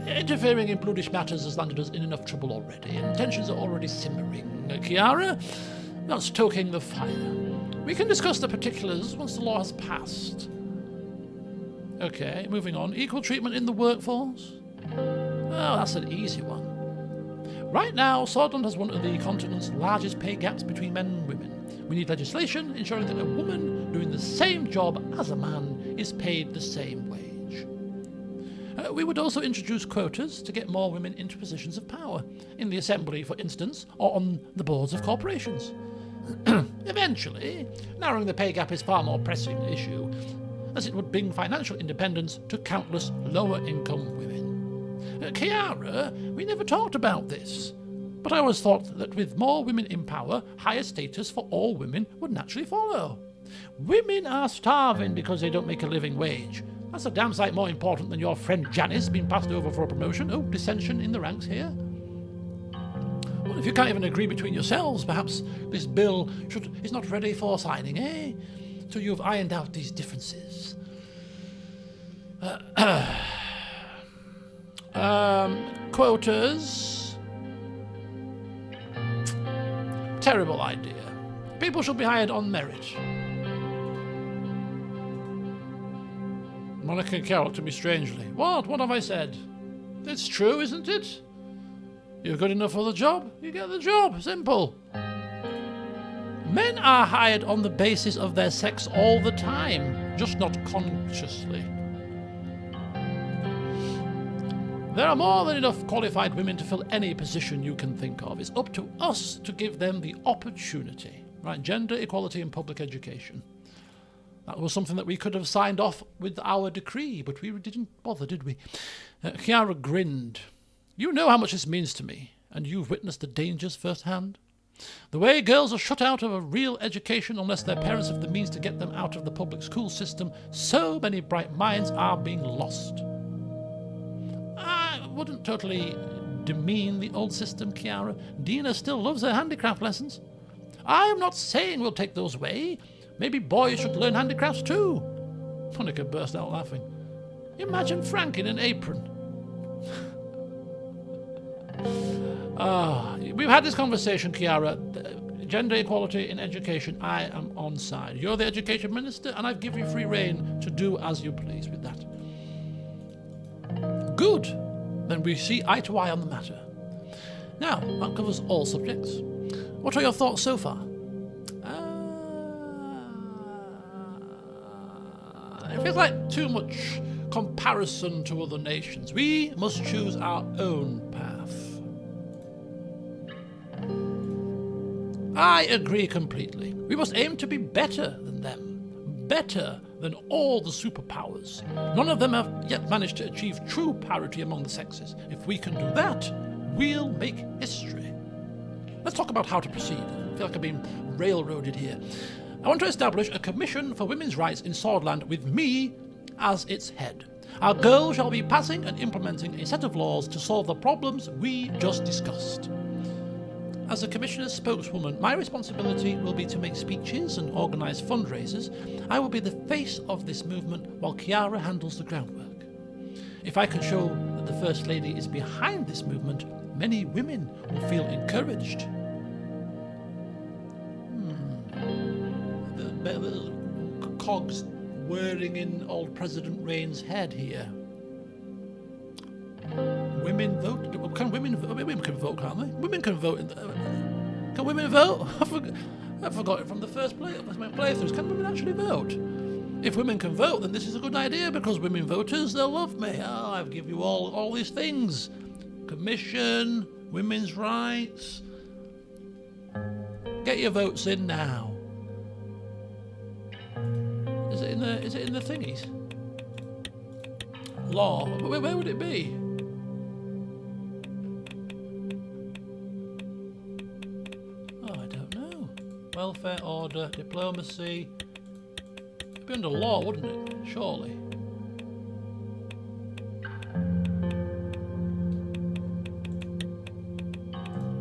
Interfering in bluish matters has landed us in enough trouble already, and tensions are already simmering. Chiara, not stoking the fire. We can discuss the particulars once the law has passed. Okay, moving on. Equal treatment in the workforce? Oh, that's an easy one. Right now, Scotland has one of the continent's largest pay gaps between men and women. We need legislation ensuring that a woman doing the same job as a man is paid the same wage. We would also introduce quotas to get more women into positions of power, in the assembly, for instance, or on the boards of corporations. Eventually, narrowing the pay gap is far more pressing issue, as it would bring financial independence to countless lower-income women. Chiara, we never talked about this, but I always thought that with more women in power, higher status for all women would naturally follow. Women are starving because they don't make a living wage. That's a damn sight more important than your friend Janice being passed over for a promotion. Oh, dissension in the ranks here. Well, if you can't even agree between yourselves, perhaps this bill is not ready for signing, eh? So you've ironed out these differences. Quotas. Terrible idea. People should be hired on merit. Monica and Carol looked at me strangely. What? What have I said? It's true, isn't it? You're good enough for the job, you get the job. Simple. Men are hired on the basis of their sex all the time, just not consciously. There are more than enough qualified women to fill any position you can think of. It's up to us to give them the opportunity. Right, gender equality in public education. That was something that we could have signed off with our decree, but we didn't bother, did we? Chiara grinned. You know how much this means to me, and you've witnessed the dangers firsthand. The way girls are shut out of a real education unless their parents have the means to get them out of the public school system, so many bright minds are being lost. I wouldn't totally demean the old system, Chiara. Dina still loves her handicraft lessons. I am not saying we'll take those away. Maybe boys should learn handicrafts too. Monica burst out laughing. Imagine Frank in an apron. We've had this conversation, Chiara. Gender equality in education, I am on side. You're the education minister, and I've given you free rein to do as you please with that. Good. Then we see eye to eye on the matter. Now, that covers all subjects. What are your thoughts so far? It feels like too much comparison to other nations. We must choose our own path. I agree completely. We must aim to be better than them. Better than all the superpowers. None of them have yet managed to achieve true parity among the sexes. If we can do that, we'll make history. Let's talk about how to proceed. I feel like I'm being railroaded here. I want to establish a commission for women's rights in Swordland with me as its head. Our goal shall be passing and implementing a set of laws to solve the problems we just discussed. As the Commissioner's spokeswoman, my responsibility will be to make speeches and organise fundraisers. I will be the face of this movement while Kiara handles the groundwork. If I can show that the First Lady is behind this movement, many women will feel encouraged. The cogs whirring in old President Rayne's head here. Women vote? Can women vote? Women can vote, can't they? Women can vote. Can women vote? I forgot it from the first playthroughs. Can women actually vote? If women can vote, then this is a good idea because women voters, they'll love me. Oh, I've given you all these things. Commission, women's rights. Get your votes in now. Is it in the thingies? Law. Where would it be? Oh, I don't know. Welfare, order, diplomacy. It'd be under law, wouldn't it? Surely.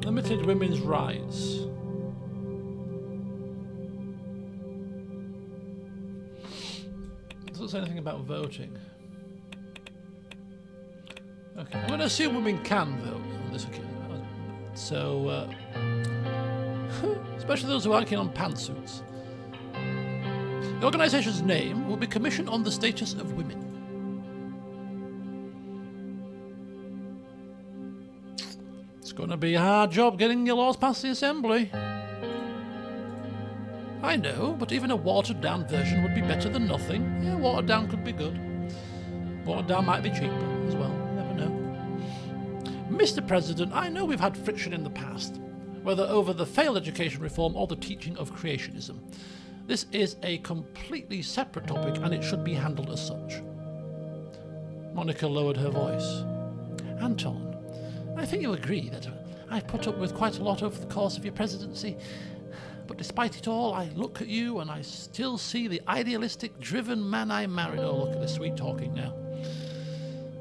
Limited women's rights. Doesn't say anything about voting. Okay, I'm going to assume women can vote on this occasion. So, especially those who aren't keen on pantsuits. The organisation's name will be Commission on the Status of Women. It's going to be a hard job getting your laws past the Assembly. I know, but even a watered-down version would be better than nothing. Yeah, watered down could be good. Watered down might be cheaper as well, you never know. Mr. President, I know we've had friction in the past, whether over the failed education reform or the teaching of creationism. This is a completely separate topic and it should be handled as such. Monica lowered her voice. Anton, I think you agree that I've put up with quite a lot over the course of your presidency. But despite it all, I look at you and I still see the idealistic, driven man I married. Oh, look at this sweet talking now.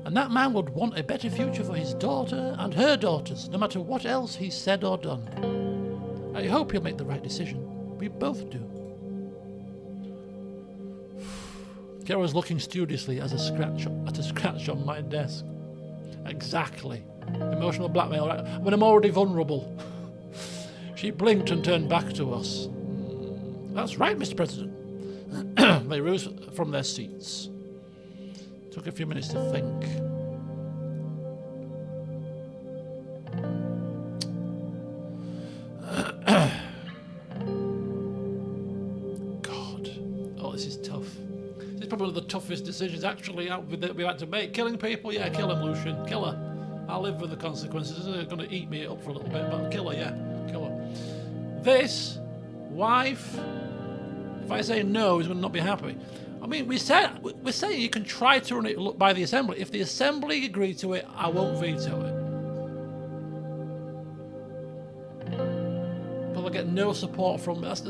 And that man would want a better future for his daughter and her daughters, no matter what else he's said or done. I hope he'll make the right decision. We both do. Kara was looking studiously at a scratch on my desk. Exactly. Emotional blackmail, right? When I'm already vulnerable. She blinked and turned back to us. That's right, Mr. President. They rose from their seats. Took a few minutes to think. God. Oh, this is tough. This is probably one of the toughest decisions actually that we had to make. Killing people? Yeah, kill him, Lucian. Kill her. I'll live with the consequences. They're going to eat me up for a little bit, but kill her, yeah. Kill her. This wife, if I say no, he's going to not be happy. I mean, we're saying you can try to run it by the Assembly. If the Assembly agree to it, I won't veto it. But I get no support from... That's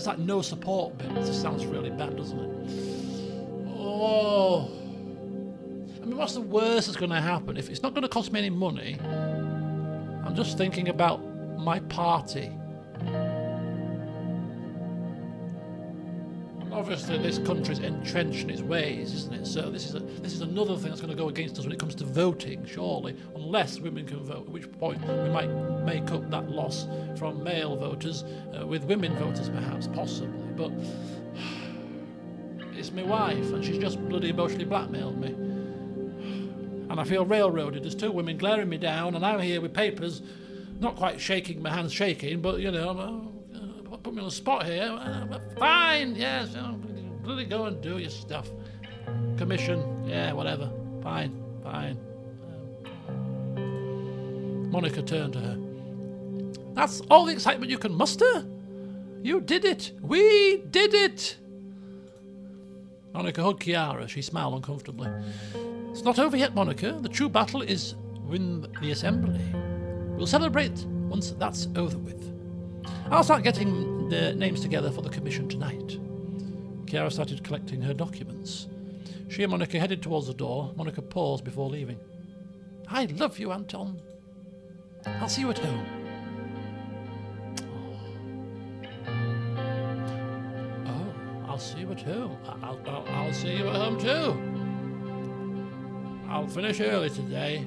like no support bit. It just sounds really bad, doesn't it? Oh... I mean, what's the worst that's going to happen? If it's not going to cost me any money, I'm just thinking about my party. Obviously, this country's entrenched in its ways, isn't it? So this is another thing that's going to go against us when it comes to voting, surely, unless women can vote, at which point we might make up that loss from male voters with women voters, perhaps, possibly. But it's my wife, and she's just bloody emotionally blackmailed me. And I feel railroaded. There's two women glaring me down, and I'm here with papers Not quite shaking, my hands shaking, but, you know, put me on the spot here. Fine, yes, really go and do your stuff. Commission, yeah, whatever. Fine. Monica turned to her. That's all the excitement you can muster? You did it! We did it! Monica hugged Kiara. She smiled uncomfortably. It's not over yet, Monica. The true battle is win the assembly. We'll celebrate once that's over with. I'll start getting the names together for the commission tonight. Kiara started collecting her documents. She and Monica headed towards the door. Monica paused before leaving. I love you, Anton. I'll see you at home. Oh, I'll see you at home. I'll see you at home too. I'll finish early today.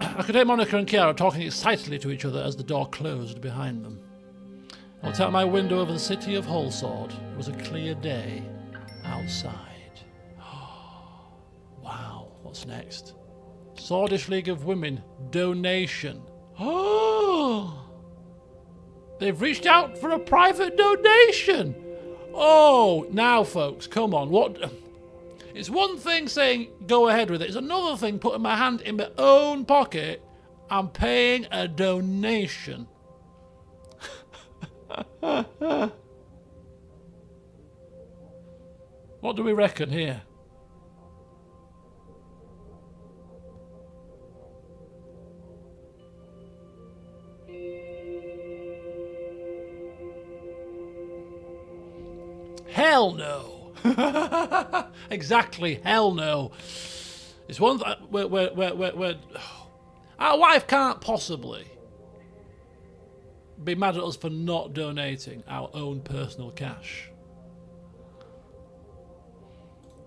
I could hear Monica and Kiara talking excitedly to each other as the door closed behind them. I looked out my window over the city of Holsword. It was a clear day outside. Wow, what's next? Swordish League of Women donation. Oh, they've reached out for a private donation. Oh, now folks, come on. What? It's one thing saying go ahead with it. It's another thing putting my hand in my own pocket and paying a donation. What do we reckon here? Hell no. Exactly, hell no. It's one where our wife can't possibly be mad at us for not donating our own personal cash.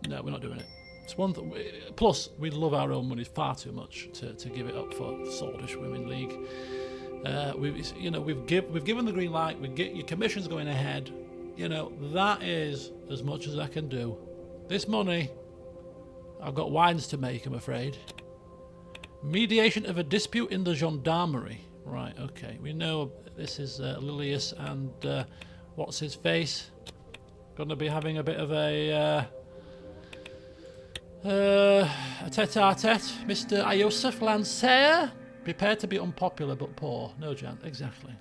No, we're not doing it. It's one thing. Plus, we love our own money far too much to give it up for the Swordish Women League. We've given the green light. Your commission's going ahead. You know, that is as much as I can do. This money, I've got wines to make, I'm afraid. Mediation of a dispute in the gendarmerie. Right, okay. We know this is Lilius and what's his face? Going to be having a bit of a tete-a-tete. Mr. Iosef Lancer. Prepared to be unpopular but poor. No, Jan, exactly.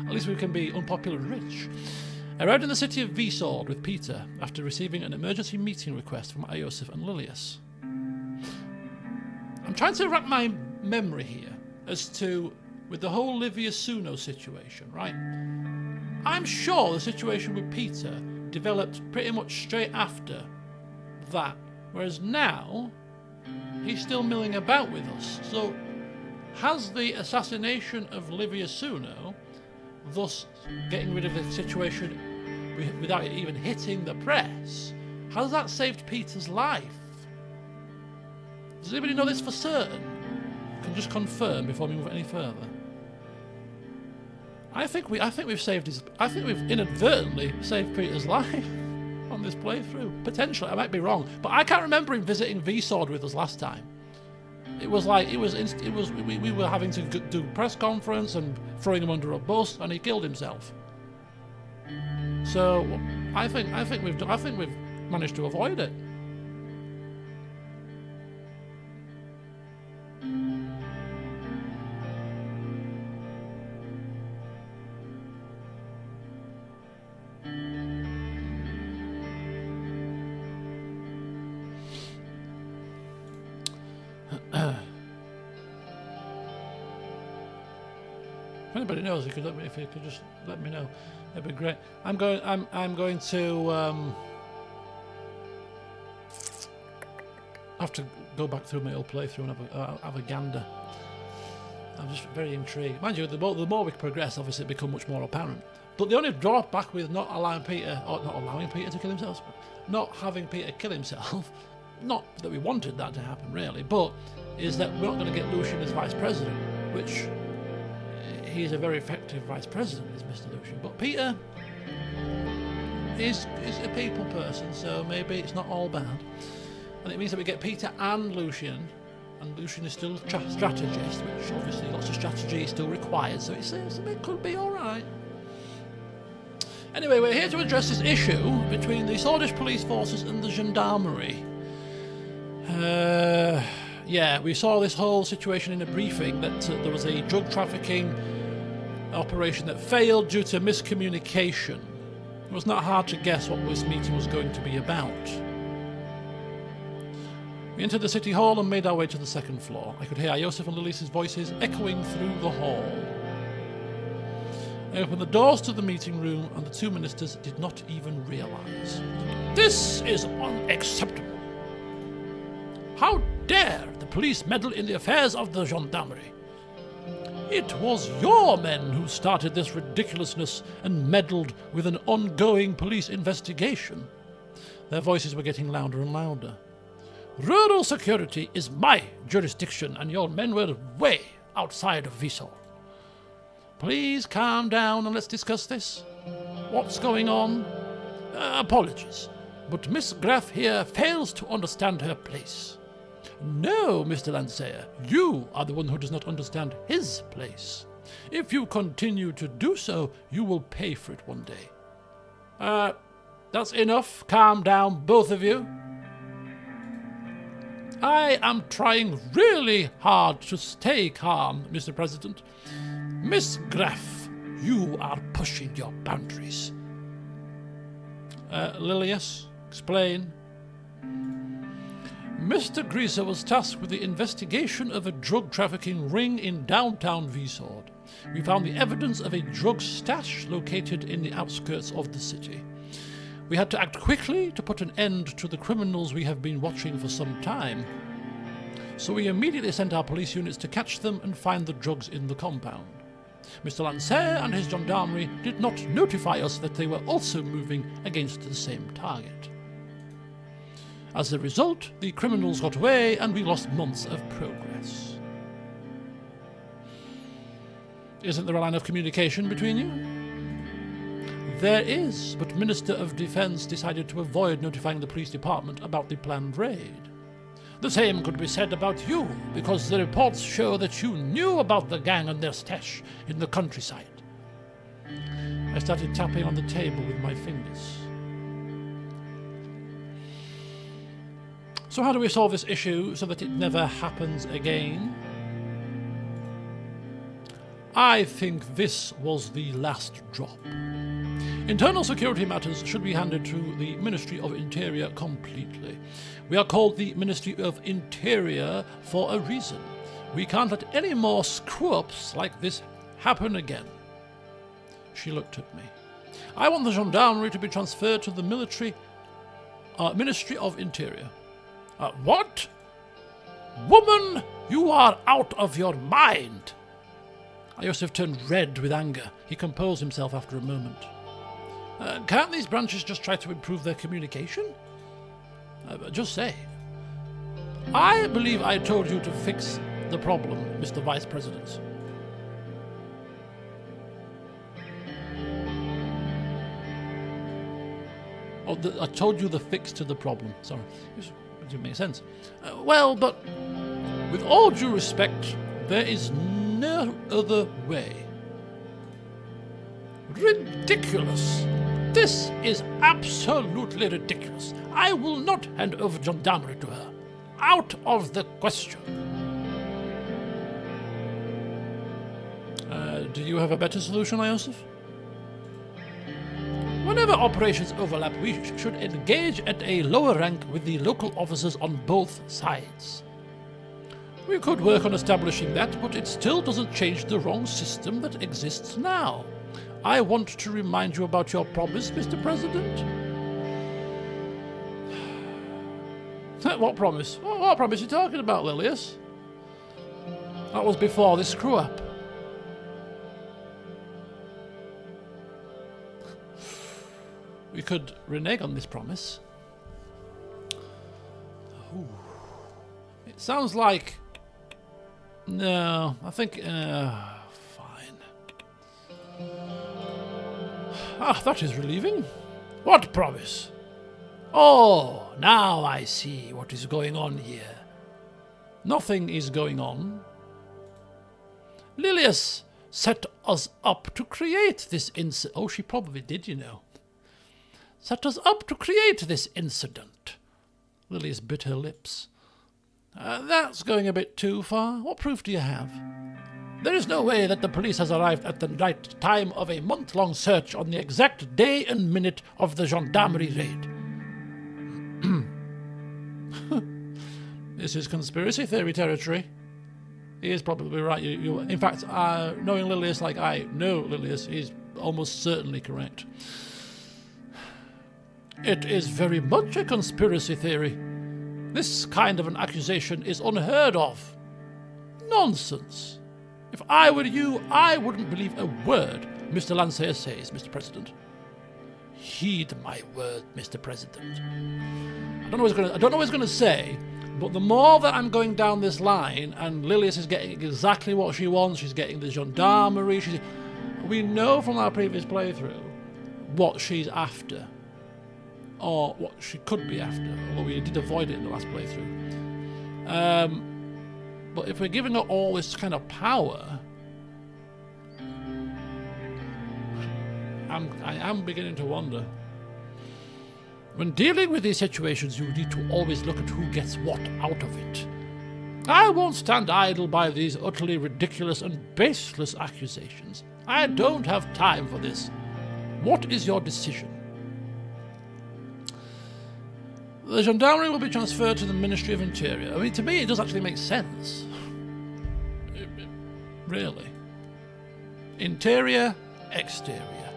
At least we can be unpopular and rich. I arrived in the city of Vesord with Peter after receiving an emergency meeting request from Iosef and Lilius. I'm trying to rack my memory here as to, with the whole Livia Suno situation, right? I'm sure the situation with Peter developed pretty much straight after that, whereas now he's still milling about with us. So has the assassination of Livia Suno, thus getting rid of the situation without it even hitting the press, has that saved Peter's life? Does anybody know this for certain? Can just confirm before we move any further. I think we've inadvertently saved Peter's life on this playthrough. Potentially, I might be wrong, but I can't remember him visiting Vesord with us last time. It was like we were having to do press conference and throwing him under a bus, and he killed himself. So I think we've managed to avoid it. If anybody knows, if you could just let me know, that'd be great. I'm going to have to go back through my old playthrough and have a gander. I'm just very intrigued. Mind you, the more we progress, obviously, it becomes much more apparent. But the only drawback with not allowing Peter to kill himself, not having Peter kill himself, not that we wanted that to happen really, but is that we're not going to get Lucian as vice president, which he's a very effective vice president, is Mr. Lucian. But Peter is a people person, so maybe it's not all bad. And it means that we get Peter and Lucian and Lucian is still a strategist, which obviously lots of strategy is still required, so it could be alright. Anyway, we're here to address this issue between the Swedish police forces and the gendarmerie. Yeah, we saw this whole situation in a briefing that there was a drug trafficking operation that failed due to miscommunication. It was not hard to guess what this meeting was going to be about. We entered the city hall and made our way to the second floor. I could hear Josef and Lilius's voices echoing through the hall. I opened the doors to the meeting room, and the two ministers did not even realise. This is unacceptable. How dare the police meddle in the affairs of the gendarmerie? It was your men who started this ridiculousness and meddled with an ongoing police investigation. Their voices were getting louder and louder. Rural security is my jurisdiction, and your men were way outside of Visor. Please calm down and let's discuss this. What's going on? Apologies, but Miss Graf here fails to understand her place. No, Mr. Landseer, you are the one who does not understand his place. If you continue to do so, you will pay for it one day. That's enough. Calm down, both of you. I am trying really hard to stay calm, Mr. President. Miss Graf, you are pushing your boundaries. Lilius, explain. Mr. Grieser was tasked with the investigation of a drug trafficking ring in downtown Visord. We found the evidence of a drug stash located in the outskirts of the city. We had to act quickly to put an end to the criminals we have been watching for some time. So we immediately sent our police units to catch them and find the drugs in the compound. Mr. Landseer and his gendarmerie did not notify us that they were also moving against the same target. As a result, the criminals got away and we lost months of progress. Isn't there a line of communication between you? There is, but Minister of Defence decided to avoid notifying the police department about the planned raid. The same could be said about you, because the reports show that you knew about the gang and their stash in the countryside. I started tapping on the table with my fingers. So how do we solve this issue so that it never happens again? I think this was the last drop. Internal security matters should be handed to the Ministry of Interior completely. We are called the Ministry of Interior for a reason. We can't let any more screw-ups like this happen again. She looked at me. I want the gendarmerie to be transferred to the Ministry of Interior. What? Woman, you are out of your mind! Josef turned red with anger. He composed himself after a moment. Can't these branches just try to improve their communication? Just say. I believe I told you to fix the problem, Mr. Vice President. Oh, I told you the fix to the problem. Sorry. It didn't make sense. Well, but with all due respect, there is no other way. Ridiculous. This is absolutely ridiculous. I will not hand over gendarmerie to her. Out of the question. Do you have a better solution, Josef? Whenever operations overlap, we should engage at a lower rank with the local officers on both sides. We could work on establishing that, but it still doesn't change the wrong system that exists now. I want to remind you about your promise, Mr. President. What promise? What promise are you talking about, Lilius? That was before this screw-up. We could renege on this promise. Ooh. It sounds like... No, I think... fine. That is relieving. What promise? Oh, now I see what is going on here. Nothing is going on. Lilius set us up to create this incident. Oh, she probably did, you know. Set us up to create this incident. Lilius bit her lips. That's going a bit too far. What proof do you have? There is no way that the police has arrived at the right time of a month-long search on the exact day and minute of the gendarmerie raid. This is conspiracy theory territory. He is probably right. In fact, knowing Lilius like I know Lilius, he's almost certainly correct. It is very much a conspiracy theory. This kind of an accusation is unheard of. Nonsense. If I were you, I wouldn't believe a word Mr. Landseer says, Mr. President. Heed my word, Mr. President. I don't know what he's going to say, but the more that I'm going down this line, and Lilius is getting exactly what she wants, she's getting the gendarmerie, we know from our previous playthrough what she's after. Or what she could be after, although we did avoid it in the last playthrough. But if we're giving her all this kind of power, I am beginning to wonder. When dealing with these situations, you need to always look at who gets what out of it. I won't stand idle by these utterly ridiculous and baseless accusations. I don't have time for this. What is your decision? The gendarmerie will be transferred to the Ministry of Interior. I mean, to me, it does actually make sense. Really. Interior, exterior.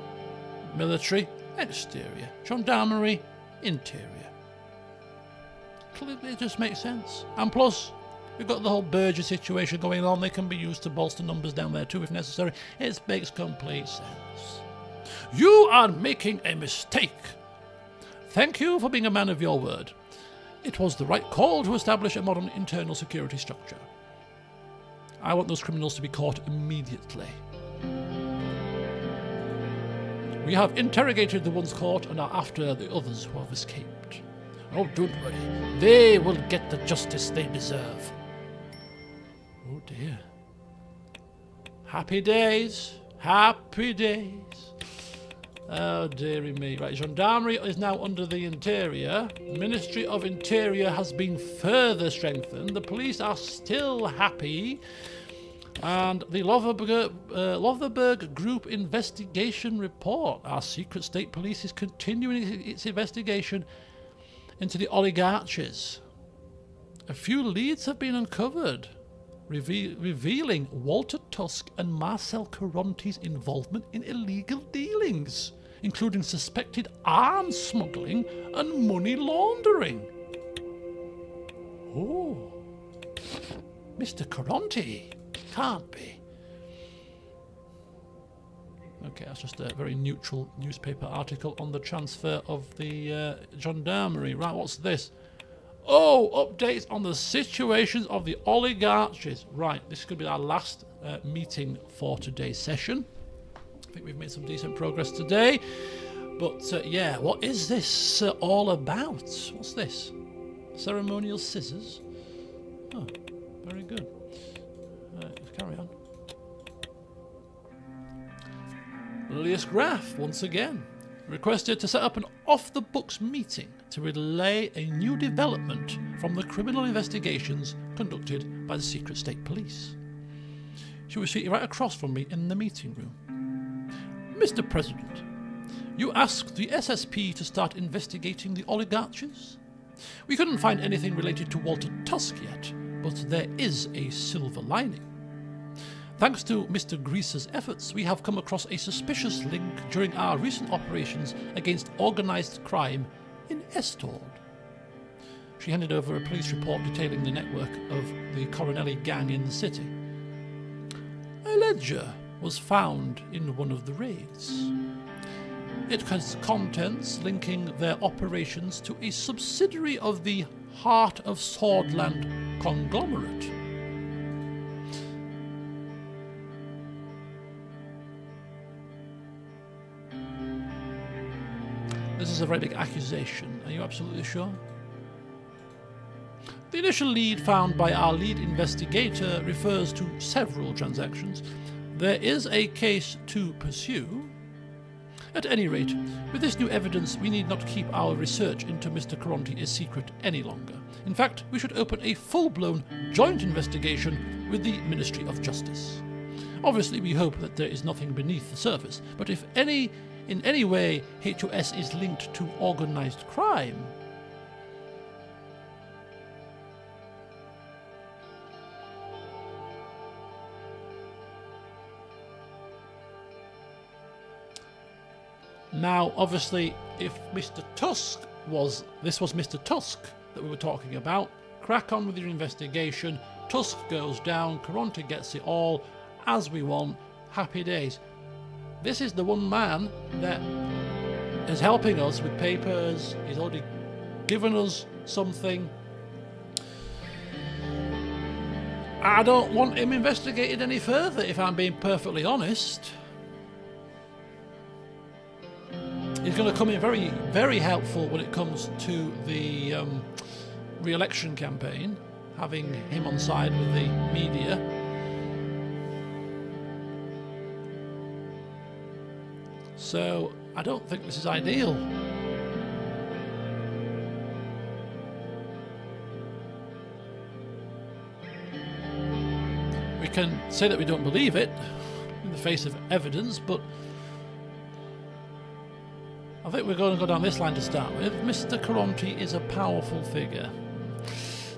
Military, exterior. Gendarmerie, interior. Clearly, it just makes sense. And plus, we've got the whole Berger situation going on. They can be used to bolster numbers down there too, if necessary. It makes complete sense. You are making a mistake. Thank you for being a man of your word. It was the right call to establish a modern internal security structure. I want those criminals to be caught immediately. We have interrogated the ones caught and are after the others who have escaped. Oh, don't worry. They will get the justice they deserve. Oh dear. Happy days. Happy days. Oh, dearie me. Right, Gendarmerie is now under the Interior. Ministry of Interior has been further strengthened. The police are still happy. And the Loverberg Group investigation report. Our secret state police is continuing its investigation into the oligarchies. A few leads have been uncovered, revealing Walter Tusk and Marcel Caronti's involvement in illegal dealings, including suspected arms smuggling and money laundering. Oh, Mr. Caronti. Can't be. Okay, that's just a very neutral newspaper article on the transfer of the gendarmerie. Right, what's this? Oh, updates on the situations of the oligarchies. Right, this could be our last meeting for today's session. I think we've made some decent progress today. But yeah, what is this all about? What's this? Ceremonial scissors? Oh, very good. Carry on. Lilius Graf, once again, requested to set up an off-the-books meeting to relay a new development from the criminal investigations conducted by the Secret State Police. She was sitting right across from me in the meeting room. Mr. President, you asked the SSP to start investigating the oligarchies? We couldn't find anything related to Walter Tusk yet, but there is a silver lining. Thanks to Mr. Greaser's efforts, we have come across a suspicious link during our recent operations against organised crime in Estord. She handed over a police report detailing the network of the Coronelli gang in the city. A ledger was found in one of the raids. It has contents linking their operations to a subsidiary of the Heart of Swordland conglomerate. This is a very big accusation. Are you absolutely sure? The initial lead found by our lead investigator refers to several transactions. There is a case to pursue. At any rate, with this new evidence, we need not keep our research into Mr. Caronte a secret any longer. In fact, we should open a full-blown joint investigation with the Ministry of Justice. Obviously, we hope that there is nothing beneath the surface, but if in any way HOS is linked to organized crime, now, obviously, if Mr. Tusk this was Mr. Tusk that we were talking about, crack on with your investigation, Tusk goes down, Caronte gets it all, as we want, happy days. This is the one man that is helping us with papers, he's already given us something. I don't want him investigated any further, if I'm being perfectly honest. He's going to come in very, very helpful when it comes to the re-election campaign, having him on side with the media. So I don't think this is ideal. We can say that we don't believe it in the face of evidence, but I think we're going to go down this line to start with. Mr. Caronte is a powerful figure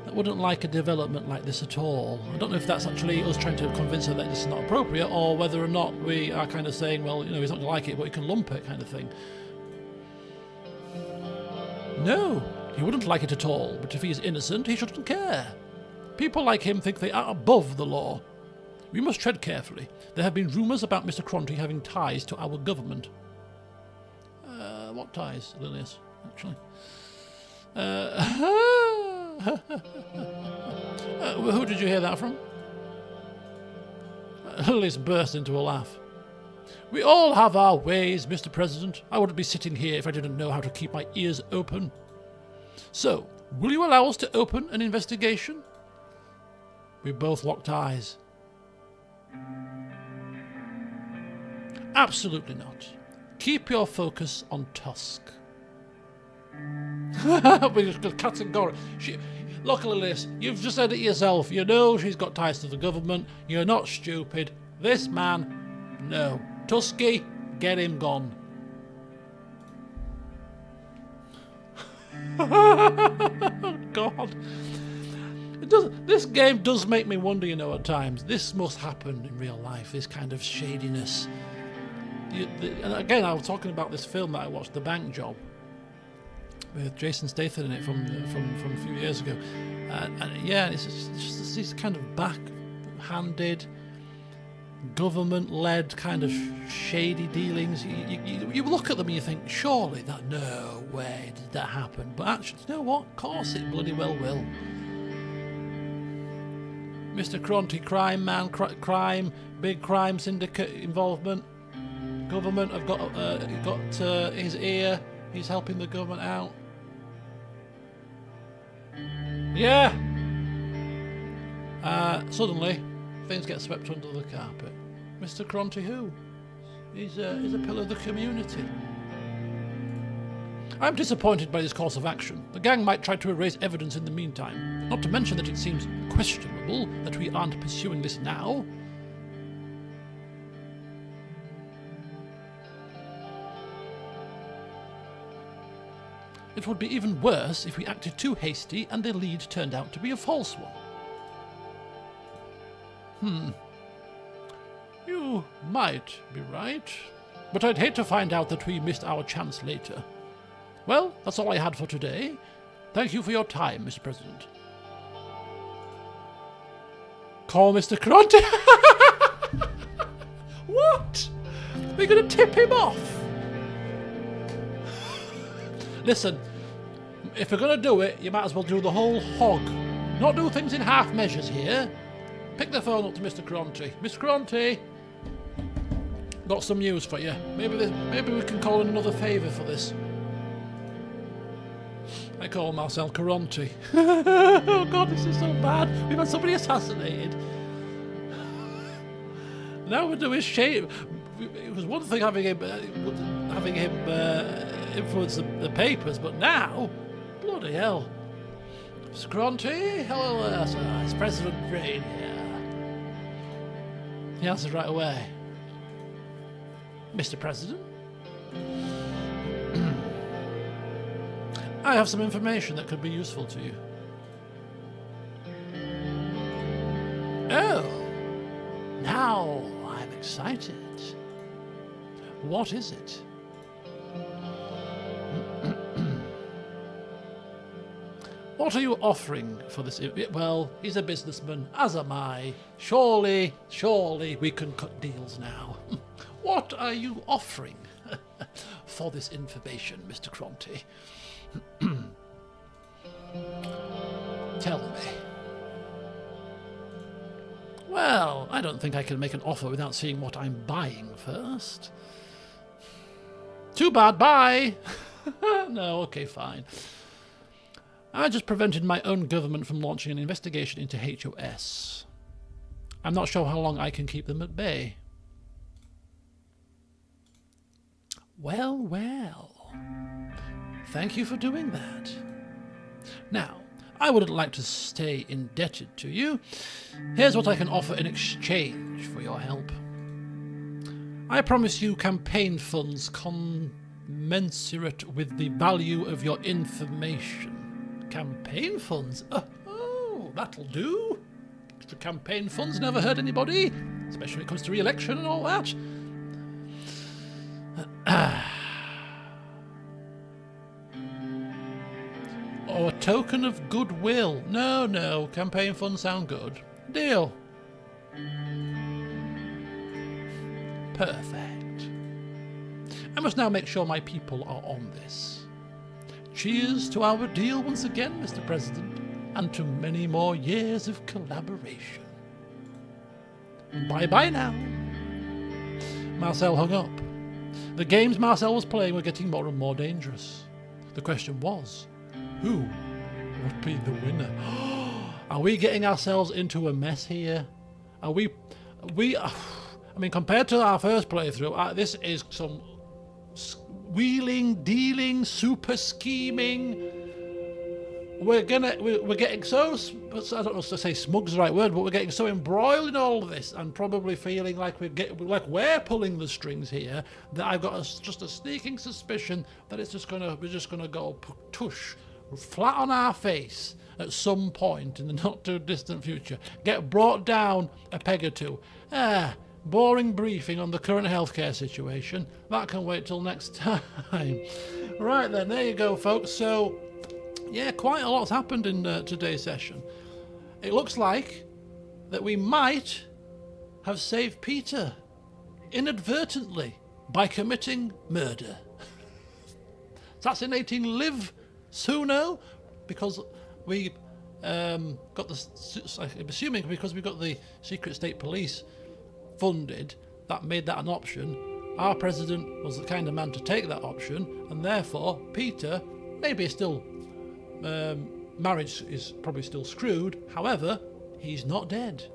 that wouldn't like a development like this at all. I don't know if that's actually us trying to convince her that this is not appropriate, or whether or not we are kind of saying, well, you know, he's not going to like it, but he can lump it kind of thing. No, he wouldn't like it at all, but if he is innocent, he shouldn't care. People like him think they are above the law. We must tread carefully. There have been rumours about Mr. Caronte having ties to our government. What ties, Lilius, actually? Who did you hear that from? Lilius burst into a laugh. We all have our ways, Mr. President. I wouldn't be sitting here if I didn't know how to keep my ears open. So, will you allow us to open an investigation? We both locked eyes. Absolutely not. Keep your focus on Tusk. We just got categorical. Look, Lilius, you've just said it yourself. You know she's got ties to the government. You're not stupid. This man, no. Tusky, get him gone. God. This game does make me wonder, you know, at times. This must happen in real life, this kind of shadiness. And again, I was talking about this film that I watched, The Bank Job, with Jason Statham in it from a few years ago. And yeah, it's just these kind of back-handed, government-led kind of shady dealings. You look at them and you think, surely that, no way did that happen. But actually, you know what? Of course it bloody well will. Mr. Caronte, crime man, crime, big crime syndicate involvement. Government have got his ear. He's helping the government out. Yeah. Suddenly, things get swept under the carpet. Mr. Caronte, who? He's a pillar of the community. I'm disappointed by this course of action. The gang might try to erase evidence in the meantime. Not to mention that it seems questionable that we aren't pursuing this now. It would be even worse if we acted too hasty and the lead turned out to be a false one. You might be right, but I'd hate to find out that we missed our chance later. Well, that's all I had for today. Thank you for your time, Mr. President. Call Mr. Caronte. What? We're going to tip him off? Listen, if we're going to do it, you might as well do the whole hog. Not do things in half measures here. Pick the phone up to Mr. Caronte. Mr. Caronte, got some news for you. Maybe we can call in another favour for this. I call Marcel Caronti. Oh God, this is so bad. We've had somebody assassinated. Now we're doing shame. It was one thing having him influence the papers, but now, bloody hell. Mr. Caronti, hello, sir. It's President Rayne here. He answered right away. Mr. President? I have some information that could be useful to you. Oh, now I'm excited. What is it? What are you offering for this? Well, he's a businessman, as am I. Surely we can cut deals now. What are you offering for this information, Mr. Caronti? Tell me. Well, I don't think I can make an offer without seeing what I'm buying first. Too bad, bye! No, okay, fine. I just prevented my own government from launching an investigation into HOS. I'm not sure how long I can keep them at bay. Well. Thank you for doing that. Now, I wouldn't like to stay indebted to you. Here's what I can offer in exchange for your help. I promise you campaign funds commensurate with the value of your information. Campaign funds? Oh, that'll do. The campaign funds never hurt anybody, especially when it comes to re-election and all that. Or a token of goodwill. No, campaign funds sound good. Deal. Perfect. I must now make sure my people are on this. Cheers to our deal once again, Mr. President, and to many more years of collaboration. Bye-bye now. Marcel hung up. The games Marcel was playing were getting more and more dangerous. The question was, who would be the winner? Are we getting ourselves into a mess here? I mean, compared to our first playthrough, this is some wheeling, dealing, super scheming. We're getting so, I don't know if to say smug's the right word, but we're getting so embroiled in all of this and probably feeling like we're pulling the strings here, that I've got just a sneaking suspicion that we're just gonna go tush flat on our face at some point in the not too distant future. Get brought down a peg or two. Boring briefing on the current healthcare situation. That can wait till next time. Right then, there you go, folks. So, yeah, quite a lot's happened in today's session. It looks like that we might have saved Peter inadvertently by committing murder. Assassinating Liv Suno because we got the. I'm assuming because we got the secret state police funded, that made that an option. Our president was the kind of man to take that option, and therefore Peter, maybe still marriage is probably still screwed, however, he's not dead.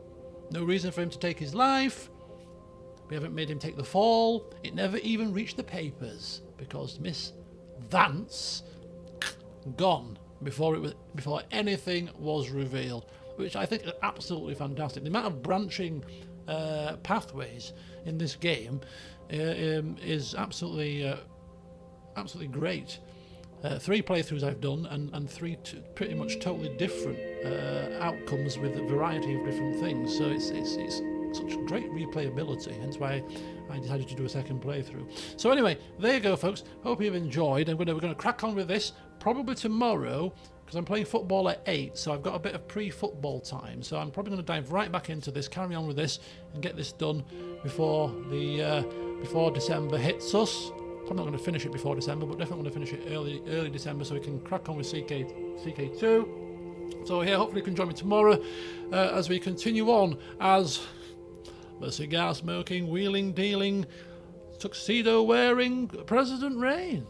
No reason for him to take his life. We haven't made him take the fall. It never even reached the papers because Miss Vance gone before anything was revealed, which I think is absolutely fantastic. The amount of branching pathways in this game is absolutely great. 3 playthroughs I've done and 3 pretty much totally different outcomes with a variety of different things. So it's such great replayability, hence why I decided to do a second playthrough. So anyway, there you go, folks. Hope you've enjoyed. We're going to crack on with this probably tomorrow, because I'm playing football at 8, so I've got a bit of pre-football time. So I'm probably going to dive right back into this, carry on with this, and get this done before December hits us. I'm not going to finish it before December, but definitely going to finish it early December, so we can crack on with CK2. So yeah, hopefully you can join me tomorrow as we continue on as the cigar-smoking, wheeling-dealing, tuxedo-wearing President Rayne.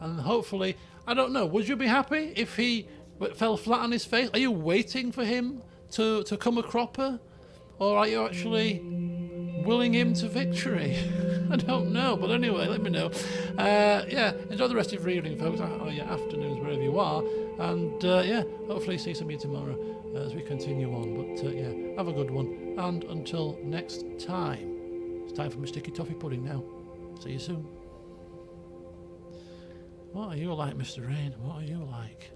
and hopefully, I don't know, would you be happy if he fell flat on his face? Are you waiting for him to come a cropper? Or are you actually willing him to victory? I don't know, but anyway, let me know. Yeah, enjoy the rest of your evening, folks, or your afternoons, wherever you are. And yeah, hopefully see some of you tomorrow as we continue on. But yeah, have a good one. And until next time, it's time for my sticky toffee pudding now. See you soon. What are you like, Mr. Rayne? What are you like?